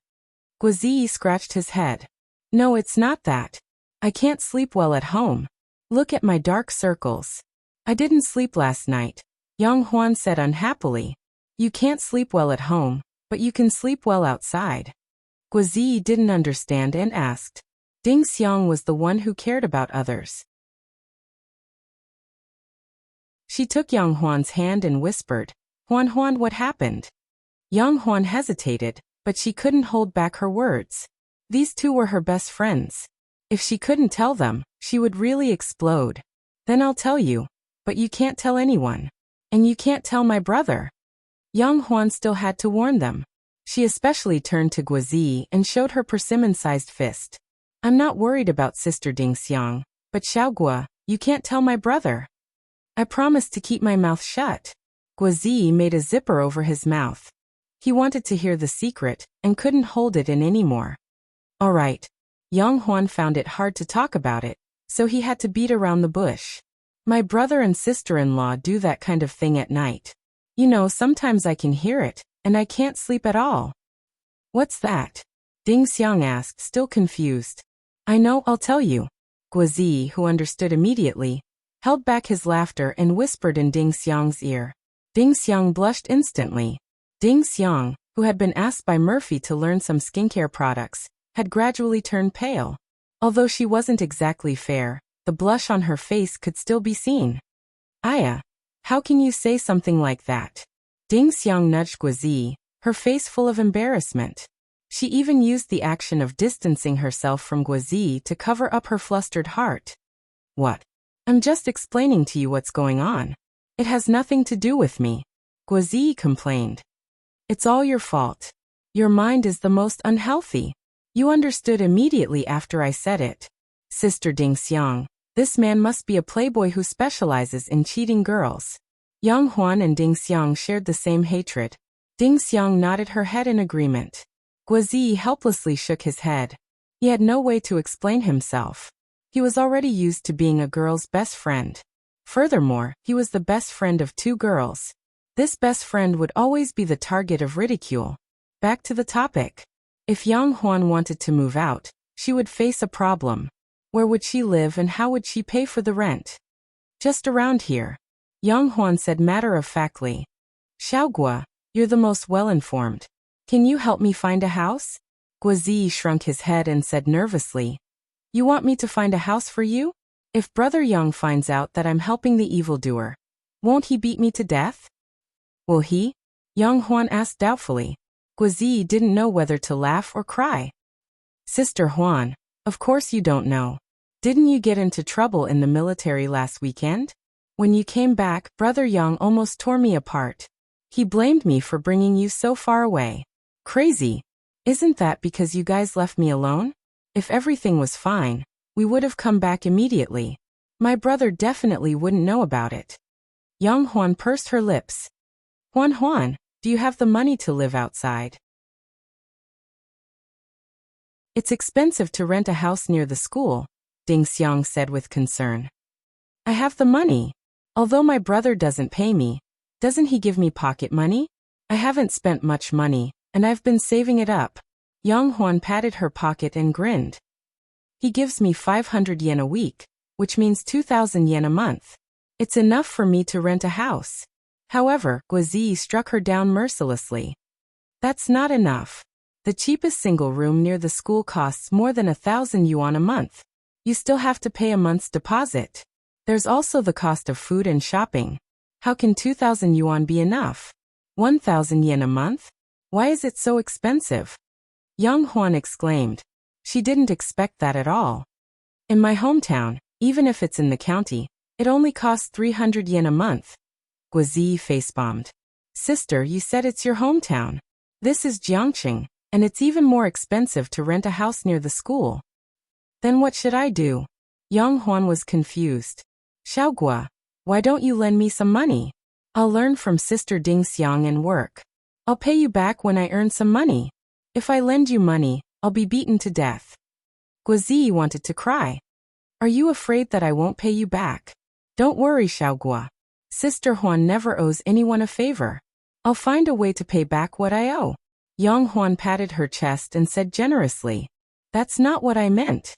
Guozi scratched his head. "No, it's not that. I can't sleep well at home. Look at my dark circles. I didn't sleep last night," Yang Huan said unhappily. "You can't sleep well at home, but you can sleep well outside." Guozi didn't understand and asked. Ding Xiang was the one who cared about others. She took Yang Huan's hand and whispered, "Huan Huan, what happened?" Yang Huan hesitated, but she couldn't hold back her words. These two were her best friends. If she couldn't tell them, she would really explode. "Then I'll tell you, but you can't tell anyone. And you can't tell my brother." Yang Huan still had to warn them. She especially turned to Guozi and showed her persimmon-sized fist. "I'm not worried about Sister Ding Xiang, but Xiaogua, you can't tell my brother." "I promised to keep my mouth shut." Guozi made a zipper over his mouth. He wanted to hear the secret and couldn't hold it in anymore. All right. Yang Huan found it hard to talk about it, so he had to beat around the bush. "My brother and sister-in-law do that kind of thing at night. You know, sometimes I can hear it, and I can't sleep at all." "What's that?" Ding Xiang asked, still confused. "I know, I'll tell you." Guozi, who understood immediately, held back his laughter and whispered in Ding Xiang's ear. Ding Xiang blushed instantly. Ding Xiang, who had been asked by Murphy to learn some skincare products, had gradually turned pale. Although she wasn't exactly fair, the blush on her face could still be seen. "Aya, how can you say something like that?" Ding Xiang nudged Guozi, her face full of embarrassment. She even used the action of distancing herself from Guozi to cover up her flustered heart. "What? I'm just explaining to you what's going on. It has nothing to do with me," Guozi complained. "It's all your fault. Your mind is the most unhealthy. You understood immediately after I said it." Sister Ding Xiang, this man must be a playboy who specializes in cheating girls. Yang Huan and Ding Xiang shared the same hatred. Ding Xiang nodded her head in agreement. Guozi helplessly shook his head. He had no way to explain himself. He was already used to being a girl's best friend. Furthermore, he was the best friend of two girls. This best friend would always be the target of ridicule. Back to the topic. If Yang Huan wanted to move out, she would face a problem. Where would she live and how would she pay for the rent? Just around here. Yang Huan said matter-of-factly. Xiaogua, you're the most well-informed. Can you help me find a house? Guozi shrunk his head and said nervously. You want me to find a house for you? If Brother Yang finds out that I'm helping the evildoer, won't he beat me to death? Will he? Yang Huan asked doubtfully. Guozi didn't know whether to laugh or cry. Sister Huan, of course you don't know. Didn't you get into trouble in the military last weekend? When you came back, Brother Yang almost tore me apart. He blamed me for bringing you so far away. Crazy. Isn't that because you guys left me alone? If everything was fine, we would have come back immediately. My brother definitely wouldn't know about it. Yang Huan pursed her lips. Huan, do you have the money to live outside? It's expensive to rent a house near the school, Ding Xiang said with concern. I have the money. Although my brother doesn't pay me, doesn't he give me pocket money? I haven't spent much money, and I've been saving it up. Yang Huan patted her pocket and grinned. He gives me 500 yen a week, which means 2,000 yen a month. It's enough for me to rent a house. However, Guozi struck her down mercilessly. That's not enough. The cheapest single room near the school costs more than 1,000 yuan a month. You still have to pay a month's deposit. There's also the cost of food and shopping. How can 2,000 yuan be enough? 1,000 yen a month? Why is it so expensive? Yang Huan exclaimed. She didn't expect that at all. In my hometown, even if it's in the county, it only costs 300 yen a month. Guozi face-bombed. Sister, you said it's your hometown. This is Jiangqing, and it's even more expensive to rent a house near the school. Then what should I do? Yang Huan was confused. Xiaogua, why don't you lend me some money? I'll learn from Sister Ding Xiang and work. I'll pay you back when I earn some money. If I lend you money, I'll be beaten to death. Guozi wanted to cry. Are you afraid that I won't pay you back? Don't worry, Xiaogua. Sister Huan never owes anyone a favor. I'll find a way to pay back what I owe. Yang Huan patted her chest and said generously. That's not what I meant.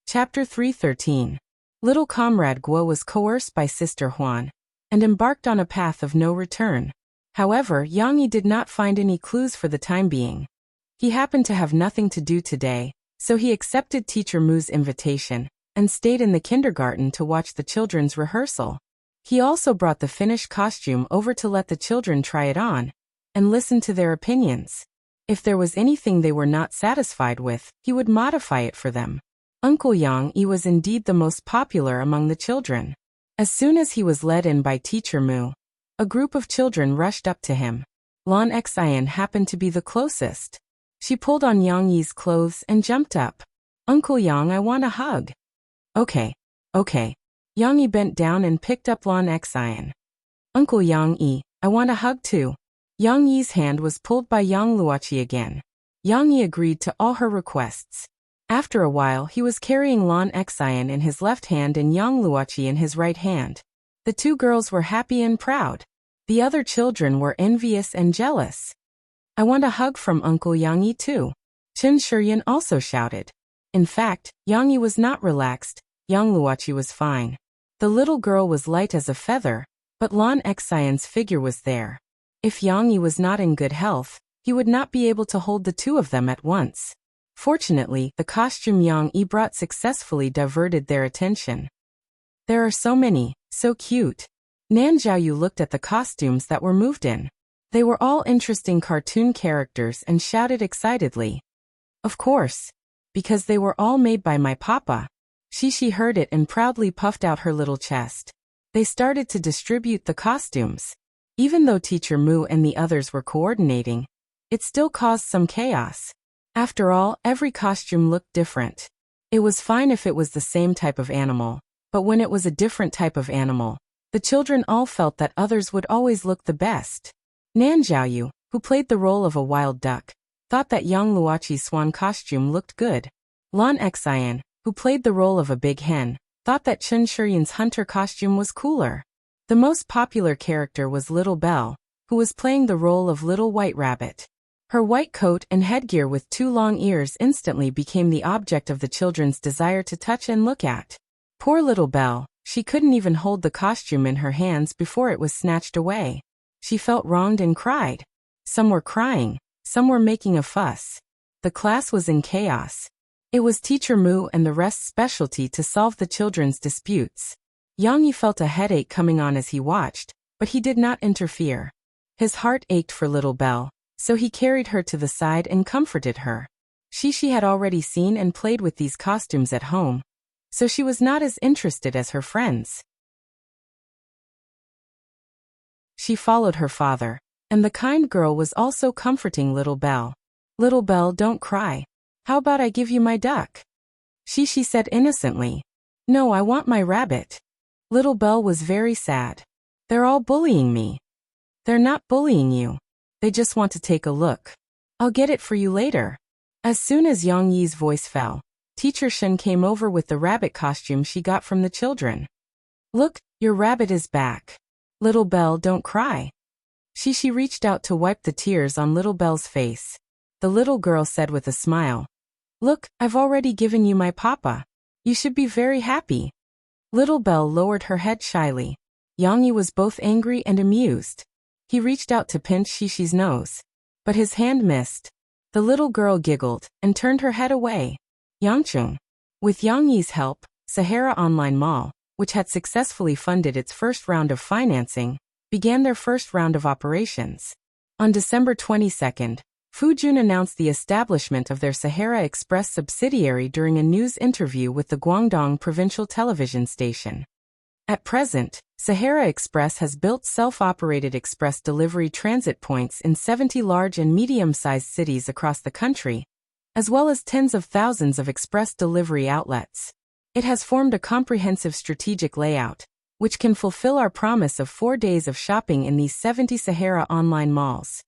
Chapter 313. Little comrade Guo was coerced by Sister Huan and embarked on a path of no return. However, Yang Yi did not find any clues for the time being. He happened to have nothing to do today, so he accepted Teacher Mu's invitation and stayed in the kindergarten to watch the children's rehearsal. He also brought the finished costume over to let the children try it on and listen to their opinions. If there was anything they were not satisfied with, he would modify it for them. Uncle Yang Yi was indeed the most popular among the children. As soon as he was led in by Teacher Mu, a group of children rushed up to him. Lan Xian happened to be the closest. She pulled on Yang Yi's clothes and jumped up. Uncle Yang, I want a hug. Okay. Yang Yi bent down and picked up Lan Xian. Uncle Yang Yi, I want a hug too. Yang Yi's hand was pulled by Yang Luoqi again. Yang Yi agreed to all her requests. After a while, he was carrying Lan Xian in his left hand and Yang Luoqi in his right hand. The two girls were happy and proud. The other children were envious and jealous. I want a hug from Uncle Yang Yi too. Chen Shiyan also shouted. In fact, Yang Yi was not relaxed. Yang Luoqi was fine. The little girl was light as a feather, but Lan Xian's figure was there. If Yang Yi was not in good health, he would not be able to hold the two of them at once. Fortunately, the costume Yang Yi brought successfully diverted their attention. There are so many, so cute. Nan Zhaoyu looked at the costumes that were moved in. They were all interesting cartoon characters and shouted excitedly. Of course. Because they were all made by my papa. Shishi heard it and proudly puffed out her little chest. They started to distribute the costumes. Even though Teacher Mu and the others were coordinating, it still caused some chaos. After all, every costume looked different. It was fine if it was the same type of animal, but when it was a different type of animal, the children all felt that others would always look the best. Nan Xiaoyu, who played the role of a wild duck, thought that Yang Luoqi's swan costume looked good. Lan Xian, who played the role of a big hen, thought that Chen Shiyun's hunter costume was cooler. The most popular character was Little Belle, who was playing the role of Little White Rabbit. Her white coat and headgear with 2 long ears instantly became the object of the children's desire to touch and look at. Poor Little Belle, she couldn't even hold the costume in her hands before it was snatched away. She felt wronged and cried. Some were crying, some were making a fuss. The class was in chaos. It was Teacher Mu and the rest's specialty to solve the children's disputes. Yang Yi felt a headache coming on as he watched, but he did not interfere. His heart ached for Little Belle, so he carried her to the side and comforted her. She had already seen and played with these costumes at home, so she was not as interested as her friends. She followed her father, and the kind girl was also comforting Little Belle. Little Belle, don't cry. How about I give you my duck? She said innocently. No, I want my rabbit. Little Belle was very sad. They're all bullying me. They're not bullying you. They just want to take a look. I'll get it for you later. As soon as Yang Yi's voice fell, Teacher Shen came over with the rabbit costume she got from the children. Look, your rabbit is back. Little Belle, don't cry. She reached out to wipe the tears on Little Belle's face. The little girl said with a smile, Look, I've already given you my papa. You should be very happy. Little Belle lowered her head shyly. Yang Yi was both angry and amused. He reached out to pinch Shishi's nose, but his hand missed. The little girl giggled and turned her head away. Yangcheng. With Yang Yi's help, Sahara Online Mall, which had successfully funded its first round of financing, began their first round of operations. On December 22nd, Fujun announced the establishment of their Sahara Express subsidiary during a news interview with the Guangdong Provincial Television Station. At present, Sahara Express has built self-operated express delivery transit points in 70 large and medium-sized cities across the country, as well as tens of thousands of express delivery outlets. It has formed a comprehensive strategic layout, which can fulfill our promise of 4 days of shopping in these 70 Sahara online malls.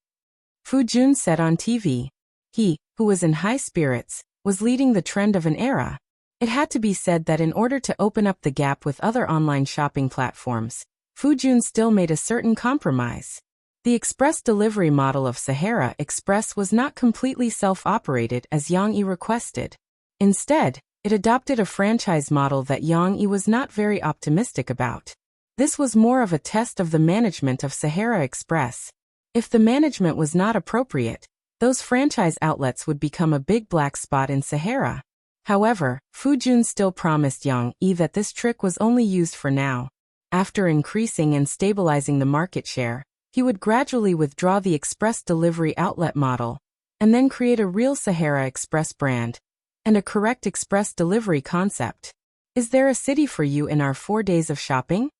Fujun said on TV. He, who was in high spirits, was leading the trend of an era. It had to be said that in order to open up the gap with other online shopping platforms, Fujun still made a certain compromise. The express delivery model of Sahara Express was not completely self-operated as Yang Yi requested. Instead, it adopted a franchise model that Yang Yi was not very optimistic about. This was more of a test of the management of Sahara Express. If the management was not appropriate, those franchise outlets would become a big black spot in Sahara. However, Fujun still promised Yang Yi that this trick was only used for now. After increasing and stabilizing the market share, he would gradually withdraw the express delivery outlet model, and then create a real Sahara Express brand, and a correct express delivery concept. Is there a city for you in our 4 days of shopping?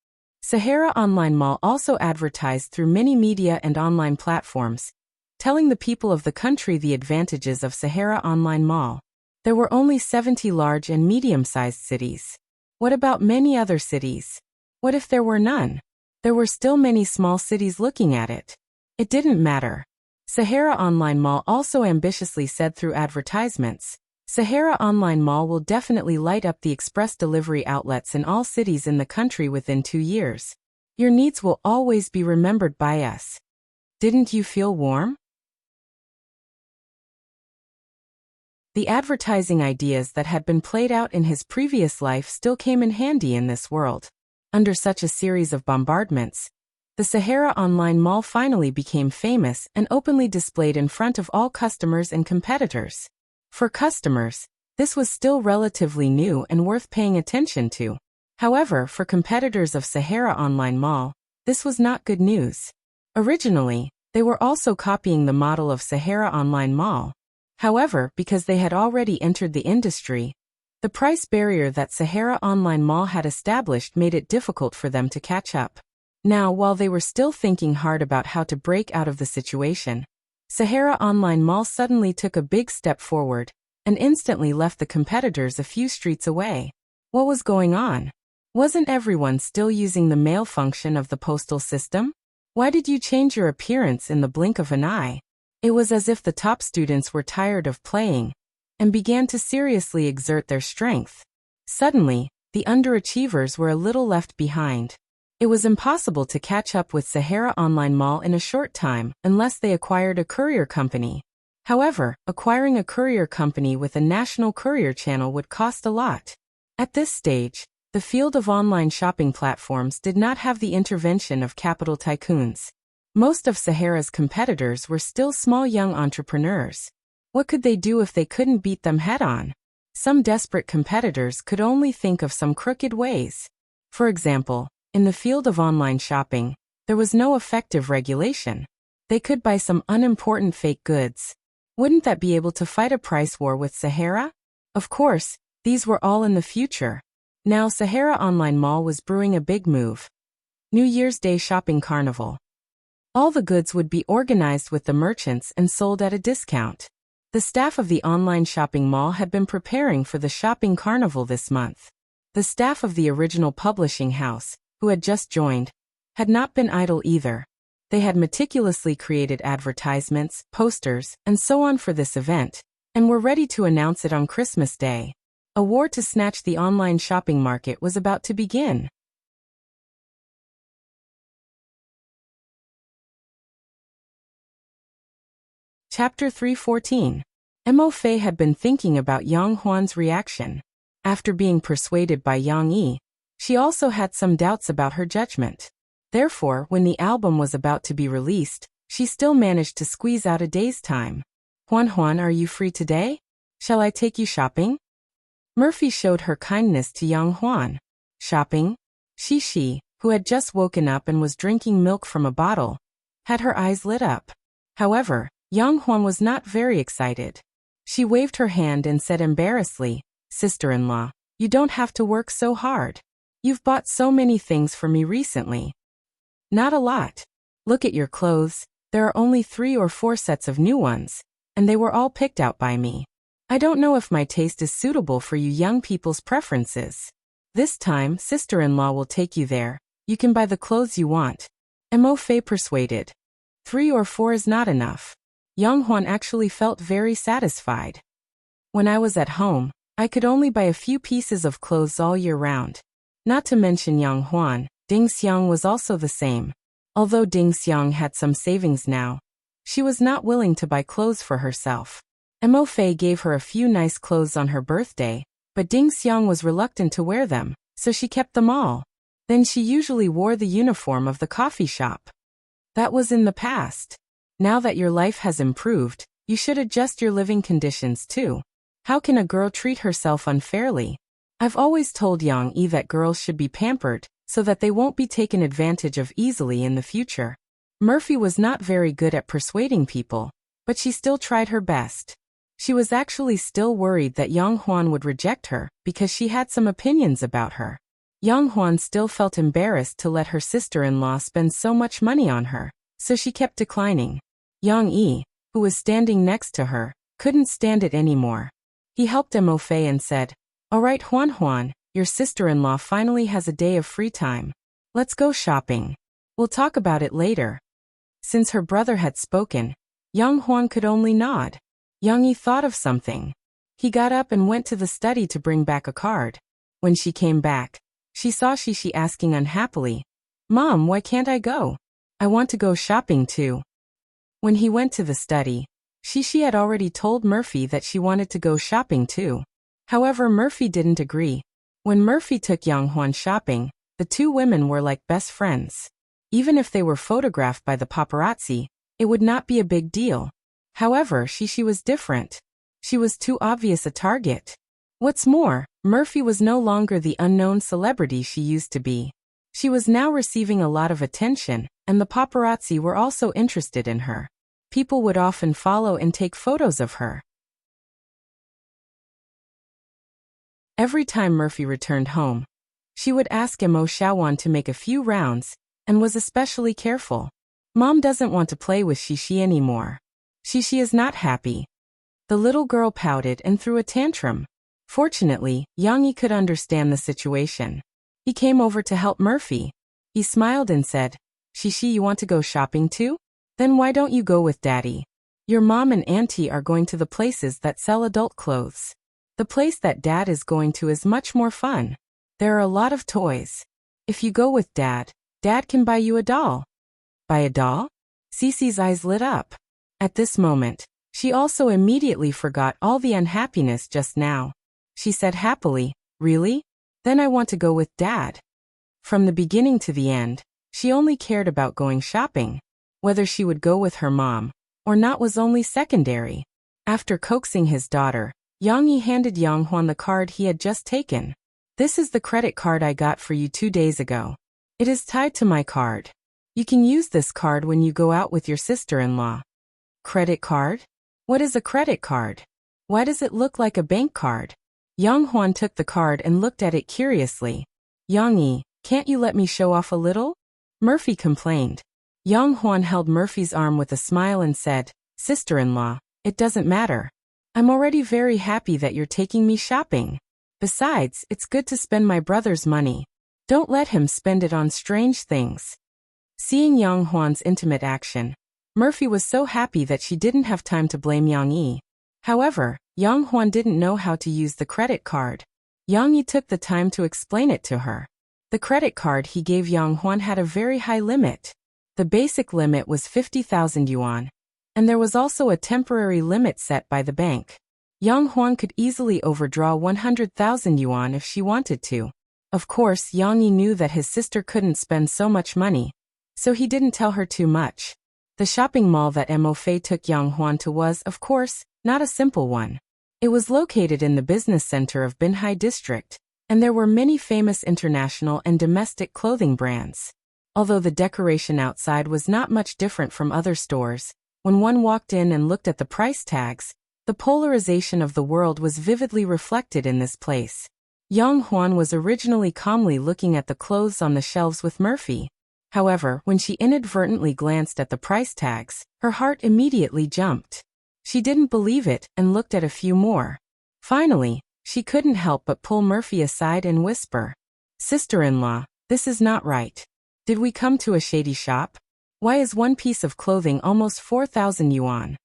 Sahara Online Mall also advertised through many media and online platforms, telling the people of the country the advantages of Sahara Online Mall. There were only 70 large and medium-sized cities. What about many other cities? What if there were none? There were still many small cities looking at it. It didn't matter. Sahara Online Mall also ambitiously said through advertisements, Sahara Online Mall will definitely light up the express delivery outlets in all cities in the country within 2 years. Your needs will always be remembered by us. Didn't you feel warm? The advertising ideas that had been played out in his previous life still came in handy in this world. Under such a series of bombardments, the Sahara Online Mall finally became famous and openly displayed in front of all customers and competitors. For customers, this was still relatively new and worth paying attention to. However, for competitors of Sahara Online Mall, this was not good news. Originally, they were also copying the model of Sahara Online Mall. However, because they had already entered the industry, the price barrier that Sahara Online Mall had established made it difficult for them to catch up. Now, while they were still thinking hard about how to break out of the situation, Sahara Online Mall suddenly took a big step forward and instantly left the competitors a few streets away. What was going on? Wasn't everyone still using the mail function of the postal system? Why did you change your appearance in the blink of an eye? It was as if the top students were tired of playing and began to seriously exert their strength. Suddenly, the underachievers were a little left behind. It was impossible to catch up with Sahara Online Mall in a short time unless they acquired a courier company. However, acquiring a courier company with a national courier channel would cost a lot. At this stage, the field of online shopping platforms did not have the intervention of capital tycoons. Most of Sahara's competitors were still small young entrepreneurs. What could they do if they couldn't beat them head-on? Some desperate competitors could only think of some crooked ways. For example, in the field of online shopping, there was no effective regulation. They could buy some unimportant fake goods. Wouldn't that be able to fight a price war with Sahara? Of course, these were all in the future. Now Sahara Online Mall was brewing a big move. New Year's Day Shopping Carnival. All the goods would be organized with the merchants and sold at a discount. The staff of the online shopping mall had been preparing for the shopping carnival this month. The staff of the original publishing house, who had just joined, had not been idle either. They had meticulously created advertisements, posters, and so on for this event, and were ready to announce it on Christmas Day. A war to snatch the online shopping market was about to begin. Chapter 314. Mo Fei had been thinking about Yang Huan's reaction. After being persuaded by Yang Yi, she also had some doubts about her judgment. Therefore, when the album was about to be released, she still managed to squeeze out a day's time. Huan, are you free today? Shall I take you shopping? Murphy showed her kindness to Yang Huan. Shopping? She, who had just woken up and was drinking milk from a bottle, had her eyes lit up. However, Yang Huan was not very excited. She waved her hand and said embarrassedly, "Sister-in-law, you don't have to work so hard. You've bought so many things for me recently." "Not a lot. Look at your clothes, there are only 3 or 4 sets of new ones, and they were all picked out by me. I don't know if my taste is suitable for you young people's preferences. This time, sister-in-law will take you there. You can buy the clothes you want." Mo Fei persuaded. 3 or 4 is not enough. Yang Huan actually felt very satisfied. When I was at home, I could only buy a few pieces of clothes all year round. Not to mention Yang Huan, Ding Xiang was also the same. Although Ding Xiang had some savings now, she was not willing to buy clothes for herself. Mo Fei gave her a few nice clothes on her birthday, but Ding Xiang was reluctant to wear them, so she kept them all. Then she usually wore the uniform of the coffee shop. That was in the past. Now that your life has improved, you should adjust your living conditions too. How can a girl treat herself unfairly? I've always told Yang Yi that girls should be pampered, so that they won't be taken advantage of easily in the future. Murphy was not very good at persuading people, but she still tried her best. She was actually still worried that Yang Huan would reject her, because she had some opinions about her. Yang Huan still felt embarrassed to let her sister-in-law spend so much money on her, so she kept declining. Yang Yi, who was standing next to her, couldn't stand it anymore. He helped Mo Fei and said, "All right, Huan, your sister-in-law finally has a day of free time. Let's go shopping. We'll talk about it later." Since her brother had spoken, Yang Huan could only nod. Yang Yi thought of something. He got up and went to the study to bring back a card. When she came back, she saw Shishi asking unhappily, "Mom, why can't I go? I want to go shopping too." When he went to the study, Shishi had already told Murphy that she wanted to go shopping too. However, Murphy didn't agree. When Murphy took Yang Huan shopping, the two women were like best friends. Even if they were photographed by the paparazzi, it would not be a big deal. However, Shishi was different. She was too obvious a target. What's more, Murphy was no longer the unknown celebrity she used to be. She was now receiving a lot of attention, and the paparazzi were also interested in her. People would often follow and take photos of her. Every time Murphy returned home, she would ask Mo Xiaowan to make a few rounds, and was especially careful. Mom doesn't want to play with Shishi anymore. She is not happy. The little girl pouted and threw a tantrum. Fortunately, Yang Yi could understand the situation. He came over to help Murphy. He smiled and said, Shishi, you want to go shopping too? Then why don't you go with Daddy? Your mom and auntie are going to the places that sell adult clothes. The place that Dad is going to is much more fun. There are a lot of toys. If you go with Dad, Dad can buy you a doll. Buy a doll? Cece's eyes lit up. At this moment, she also immediately forgot all the unhappiness just now. She said happily, Really? Then I want to go with Dad. From the beginning to the end, she only cared about going shopping. Whether she would go with her mom or not was only secondary. After coaxing his daughter, Yang Yi handed Yang Huan the card he had just taken. This is the credit card I got for you 2 days ago. It is tied to my card. You can use this card when you go out with your sister-in-law. Credit card? What is a credit card? Why does it look like a bank card? Yang Huan took the card and looked at it curiously. Yang Yi, can't you let me show off a little? Murphy complained. Yang Huan held Murphy's arm with a smile and said, Sister-in-law, it doesn't matter. I'm already very happy that you're taking me shopping. Besides, it's good to spend my brother's money. Don't let him spend it on strange things. Seeing Yang Huan's intimate action, Murphy was so happy that she didn't have time to blame Yang Yi. However, Yang Huan didn't know how to use the credit card. Yang Yi took the time to explain it to her. The credit card he gave Yang Huan had a very high limit. The basic limit was 50,000 yuan, and there was also a temporary limit set by the bank. Yang Huan could easily overdraw 100,000 yuan if she wanted to. Of course, Yang Yi knew that his sister couldn't spend so much money, so he didn't tell her too much. The shopping mall that Mo Fei took Yang Huan to was, of course, not a simple one. It was located in the business center of Binhai district, and there were many famous international and domestic clothing brands. Although the decoration outside was not much different from other stores, when one walked in and looked at the price tags, the polarization of the world was vividly reflected in this place. Yang Huan was originally calmly looking at the clothes on the shelves with Murphy. However, when she inadvertently glanced at the price tags, her heart immediately jumped. She didn't believe it and looked at a few more. Finally, she couldn't help but pull Murphy aside and whisper, Sister-in-law, this is not right. Did we come to a shady shop? Why is one piece of clothing almost 4,000 yuan?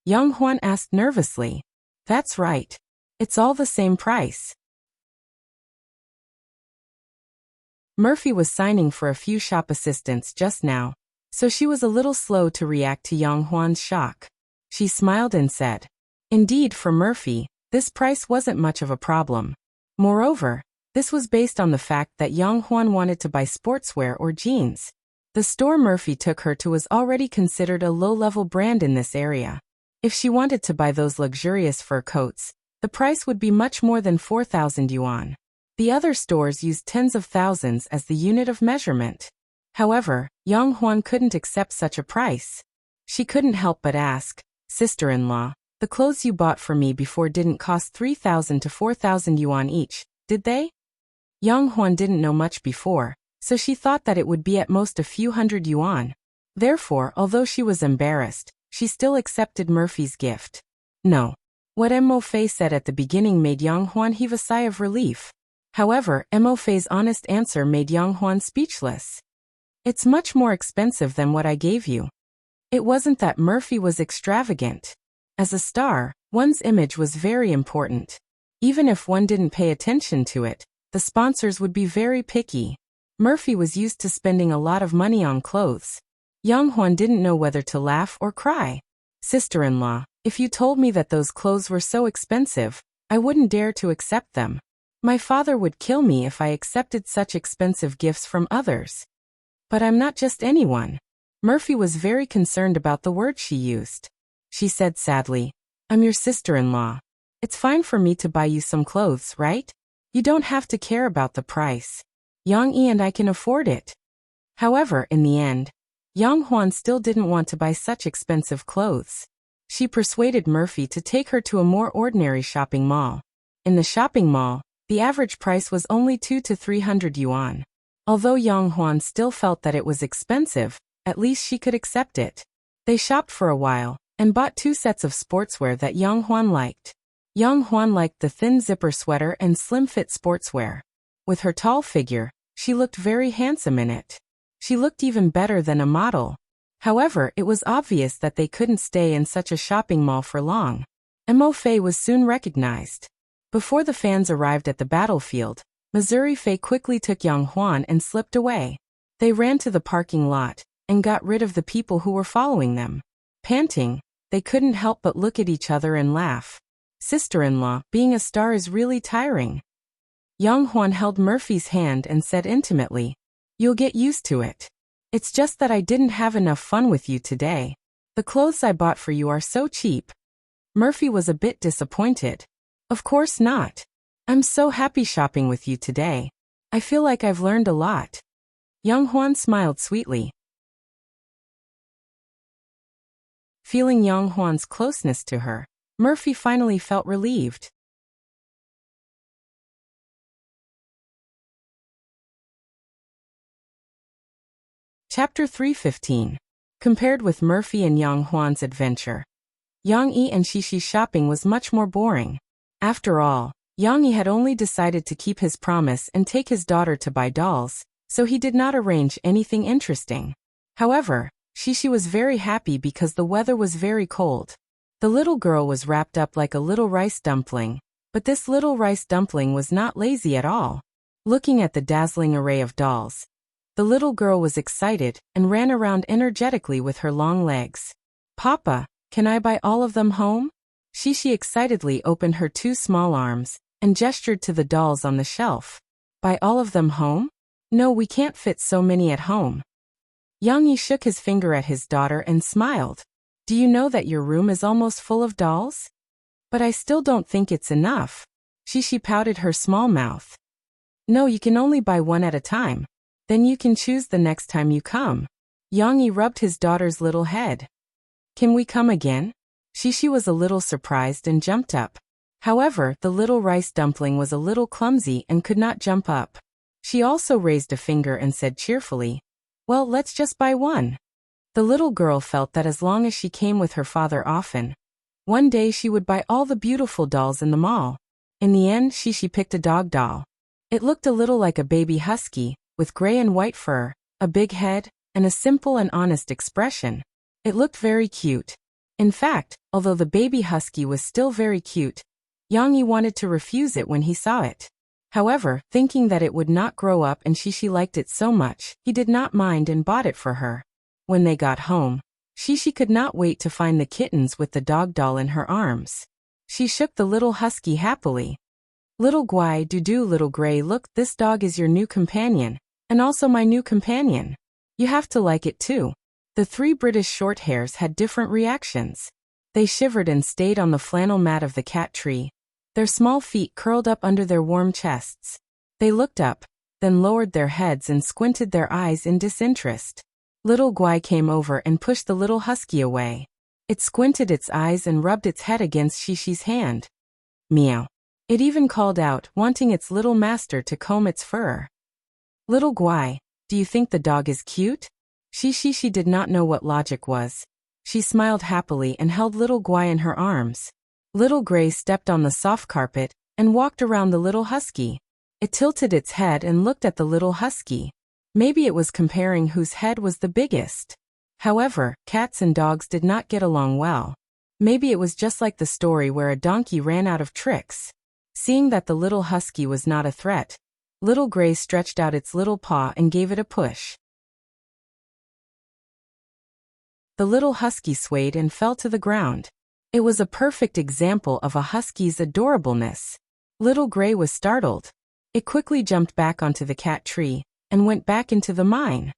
Yang Huan asked nervously. That's right. It's all the same price. Murphy was signing for a few shop assistants just now, so she was a little slow to react to Yang Huan's shock. She smiled and said, Indeed, for Murphy, this price wasn't much of a problem. Moreover, this was based on the fact that Yang Huan wanted to buy sportswear or jeans. The store Murphy took her to was already considered a low-level brand in this area. If she wanted to buy those luxurious fur coats, the price would be much more than 4,000 yuan. The other stores used tens of thousands as the unit of measurement. However, Yang Huan couldn't accept such a price. She couldn't help but ask, Sister-in-law, the clothes you bought for me before didn't cost 3,000 to 4,000 yuan each, did they? Yang Huan didn't know much before, so she thought that it would be at most a few hundred yuan. Therefore, although she was embarrassed, she still accepted Murphy's gift. No. What Mo Fei said at the beginning made Yang Huan heave a sigh of relief. However, Mo Fei's honest answer made Yang Huan speechless. It's much more expensive than what I gave you. It wasn't that Murphy was extravagant. As a star, one's image was very important. Even if one didn't pay attention to it, the sponsors would be very picky. Murphy was used to spending a lot of money on clothes. Yang Huan didn't know whether to laugh or cry. Sister-in-law, if you told me that those clothes were so expensive, I wouldn't dare to accept them. My father would kill me if I accepted such expensive gifts from others. But I'm not just anyone. Murphy was very concerned about the word she used. She said sadly, I'm your sister-in-law. It's fine for me to buy you some clothes, right? You don't have to care about the price. Yang Yi and I can afford it. However, in the end, Yang Huan still didn't want to buy such expensive clothes. She persuaded Murphy to take her to a more ordinary shopping mall. In the shopping mall, the average price was only 200 to 300 yuan. Although Yang Huan still felt that it was expensive, at least she could accept it. They shopped for a while, and bought 2 sets of sportswear that Yang Huan liked. Yang Huan liked the thin zipper sweater and slim-fit sportswear. With her tall figure, she looked very handsome in it. She looked even better than a model. However, it was obvious that they couldn't stay in such a shopping mall for long. Mo Fei was soon recognized. Before the fans arrived at the battlefield, Missouri Fei quickly took Yang Huan and slipped away. They ran to the parking lot and got rid of the people who were following them. Panting, they couldn't help but look at each other and laugh. Sister-in-law, being a star is really tiring. Yang Huan held Murphy's hand and said intimately, "You'll get used to it. It's just that I didn't have enough fun with you today. The clothes I bought for you are so cheap." Murphy was a bit disappointed. "Of course not. I'm so happy shopping with you today. I feel like I've learned a lot." Yang Huan smiled sweetly. Feeling Yang Huan's closeness to her, Murphy finally felt relieved. Chapter 315. Compared with Murphy and Yang Huan's adventure, Yang Yi and Xishi's shopping was much more boring. After all, Yang Yi had only decided to keep his promise and take his daughter to buy dolls, so he did not arrange anything interesting. However, Xishi was very happy because the weather was very cold. The little girl was wrapped up like a little rice dumpling, but this little rice dumpling was not lazy at all. Looking at the dazzling array of dolls, the little girl was excited and ran around energetically with her long legs. "Papa, can I buy all of them home?" Xishi excitedly opened her 2 small arms and gestured to the dolls on the shelf. "Buy all of them home? No, we can't fit so many at home." Yang Yi shook his finger at his daughter and smiled. "Do you know that your room is almost full of dolls?" "But I still don't think it's enough." Xishi pouted her small mouth. "No, you can only buy one at a time. Then you can choose the next time you come." Yang Yi rubbed his daughter's little head. "Can we come again?" Xishi was a little surprised and jumped up. However, the little rice dumpling was a little clumsy and could not jump up. She also raised a finger and said cheerfully, "Well, let's just buy one." The little girl felt that as long as she came with her father often, one day she would buy all the beautiful dolls in the mall. In the end, Xishi picked a dog doll. It looked a little like a baby husky, with gray and white fur, a big head, and a simple and honest expression. It looked very cute. In fact, although the baby husky was still very cute, Yang Yi wanted to refuse it when he saw it. However, thinking that it would not grow up and Xishi liked it so much, he did not mind and bought it for her. When they got home, Xishi could not wait to find the kittens with the dog doll in her arms. She shook the little husky happily. "Little Guai Dudu, little Gray, look, this dog is your new companion, and also my new companion. You have to like it too." The 3 British Shorthairs had different reactions. They shivered and stayed on the flannel mat of the cat tree, their small feet curled up under their warm chests. They looked up, then lowered their heads and squinted their eyes in disinterest. Little Guai came over and pushed the little husky away. It squinted its eyes and rubbed its head against Shishi's hand. Meow. It even called out, wanting its little master to comb its fur. "Little Guai, do you think the dog is cute?" Shishi did not know what logic was. She smiled happily and held little Guai in her arms. Little Gray stepped on the soft carpet and walked around the little husky. It tilted its head and looked at the little husky. Maybe it was comparing whose head was the biggest. However, cats and dogs did not get along well. Maybe it was just like the story where a donkey ran out of tricks. Seeing that the little husky was not a threat, Little Gray stretched out its little paw and gave it a push. The little husky swayed and fell to the ground. It was a perfect example of a husky's adorableness. Little Gray was startled. It quickly jumped back onto the cat tree and went back into the mine.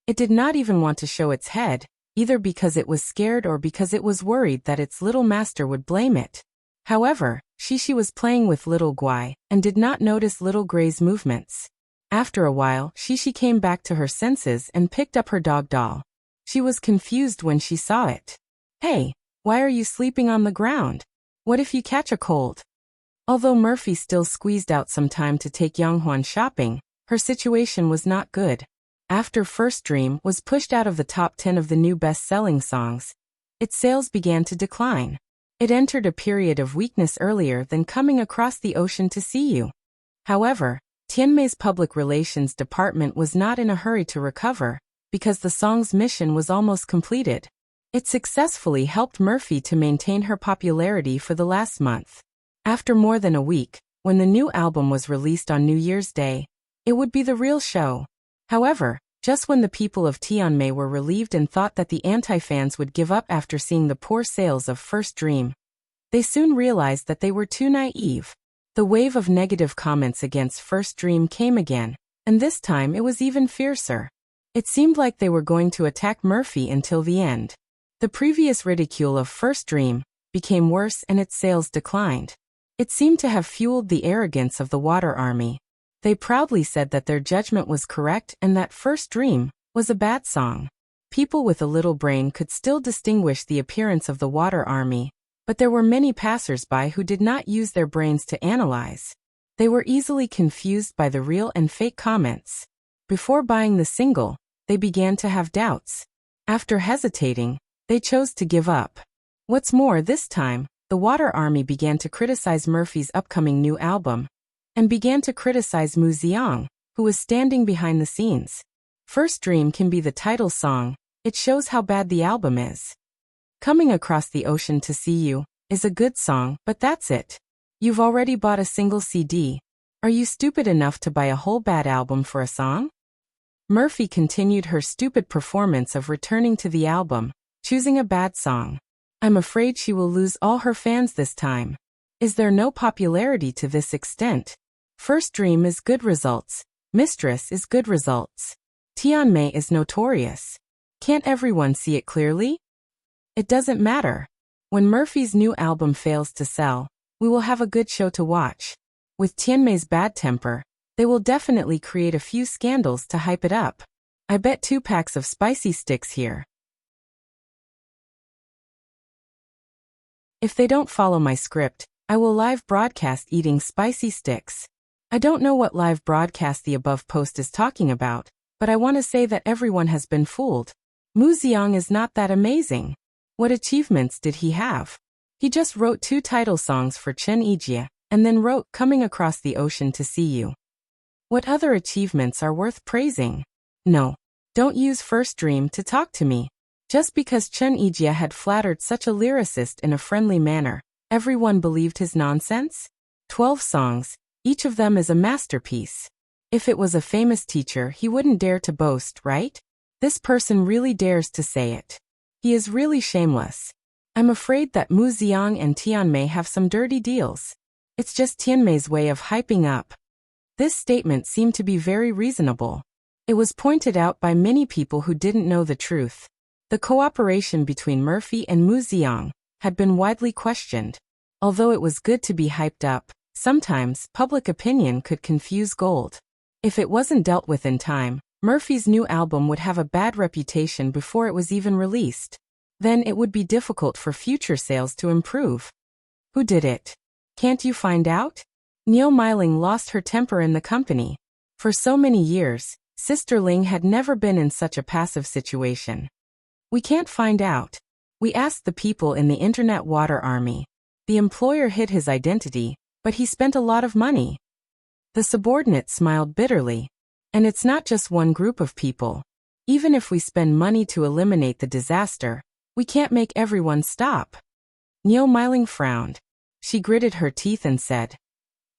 It did not even want to show its head, either because it was scared or because it was worried that its little master would blame it. However, Shishi was playing with Little Guai and did not notice Little Gray's movements. After a while, Shishi came back to her senses and picked up her dog doll. She was confused when she saw it. "Hey, why are you sleeping on the ground? What if you catch a cold?" Although Murphy still squeezed out some time to take Yang Huan shopping, her situation was not good. After First Dream was pushed out of the top 10 of the new best-selling songs, its sales began to decline. It entered a period of weakness earlier than Coming Across the Ocean to See You. However, Tianmei's public relations department was not in a hurry to recover, because the song's mission was almost completed. It successfully helped Murphy to maintain her popularity for the last month. After more than a week, when the new album was released on New Year's Day, it would be the real show. However, just when the people of Tianmei were relieved and thought that the anti-fans would give up after seeing the poor sales of First Dream, they soon realized that they were too naive. The wave of negative comments against First Dream came again, and this time it was even fiercer. It seemed like they were going to attack Murphy until the end. The previous ridicule of First Dream became worse and its sales declined. It seemed to have fueled the arrogance of the Water Army. They proudly said that their judgment was correct and that First Dream was a bad song. People with a little brain could still distinguish the appearance of the Water Army, but there were many passers-by who did not use their brains to analyze. They were easily confused by the real and fake comments. Before buying the single, they began to have doubts. After hesitating, they chose to give up. What's more, this time, the Water Army began to criticize Murphy's upcoming new album, and began to criticize Mu Xiang, who was standing behind the scenes. First Dream can be the title song. It shows how bad the album is. Coming Across the Ocean to See You is a good song, but that's it. You've already bought a single CD. Are you stupid enough to buy a whole bad album for a song? Murphy continued her stupid performance of returning to the album, choosing a bad song. I'm afraid she will lose all her fans this time. Is there no popularity to this extent? First Dream is good results. Mistress is good results. Tianmei is notorious. Can't everyone see it clearly? It doesn't matter. When Murphy's new album fails to sell, we will have a good show to watch. With Tianmei's bad temper, they will definitely create a few scandals to hype it up. I bet 2 packs of spicy sticks here. If they don't follow my script, I will live broadcast eating spicy sticks. I don't know what live broadcast the above post is talking about, but I want to say that everyone has been fooled. Mu Xiang is not that amazing. What achievements did he have? He just wrote 2 title songs for Chen Yijie, and then wrote Coming Across the Ocean to See You. What other achievements are worth praising? No. Don't use First Dream to talk to me. Just because Chen Yijie had flattered such a lyricist in a friendly manner, everyone believed his nonsense? 12 songs, each of them is a masterpiece. If it was a famous teacher, he wouldn't dare to boast, right? This person really dares to say it. He is really shameless. I'm afraid that Mu Xiang and Tianmei have some dirty deals. It's just Tianmei's way of hyping up. This statement seemed to be very reasonable. It was pointed out by many people who didn't know the truth. The cooperation between Murphy and Mu Xiang had been widely questioned. Although it was good to be hyped up, sometimes public opinion could confuse gold. If it wasn't dealt with in time, Murphy's new album would have a bad reputation before it was even released. Then it would be difficult for future sales to improve. Who did it? Can't you find out? Niu Meiling lost her temper in the company. For so many years, Sister Ling had never been in such a passive situation. We can't find out. We asked the people in the Internet Water Army. The employer hid his identity, but he spent a lot of money. The subordinate smiled bitterly. And it's not just one group of people. Even if we spend money to eliminate the disaster, we can't make everyone stop. Niu Meiling frowned. She gritted her teeth and said,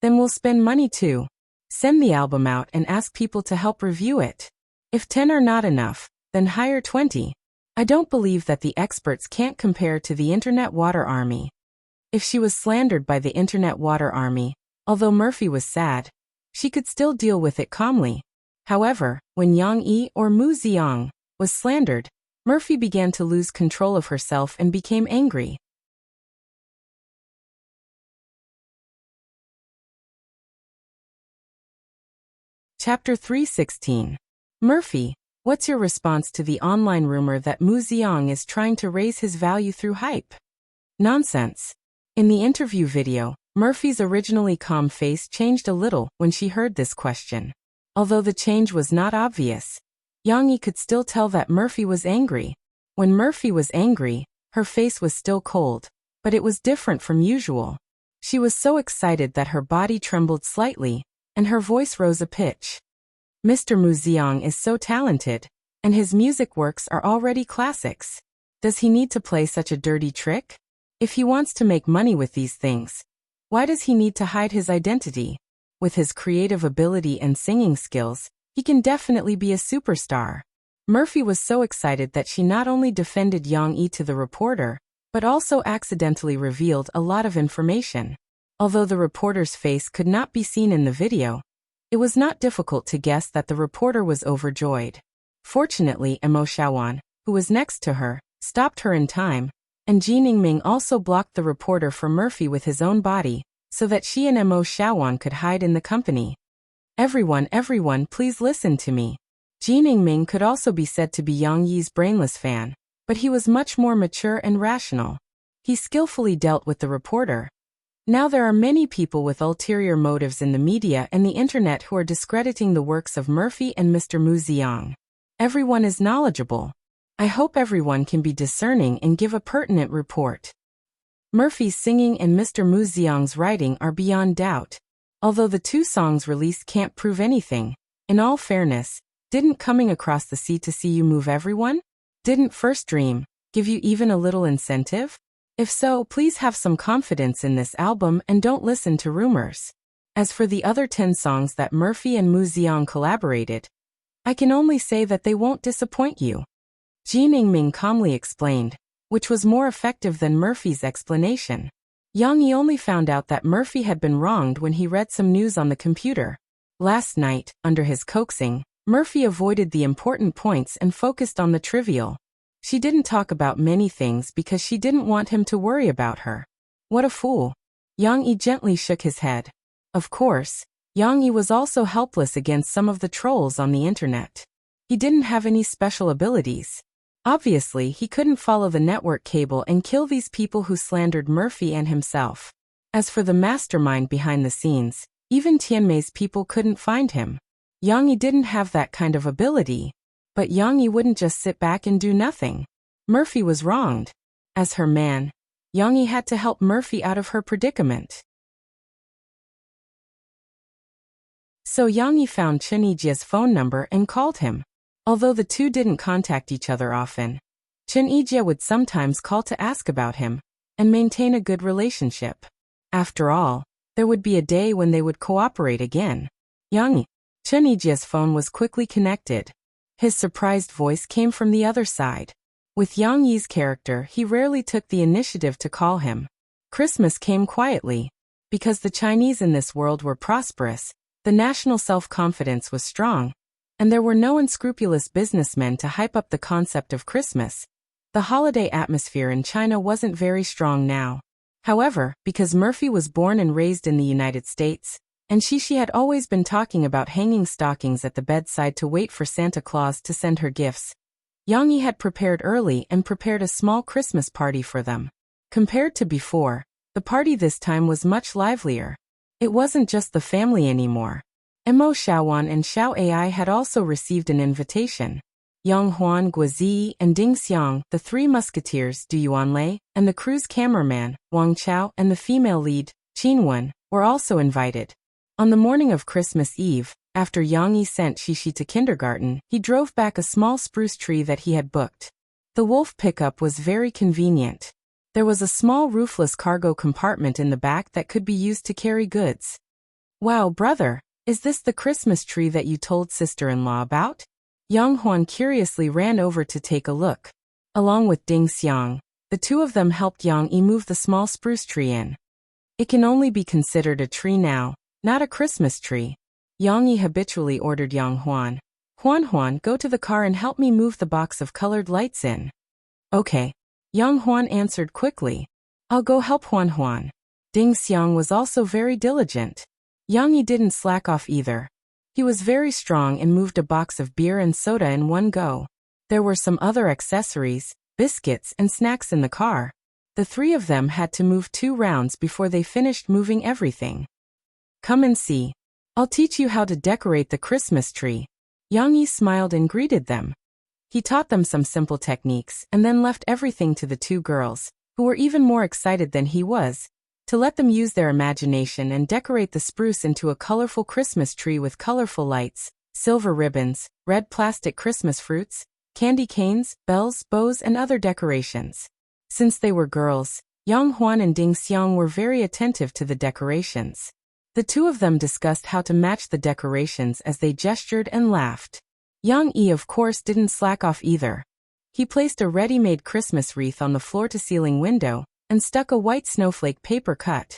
then we'll spend money too. Send the album out and ask people to help review it. If 10 are not enough, then hire 20. I don't believe that the experts can't compare to the Internet Water Army. If she was slandered by the Internet Water Army, although Murphy was sad, she could still deal with it calmly. However, when Yang Yi or Mu Xiang was slandered, Murphy began to lose control of herself and became angry. Chapter 316. Murphy, what's your response to the online rumor that Mu Xiang is trying to raise his value through hype? Nonsense. In the interview video, Murphy's originally calm face changed a little when she heard this question. Although the change was not obvious, Yang Yi could still tell that Murphy was angry. When Murphy was angry, Her face was still cold, but it was different from usual. She was so excited that her body trembled slightly, and her voice rose a pitch. Mr. Mu Xiang is so talented, and his music works are already classics. Does he need to play such a dirty trick? If he wants to make money with these things, why does he need to hide his identity? With his creative ability and singing skills, he can definitely be a superstar. Murphy was so excited that she not only defended Yang Yi to the reporter, but also accidentally revealed a lot of information. Although the reporter's face could not be seen in the video, it was not difficult to guess that the reporter was overjoyed. Fortunately, Mo Xiaowan, who was next to her, stopped her in time, and Ji Ningming also blocked the reporter from Murphy with his own body, so that she and Mo Xiaowan could hide in the company. Everyone, please listen to me. Ji Ningming could also be said to be Yang Yi's brainless fan, but he was much more mature and rational. He skillfully dealt with the reporter. Now there are many people with ulterior motives in the media and the internet who are discrediting the works of Murphy and Mr. Mu Xiang. Everyone is knowledgeable. I hope everyone can be discerning and give a pertinent report. Murphy's singing and Mr. Mu Xiang's writing are beyond doubt. Although the two songs released can't prove anything, in all fairness, didn't Coming Across the Sea to See You move everyone? Didn't First Dream give you even a little incentive? If so, please have some confidence in this album and don't listen to rumors. As for the other 10 songs that Murphy and Mu Xiang collaborated, I can only say that they won't disappoint you. Ji Ningming calmly explained, which was more effective than Murphy's explanation. Yang Yi only found out that Murphy had been wronged when he read some news on the computer. Last night, under his coaxing, Murphy avoided the important points and focused on the trivial. She didn't talk about many things because she didn't want him to worry about her. What a fool. Yang Yi gently shook his head. Of course, Yang Yi was also helpless against some of the trolls on the internet. He didn't have any special abilities. Obviously, he couldn't follow the network cable and kill these people who slandered Murphy and himself. As for the mastermind behind the scenes, even Tianmei's people couldn't find him. Yang Yi didn't have that kind of ability. But Yang Yi wouldn't just sit back and do nothing. Murphy was wronged. As her man, Yang Yi had to help Murphy out of her predicament. So Yang Yi found Chen Yijia's phone number and called him. Although the two didn't contact each other often, Chen Yijia would sometimes call to ask about him and maintain a good relationship. After all, there would be a day when they would cooperate again. Yang Yi. Chen Yijia's phone was quickly connected. His surprised voice came from the other side. With Yang Yi's character, he rarely took the initiative to call him. Christmas came quietly. Because the Chinese in this world were prosperous, the national self-confidence was strong, and there were no unscrupulous businessmen to hype up the concept of Christmas. The holiday atmosphere in China wasn't very strong now. However, because Murphy was born and raised in the United States, and she had always been talking about hanging stockings at the bedside to wait for Santa Claus to send her gifts, Yang Yi had prepared early and prepared a small Christmas party for them. Compared to before, the party this time was much livelier. It wasn't just the family anymore. Mo Xiaowan and Xiao Ai had also received an invitation. Yang Huan, Guozi, and Ding Xiang, the three musketeers, Du Yuanlei, and the crew's cameraman, Wang Chao, and the female lead, Qin Wen, were also invited. On the morning of Christmas Eve, after Yang Yi sent Shishi to kindergarten, he drove back a small spruce tree that he had booked. The wolf pickup was very convenient. There was a small roofless cargo compartment in the back that could be used to carry goods. Wow, brother, is this the Christmas tree that you told sister-in-law about? Yang Huan curiously ran over to take a look. Along with Ding Xiang, the two of them helped Yang Yi move the small spruce tree in. It can only be considered a tree now, not a Christmas tree. Yang Yi habitually ordered Yang Huan. Huan, go to the car and help me move the box of colored lights in. Okay. Yang Huan answered quickly. I'll go help Huan. Ding Xiang was also very diligent. Yang Yi didn't slack off either. He was very strong and moved a box of beer and soda in one go. There were some other accessories, biscuits and snacks in the car. The three of them had to move 2 rounds before they finished moving everything. Come and see. I'll teach you how to decorate the Christmas tree. Yang Yi smiled and greeted them. He taught them some simple techniques and then left everything to the two girls, who were even more excited than he was, to let them use their imagination and decorate the spruce into a colorful Christmas tree with colorful lights, silver ribbons, red plastic Christmas fruits, candy canes, bells, bows, and other decorations. Since they were girls, Yang Huan and Ding Xiang were very attentive to the decorations. The two of them discussed how to match the decorations as they gestured and laughed. Yang Yi, of course, didn't slack off either. He placed a ready-made Christmas wreath on the floor-to-ceiling window and stuck a white snowflake paper cut.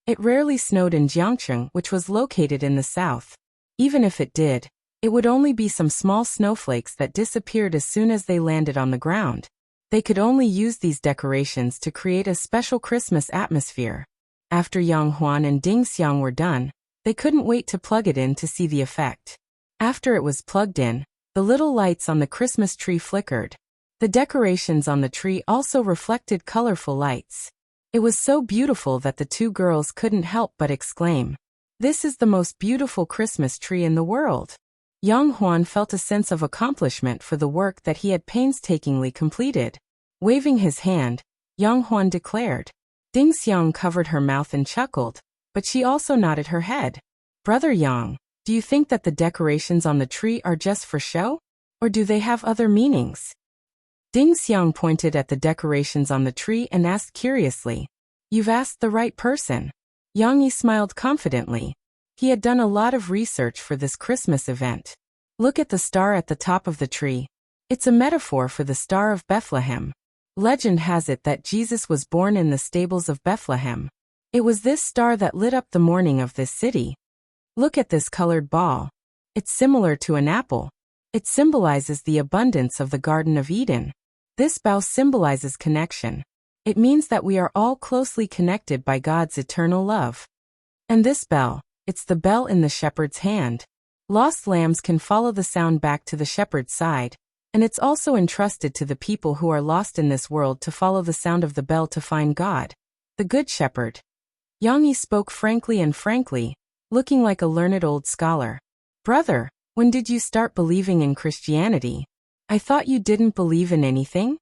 It rarely snowed in Jiangcheng, which was located in the south. Even if it did, it would only be some small snowflakes that disappeared as soon as they landed on the ground. They could only use these decorations to create a special Christmas atmosphere. After Yang Huan and Ding Xiang were done, they couldn't wait to plug it in to see the effect. After it was plugged in, the little lights on the Christmas tree flickered. The decorations on the tree also reflected colorful lights. It was so beautiful that the two girls couldn't help but exclaim, "This is the most beautiful Christmas tree in the world." Yang Huan felt a sense of accomplishment for the work that he had painstakingly completed. Waving his hand, Yang Huan declared. Ding Xiang covered her mouth and chuckled, but she also nodded her head. "Brother Yang, do you think that the decorations on the tree are just for show? Or do they have other meanings?" Ding Xiang pointed at the decorations on the tree and asked curiously. "You've asked the right person." Yang Yi smiled confidently. He had done a lot of research for this Christmas event. Look at the star at the top of the tree. It's a metaphor for the Star of Bethlehem. Legend has it that Jesus was born in the stables of Bethlehem. It was this star that lit up the morning of this city. Look at this colored ball. It's similar to an apple. It symbolizes the abundance of the Garden of Eden. This bow symbolizes connection. It means that we are all closely connected by God's eternal love. And this bell, it's the bell in the shepherd's hand. Lost lambs can follow the sound back to the shepherd's side, and it's also entrusted to the people who are lost in this world to follow the sound of the bell to find God, the Good Shepherd. Yang Yi spoke frankly, looking like a learned old scholar. "Brother, when did you start believing in Christianity? I thought you didn't believe in anything?"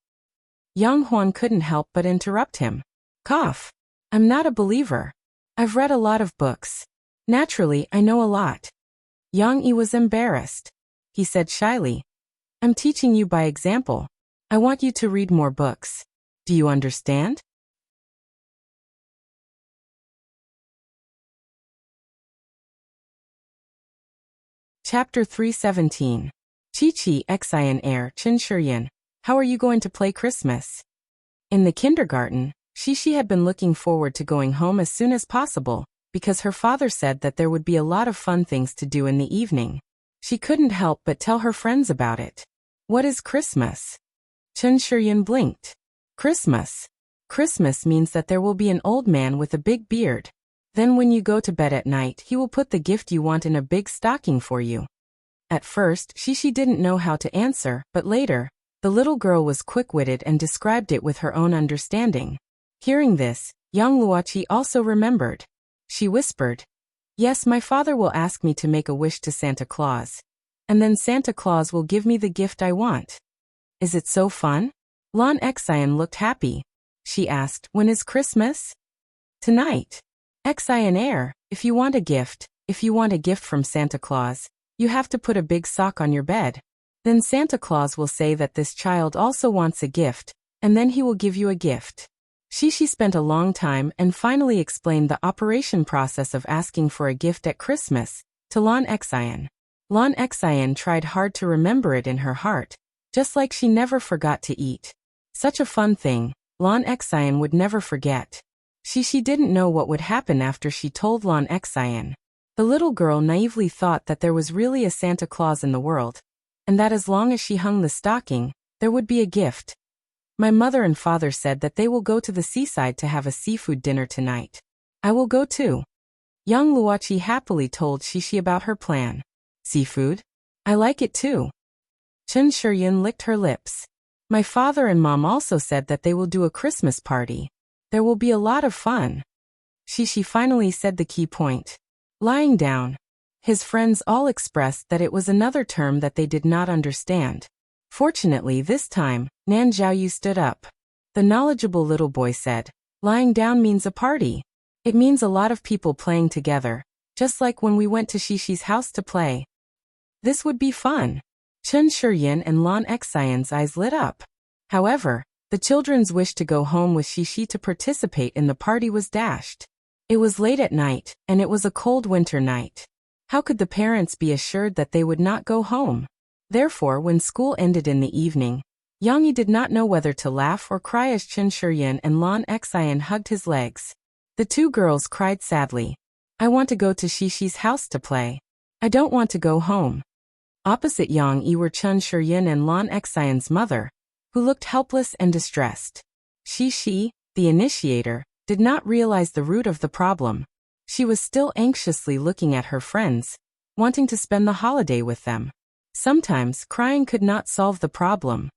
Yang Huan couldn't help but interrupt him. "Cough. I'm not a believer. I've read a lot of books. Naturally, I know a lot." Yang Yi was embarrassed. He said shyly, "I'm teaching you by example. I want you to read more books. Do you understand?" Chapter 317. Chi-Chi Xian Air Chen Shiyan. How are you going to play Christmas? In the kindergarten, Shishi had been looking forward to going home as soon as possible, because her father said that there would be a lot of fun things to do in the evening. She couldn't help but tell her friends about it. What is Christmas? Chen Shiyan blinked. Christmas. Christmas means that there will be an old man with a big beard. Then when you go to bed at night, he will put the gift you want in a big stocking for you. At first, Shishi didn't know how to answer, but later, the little girl was quick-witted and described it with her own understanding. Hearing this, Yang Luoqi also remembered. She whispered, "Yes, my father will ask me to make a wish to Santa Claus. And then Santa Claus will give me the gift I want. Is it so fun?" Lan Xian looked happy. She asked, "When is Christmas?" "Tonight." Xian Air, if you want a gift from Santa Claus, you have to put a big sock on your bed. Then Santa Claus will say that this child also wants a gift, and then he will give you a gift. Shishi spent a long time and finally explained the operation process of asking for a gift at Christmas to Lan Xian. Lan Xian tried hard to remember it in her heart, just like she never forgot to eat. Such a fun thing, Lan Xian would never forget. Shishi didn't know what would happen after she told Lan Xian. The little girl naively thought that there was really a Santa Claus in the world, and that as long as she hung the stocking, there would be a gift. My mother and father said that they will go to the seaside to have a seafood dinner tonight. I will go too. Young Luoqi happily told Shishi about her plan. Seafood? I like it too. Chen Shiyan licked her lips. My father and mom also said that they will do a Christmas party. There will be a lot of fun. Shishi finally said the key point. Lying down. His friends all expressed that it was another term that they did not understand. Fortunately this time, Nan Zhaoyu stood up. The knowledgeable little boy said, "Lying down means a party. It means a lot of people playing together, just like when we went to Xishi's house to play. This would be fun." Chen Shiyin and Lan Xian's eyes lit up. However, the children's wish to go home with Xishi to participate in the party was dashed. It was late at night, and it was a cold winter night. How could the parents be assured that they would not go home? Therefore, when school ended in the evening, Yang Yi did not know whether to laugh or cry as Chen Shiyin and Lan Xian hugged his legs. The two girls cried sadly. "I want to go to Xishi's house to play. I don't want to go home." Opposite Yang Yi were Chen Shiyin and Lan Xian's mother, who looked helpless and distressed. Xishi, the initiator, did not realize the root of the problem. She was still anxiously looking at her friends, wanting to spend the holiday with them. Sometimes crying could not solve the problem.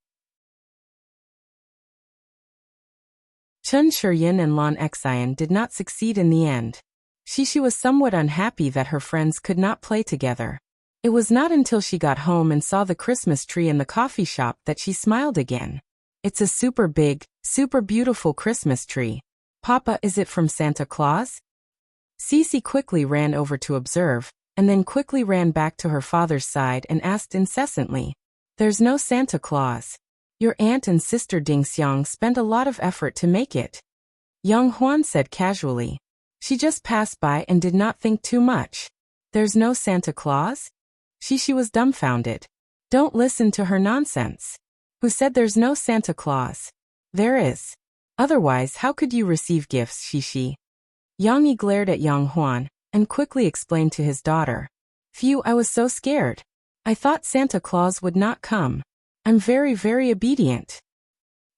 Chen Shiyin and Lan Xian did not succeed in the end. Xishi was somewhat unhappy that her friends could not play together. It was not until she got home and saw the Christmas tree in the coffee shop that she smiled again. "It's a super big, super beautiful Christmas tree. Papa, is it from Santa Claus?" Cece xiquically ran over to observe, and then quickly ran back to her father's side and asked incessantly, "There's no Santa Claus. Your aunt and sister Ding Xiang spent a lot of effort to make it." Yang Huan said casually. She just passed by and did not think too much. "There's no Santa Claus?" Xishi was dumbfounded. "Don't listen to her nonsense. Who said there's no Santa Claus? There is. Otherwise, how could you receive gifts, Xishi?" Yang Yi glared at Yang Huan and quickly explained to his daughter. "Phew, I was so scared. I thought Santa Claus would not come. I'm very, very obedient."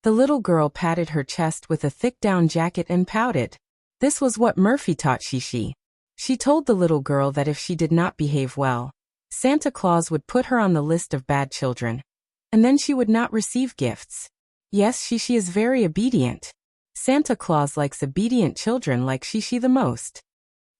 The little girl patted her chest with a thick down jacket and pouted. This was what Murphy taught Xishi. She told the little girl that if she did not behave well, Santa Claus would put her on the list of bad children, and then she would not receive gifts. Yes, Xishi is very obedient. Santa Claus likes obedient children like Xishi the most.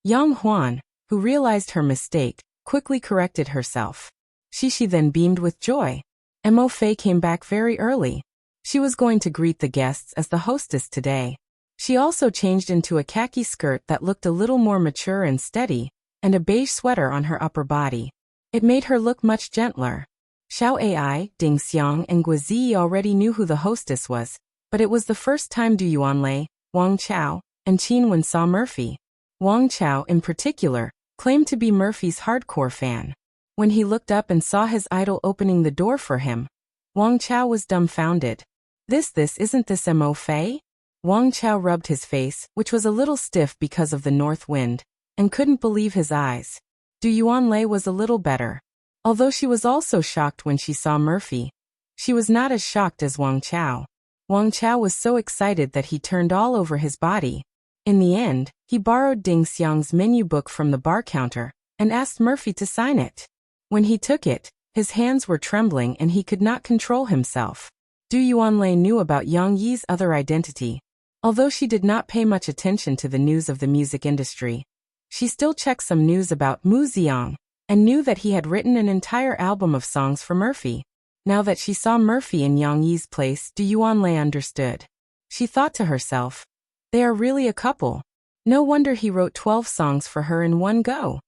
Yang Huan, who realized her mistake, quickly corrected herself. Xishi then beamed with joy. Mo Fei came back very early. She was going to greet the guests as the hostess today. She also changed into a khaki skirt that looked a little more mature and steady, and a beige sweater on her upper body. It made her look much gentler. Xiao Ai, Ding Xiang and Guizi already knew who the hostess was, but it was the first time Du Yuanlei, Wang Chao, and Qin Wen saw Murphy. Wang Chao, in particular, claimed to be Murphy's hardcore fan. When he looked up and saw his idol opening the door for him, Wang Chao was dumbfounded. This isn't this Mo Fei? Wang Chao rubbed his face, which was a little stiff because of the north wind, and couldn't believe his eyes. Du Yuanlei was a little better. Although she was also shocked when she saw Murphy, she was not as shocked as Wang Chao. Wang Chao was so excited that he turned all over his body. In the end, he borrowed Ding Xiang's menu book from the bar counter and asked Murphy to sign it. When he took it, his hands were trembling and he could not control himself. Du Yuanlei knew about Yang Yi's other identity. Although she did not pay much attention to the news of the music industry, she still checked some news about Mu Xiang and knew that he had written an entire album of songs for Murphy. Now that she saw Murphy in Yang Yi's place, Du Yuanlei understood. She thought to herself, they are really a couple. No wonder he wrote 12 songs for her in one go.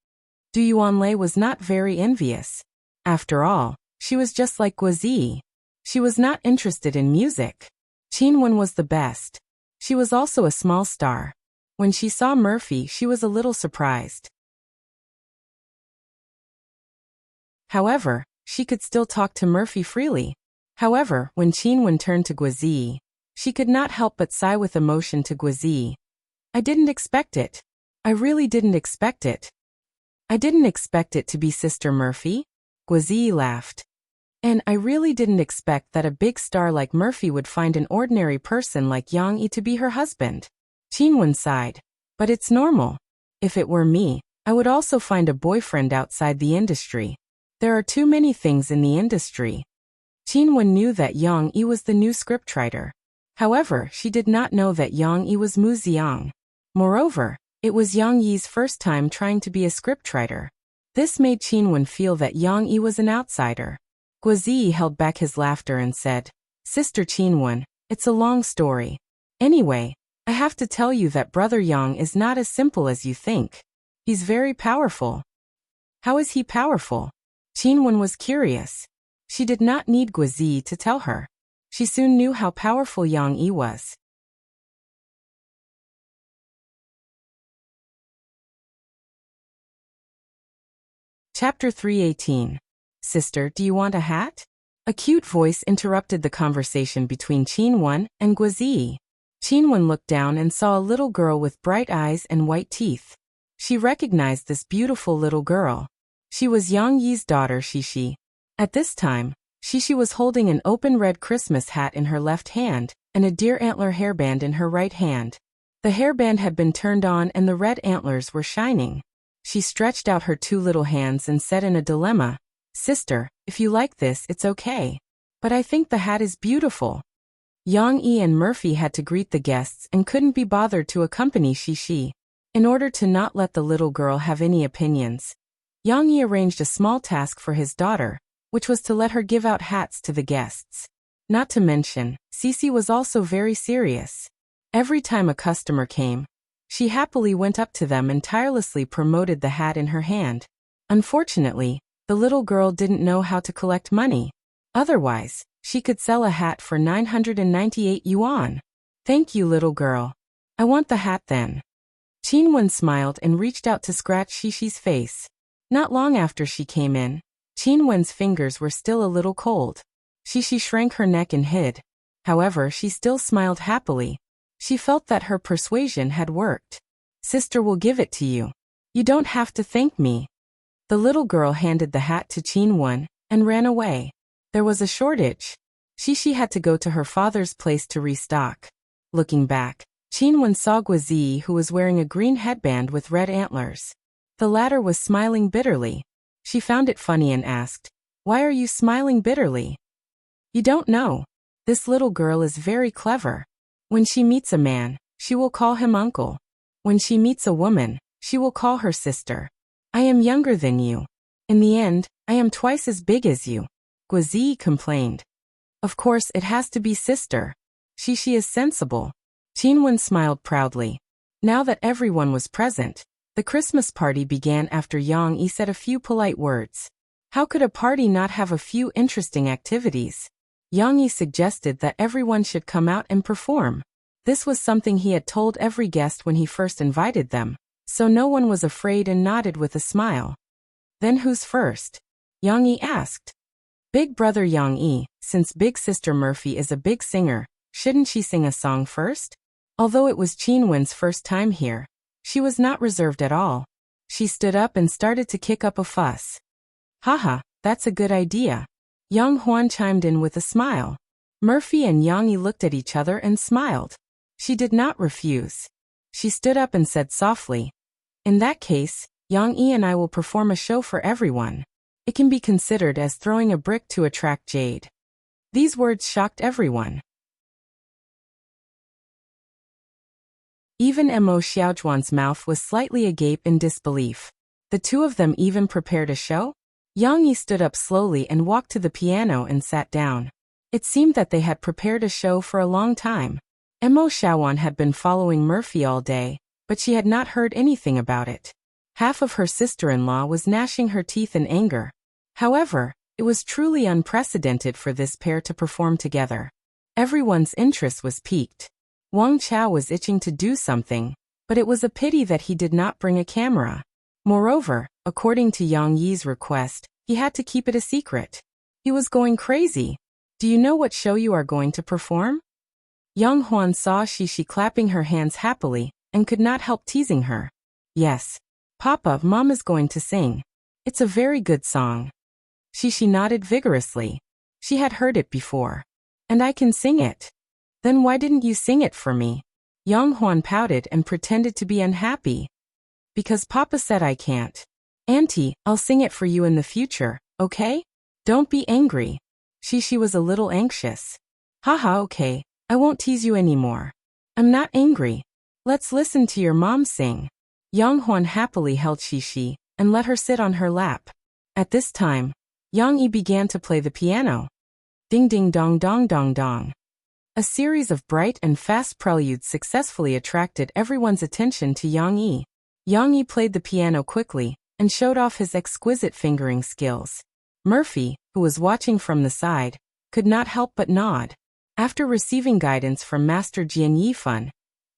Du Yuanlei was not very envious. After all, she was just like Guizi. She was not interested in music. Qin Wen was the best. She was also a small star. When she saw Murphy, she was a little surprised. However, she could still talk to Murphy freely. However, when Qin Wen turned to Guizi, she could not help but sigh with emotion to Guizi. I didn't expect it. I really didn't expect it. I didn't expect it to be Sister Murphy. Guizi laughed. And I really didn't expect that a big star like Murphy would find an ordinary person like Yang Yi to be her husband. Qin Wen sighed. But it's normal. If it were me, I would also find a boyfriend outside the industry. There are too many things in the industry. Qin Wen knew that Yang Yi was the new scriptwriter. However, she did not know that Yang Yi was Mu Xiang. Moreover, it was Yang Yi's first time trying to be a scriptwriter. This made Qinwen feel that Yang Yi was an outsider. Guozi held back his laughter and said, Sister Qinwen, it's a long story. Anyway, I have to tell you that Brother Yang is not as simple as you think. He's very powerful. How is he powerful? Qinwen was curious. She did not need Guozi to tell her. She soon knew how powerful Yang Yi was. Chapter 318. Sister, do you want a hat? A cute voice interrupted the conversation between Qinwen and Guozi. Qinwen looked down and saw a little girl with bright eyes and white teeth. She recognized this beautiful little girl. She was Yang Yi's daughter Shishi. At this time, Shishi was holding an open red Christmas hat in her left hand and a deer antler hairband in her right hand. The hairband had been turned on and the red antlers were shining. She stretched out her two little hands and said in a dilemma, Sister, if you like this, it's okay. But I think the hat is beautiful. Yang Yi and Murphy had to greet the guests and couldn't be bothered to accompany Shishi. In order to not let the little girl have any opinions, Yang Yi arranged a small task for his daughter, which was to let her give out hats to the guests. Not to mention, Cece was also very serious. Every time a customer came, she happily went up to them and tirelessly promoted the hat in her hand. Unfortunately, the little girl didn't know how to collect money. Otherwise, she could sell a hat for 998 yuan. Thank you, little girl. I want the hat then. Qinwen smiled and reached out to scratch Shishi's face. Not long after she came in, Qinwen's fingers were still a little cold. Shishi shrank her neck and hid. However, she still smiled happily. She felt that her persuasion had worked. Sister will give it to you. You don't have to thank me. The little girl handed the hat to Qinwen and ran away. There was a shortage. Shishi had to go to her father's place to restock. Looking back, Qinwen saw Guozi, who was wearing a green headband with red antlers. The latter was smiling bitterly. She found it funny and asked, Why are you smiling bitterly? You don't know. This little girl is very clever. When she meets a man, she will call him uncle. When she meets a woman, she will call her sister. I am younger than you. In the end, I am twice as big as you. Guozi complained. Of course it has to be sister. Shishi is sensible. Qinwen smiled proudly. Now that everyone was present, the Christmas party began after Yang Yi said a few polite words. How could a party not have a few interesting activities? Yang Yi suggested that everyone should come out and perform. This was something he had told every guest when he first invited them, so no one was afraid and nodded with a smile. Then who's first? Yang Yi asked. Big brother Yang Yi, since big sister Murphy is a big singer, shouldn't she sing a song first? Although it was Qinwen's first time here, she was not reserved at all. She stood up and started to kick up a fuss. Haha, that's a good idea. Yang Huan chimed in with a smile. Murphy and Yang Yi looked at each other and smiled. She did not refuse. She stood up and said softly, In that case, Yang Yi and I will perform a show for everyone. It can be considered as throwing a brick to attract jade. These words shocked everyone. Even Mo Xiaozhuan's mouth was slightly agape in disbelief. The two of them even prepared a show? Yang Yi stood up slowly and walked to the piano and sat down. It seemed that they had prepared a show for a long time. Mo Xiaowan had been following Murphy all day, but she had not heard anything about it. Half of her sister-in-law was gnashing her teeth in anger. However, it was truly unprecedented for this pair to perform together. Everyone's interest was piqued. Wang Chao was itching to do something, but it was a pity that he did not bring a camera. Moreover, according to Yang Yi's request, he had to keep it a secret. He was going crazy. Do you know what show you are going to perform? Yang Huan saw Shishi clapping her hands happily and could not help teasing her. Yes. Papa, Mom is going to sing. It's a very good song. Shishi nodded vigorously. She had heard it before. And I can sing it. Then why didn't you sing it for me? Yang Huan pouted and pretended to be unhappy. Because Papa said I can't. Auntie, I'll sing it for you in the future, okay? Don't be angry. Shishi was a little anxious. Haha, okay. I won't tease you anymore. I'm not angry. Let's listen to your mom sing. Yang Huan happily held Shishi, and let her sit on her lap. At this time, Yang Yi began to play the piano. Ding ding dong dong dong dong. A series of bright and fast preludes successfully attracted everyone's attention to Yang Yi. Yang Yi played the piano quickly and showed off his exquisite fingering skills. Murphy, who was watching from the side, could not help but nod. After receiving guidance from Master Jian Yifan,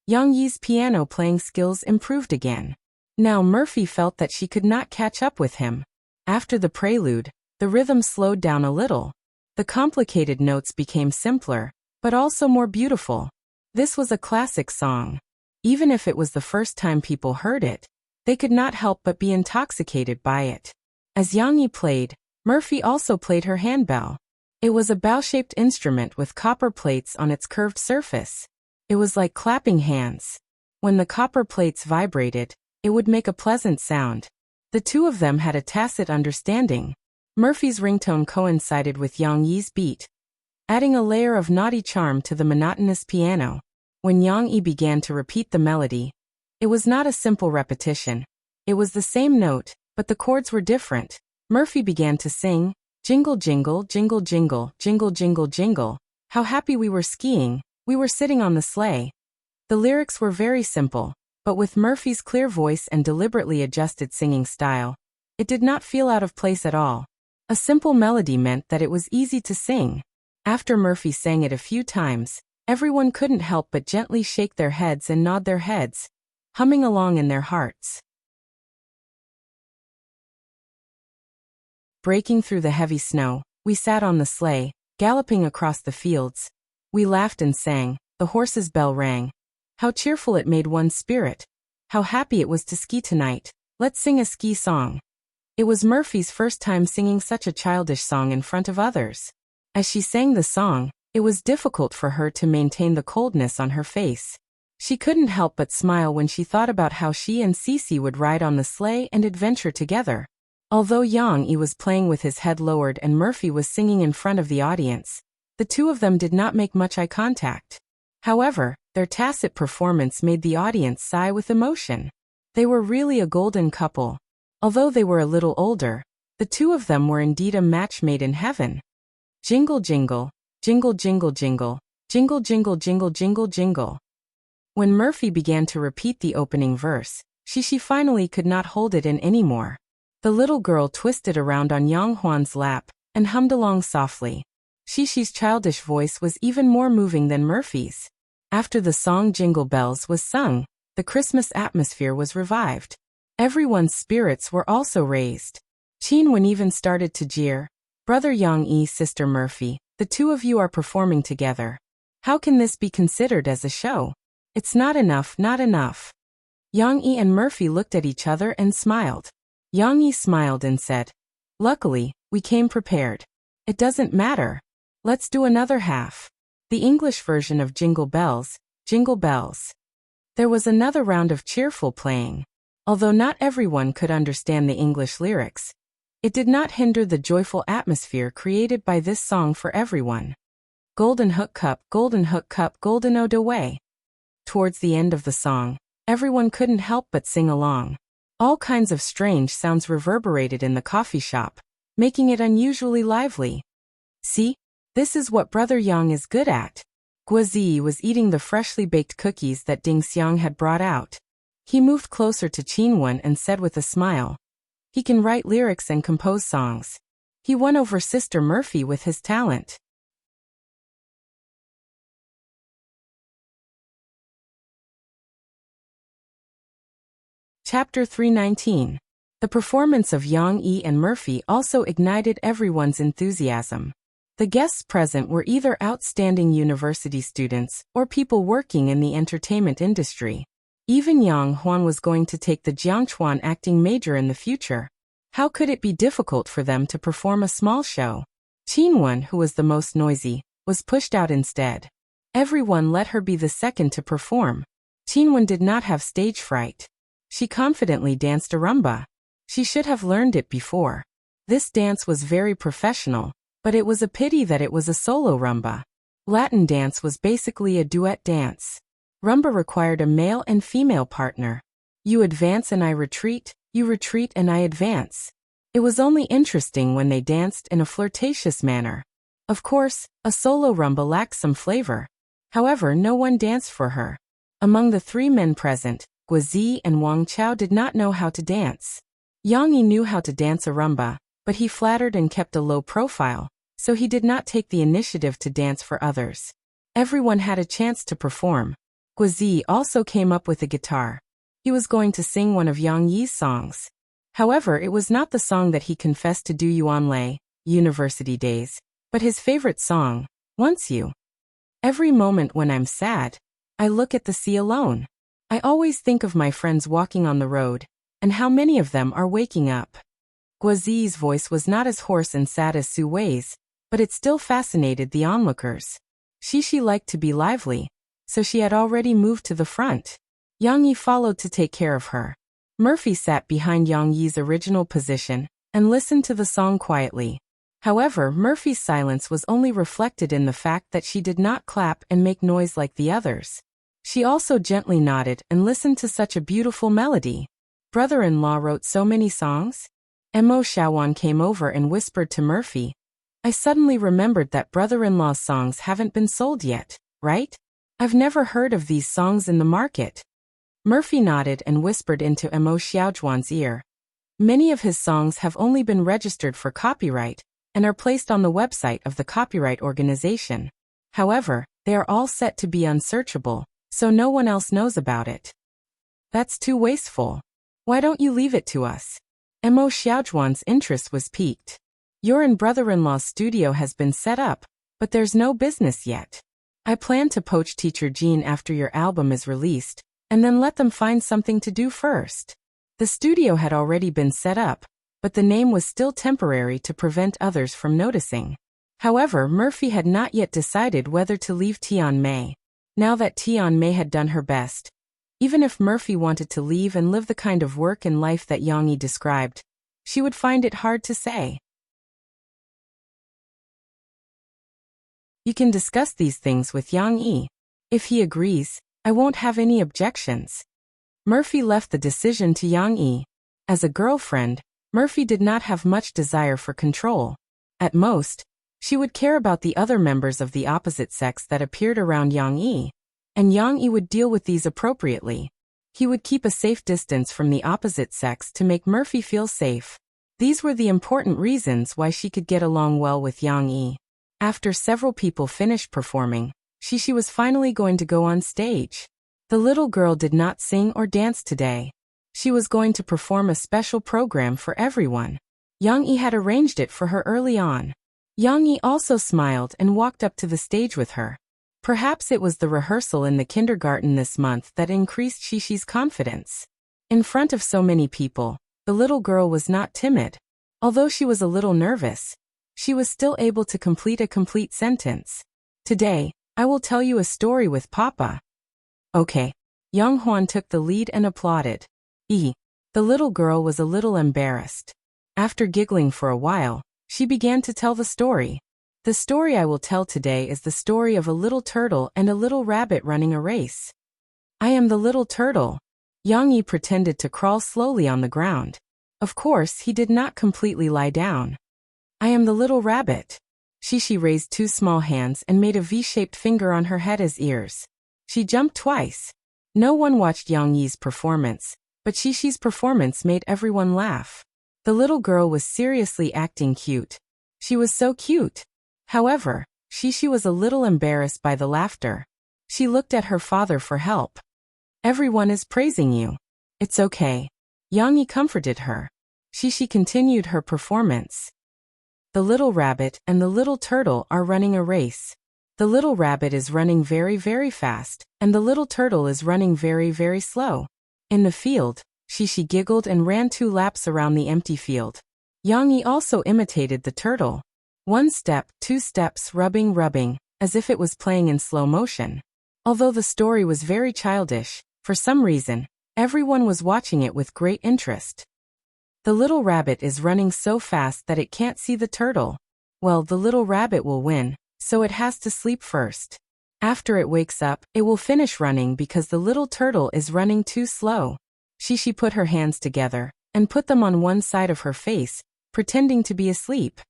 Yang Yi's piano playing skills improved again. Now Murphy felt that she could not catch up with him. After the prelude, the rhythm slowed down a little. The complicated notes became simpler, but also more beautiful. This was a classic song. Even if it was the first time people heard it, they could not help but be intoxicated by it. As Yang Yi played, Murphy also played her handbell. It was a bow-shaped instrument with copper plates on its curved surface. It was like clapping hands. When the copper plates vibrated, it would make a pleasant sound. The two of them had a tacit understanding. Murphy's ringtone coincided with Yang Yi's beat, adding a layer of naughty charm to the monotonous piano. When Yang Yi began to repeat the melody, it was not a simple repetition. It was the same note, but the chords were different. Murphy began to sing, jingle jingle, jingle jingle, jingle jingle jingle. How happy we were skiing, we were sitting on the sleigh. The lyrics were very simple, but with Murphy's clear voice and deliberately adjusted singing style, it did not feel out of place at all. A simple melody meant that it was easy to sing. After Murphy sang it a few times, everyone couldn't help but gently shake their heads and nod their heads, humming along in their hearts. Breaking through the heavy snow, we sat on the sleigh, galloping across the fields. We laughed and sang, the horse's bell rang. How cheerful it made one's spirit. How happy it was to ski tonight. Let's sing a ski song. It was Murphy's first time singing such a childish song in front of others. As she sang the song, it was difficult for her to maintain the coldness on her face. She couldn't help but smile when she thought about how she and Cece would ride on the sleigh and adventure together. Although Yang Yi was playing with his head lowered and Murphy was singing in front of the audience, the two of them did not make much eye contact. However, their tacit performance made the audience sigh with emotion. They were really a golden couple. Although they were a little older, the two of them were indeed a match made in heaven. Jingle jingle, jingle jingle jingle, jingle jingle jingle jingle jingle. When Murphy began to repeat the opening verse, she finally could not hold it in anymore. The little girl twisted around on Yang Huan's lap and hummed along softly. Shishi's childish voice was even more moving than Murphy's. After the song Jingle Bells was sung, the Christmas atmosphere was revived. Everyone's spirits were also raised. Qin even started to jeer. Brother Yang Yi, sister Murphy, the two of you are performing together. How can this be considered as a show? It's not enough, not enough. Yang Yi and Murphy looked at each other and smiled. Yang Yi smiled and said, luckily, we came prepared. It doesn't matter. Let's do another half. The English version of Jingle Bells, Jingle Bells. There was another round of cheerful playing. Although not everyone could understand the English lyrics, it did not hinder the joyful atmosphere created by this song for everyone. Golden Hook Cup, Golden Hook Cup, Golden Ode away. Towards the end of the song, everyone couldn't help but sing along. All kinds of strange sounds reverberated in the coffee shop, making it unusually lively. See? This is what Brother Yang is good at. Guozi was eating the freshly baked cookies that Ding Xiang had brought out. He moved closer to Qin and said with a smile, he can write lyrics and compose songs. He won over Sister Murphy with his talent. Chapter 319. The performance of Yang Yi and Murphy also ignited everyone's enthusiasm. The guests present were either outstanding university students or people working in the entertainment industry. Even Yang Huan was going to take the Jiangchuan acting major in the future. How could it be difficult for them to perform a small show? Qin, who was the most noisy, was pushed out instead. Everyone let her be the second to perform. Qin did not have stage fright. She confidently danced a rumba. She should have learned it before. This dance was very professional, but it was a pity that it was a solo rumba. Latin dance was basically a duet dance. Rumba required a male and female partner. You advance and I retreat, you retreat and I advance. It was only interesting when they danced in a flirtatious manner. Of course, a solo rumba lacked some flavor. However, no one danced for her. Among the 3 men present, Guozi and Wang Chao did not know how to dance. Yang Yi knew how to dance a rumba, but he flattered and kept a low profile, so he did not take the initiative to dance for others. Everyone had a chance to perform. Guozi also came up with a guitar. He was going to sing one of Yang Yi's songs. However, it was not the song that he confessed to do Yuan Lei, University Days, but his favorite song, Once You. Every moment when I'm sad, I look at the sea alone. I always think of my friends walking on the road, and how many of them are waking up. Guozi's voice was not as hoarse and sad as Su Wei's, but it still fascinated the onlookers. She liked to be lively, so she had already moved to the front. Yang Yi followed to take care of her. Murphy sat behind Yang Yi's original position and listened to the song quietly. However, Murphy's silence was only reflected in the fact that she did not clap and make noise like the others. She also gently nodded and listened to such a beautiful melody. Brother-in-law wrote so many songs? Mo Shaowan came over and whispered to Murphy. I suddenly remembered that brother-in-law's songs haven't been sold yet, right? I've never heard of these songs in the market. Murphy nodded and whispered into Mo Xiaojuan's ear. Many of his songs have only been registered for copyright and are placed on the website of the copyright organization. However, they are all set to be unsearchable, so no one else knows about it. That's too wasteful. Why don't you leave it to us? Mo Xiaojuan's interest was piqued. Your and brother-in-law's studio has been set up, but there's no business yet. I plan to poach Teacher Jean after your album is released, and then let them find something to do first. The studio had already been set up, but the name was still temporary to prevent others from noticing. However, Murphy had not yet decided whether to leave Tian Mei. Now that Tian Mei had done her best, even if Murphy wanted to leave and live the kind of work and life that Yang Yi described, she would find it hard to say. You can discuss these things with Yang Yi. If he agrees, I won't have any objections. Murphy left the decision to Yang Yi. As a girlfriend, Murphy did not have much desire for control. At most, she would care about the other members of the opposite sex that appeared around Yang Yi, and Yang Yi would deal with these appropriately. He would keep a safe distance from the opposite sex to make Murphy feel safe. These were the important reasons why she could get along well with Yang Yi. After several people finished performing, she was finally going to go on stage. The little girl did not sing or dance today. She was going to perform a special program for everyone. Yang Yi had arranged it for her early on. Yang Yi also smiled and walked up to the stage with her. Perhaps it was the rehearsal in the kindergarten this month that increased Shishi's confidence. In front of so many people, the little girl was not timid. Although she was a little nervous, she was still able to complete a complete sentence. Today, I will tell you a story with Papa. Okay. Yang Huan took the lead and applauded. The little girl was a little embarrassed. After giggling for a while, she began to tell the story. The story I will tell today is the story of a little turtle and a little rabbit running a race. I am the little turtle. Yang Yi pretended to crawl slowly on the ground. Of course, he did not completely lie down. I am the little rabbit. Shishi raised 2 small hands and made a V-shaped finger on her head as ears. She jumped twice. No one watched Yang Yi's performance, but Shishi's performance made everyone laugh. The little girl was seriously acting cute. She was so cute. However, Shishi was a little embarrassed by the laughter. She looked at her father for help. Everyone is praising you. It's okay. Yang Yi comforted her. Shishi continued her performance. The little rabbit and the little turtle are running a race. The little rabbit is running very, very fast, and the little turtle is running very, very slow. In the field, Shishi giggled and ran 2 laps around the empty field. Yang Yi also imitated the turtle. 1 step, 2 steps, rubbing, as if it was playing in slow motion. Although the story was very childish, for some reason, everyone was watching it with great interest. The little rabbit is running so fast that it can't see the turtle. Well, the little rabbit will win, so it has to sleep first. After it wakes up, it will finish running because the little turtle is running too slow. She put her hands together and put them on one side of her face, pretending to be asleep.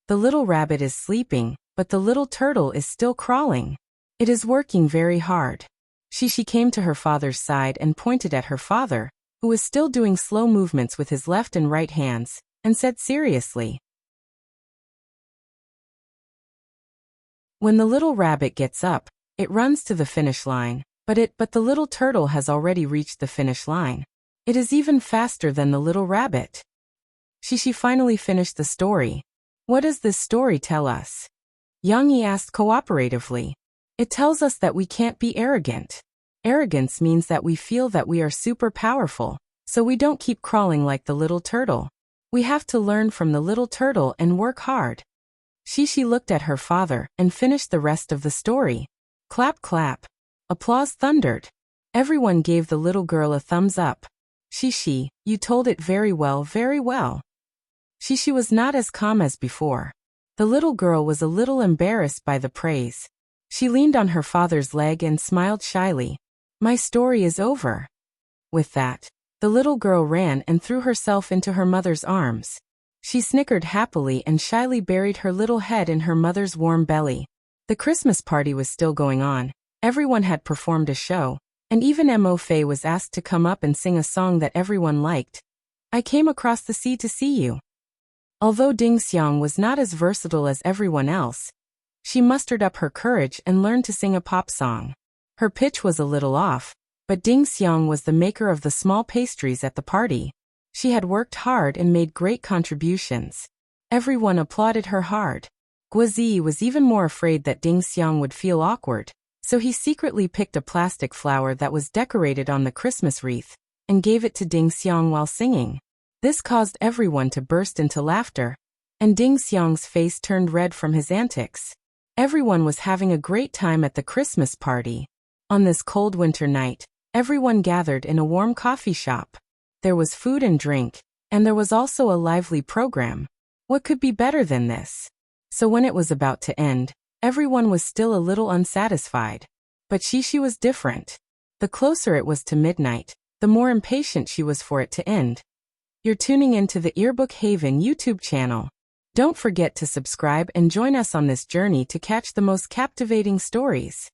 The little rabbit is sleeping, but the little turtle is still crawling. It is working very hard. She came to her father's side and pointed at her father, who was still doing slow movements with his left and right hands, and said seriously, "When the little rabbit gets up, it runs to the finish line, but the little turtle has already reached the finish line. It is even faster than the little rabbit." She finally finished the story. What does this story tell us? Yang Yi asked cooperatively. It tells us that we can't be arrogant. Arrogance means that we feel that we are super powerful, so we don't keep crawling like the little turtle. We have to learn from the little turtle and work hard. She looked at her father and finished the rest of the story. Clap, clap. Applause thundered. Everyone gave the little girl a thumbs up. You told it very well, very well. She was not as calm as before. The little girl was a little embarrassed by the praise. She leaned on her father's leg and smiled shyly. My story is over. With that, the little girl ran and threw herself into her mother's arms. She snickered happily and shyly buried her little head in her mother's warm belly. The Christmas party was still going on. Everyone had performed a show, and even Mo Fei was asked to come up and sing a song that everyone liked. I came across the sea to see you. Although Ding Xiang was not as versatile as everyone else, she mustered up her courage and learned to sing a pop song. Her pitch was a little off, but Ding Xiang was the maker of the small pastries at the party. She had worked hard and made great contributions. Everyone applauded her hard. Guozi was even more afraid that Ding Xiang would feel awkward, so he secretly picked a plastic flower that was decorated on the Christmas wreath and gave it to Ding Xiang while singing. This caused everyone to burst into laughter, and Ding Xiang's face turned red from his antics. Everyone was having a great time at the Christmas party. On this cold winter night, everyone gathered in a warm coffee shop. There was food and drink, and there was also a lively program. What could be better than this? So when it was about to end, everyone was still a little unsatisfied. But she was different. The closer it was to midnight, the more impatient she was for it to end. You're tuning into the Earbook Haven YouTube channel. Don't forget to subscribe and join us on this journey to catch the most captivating stories.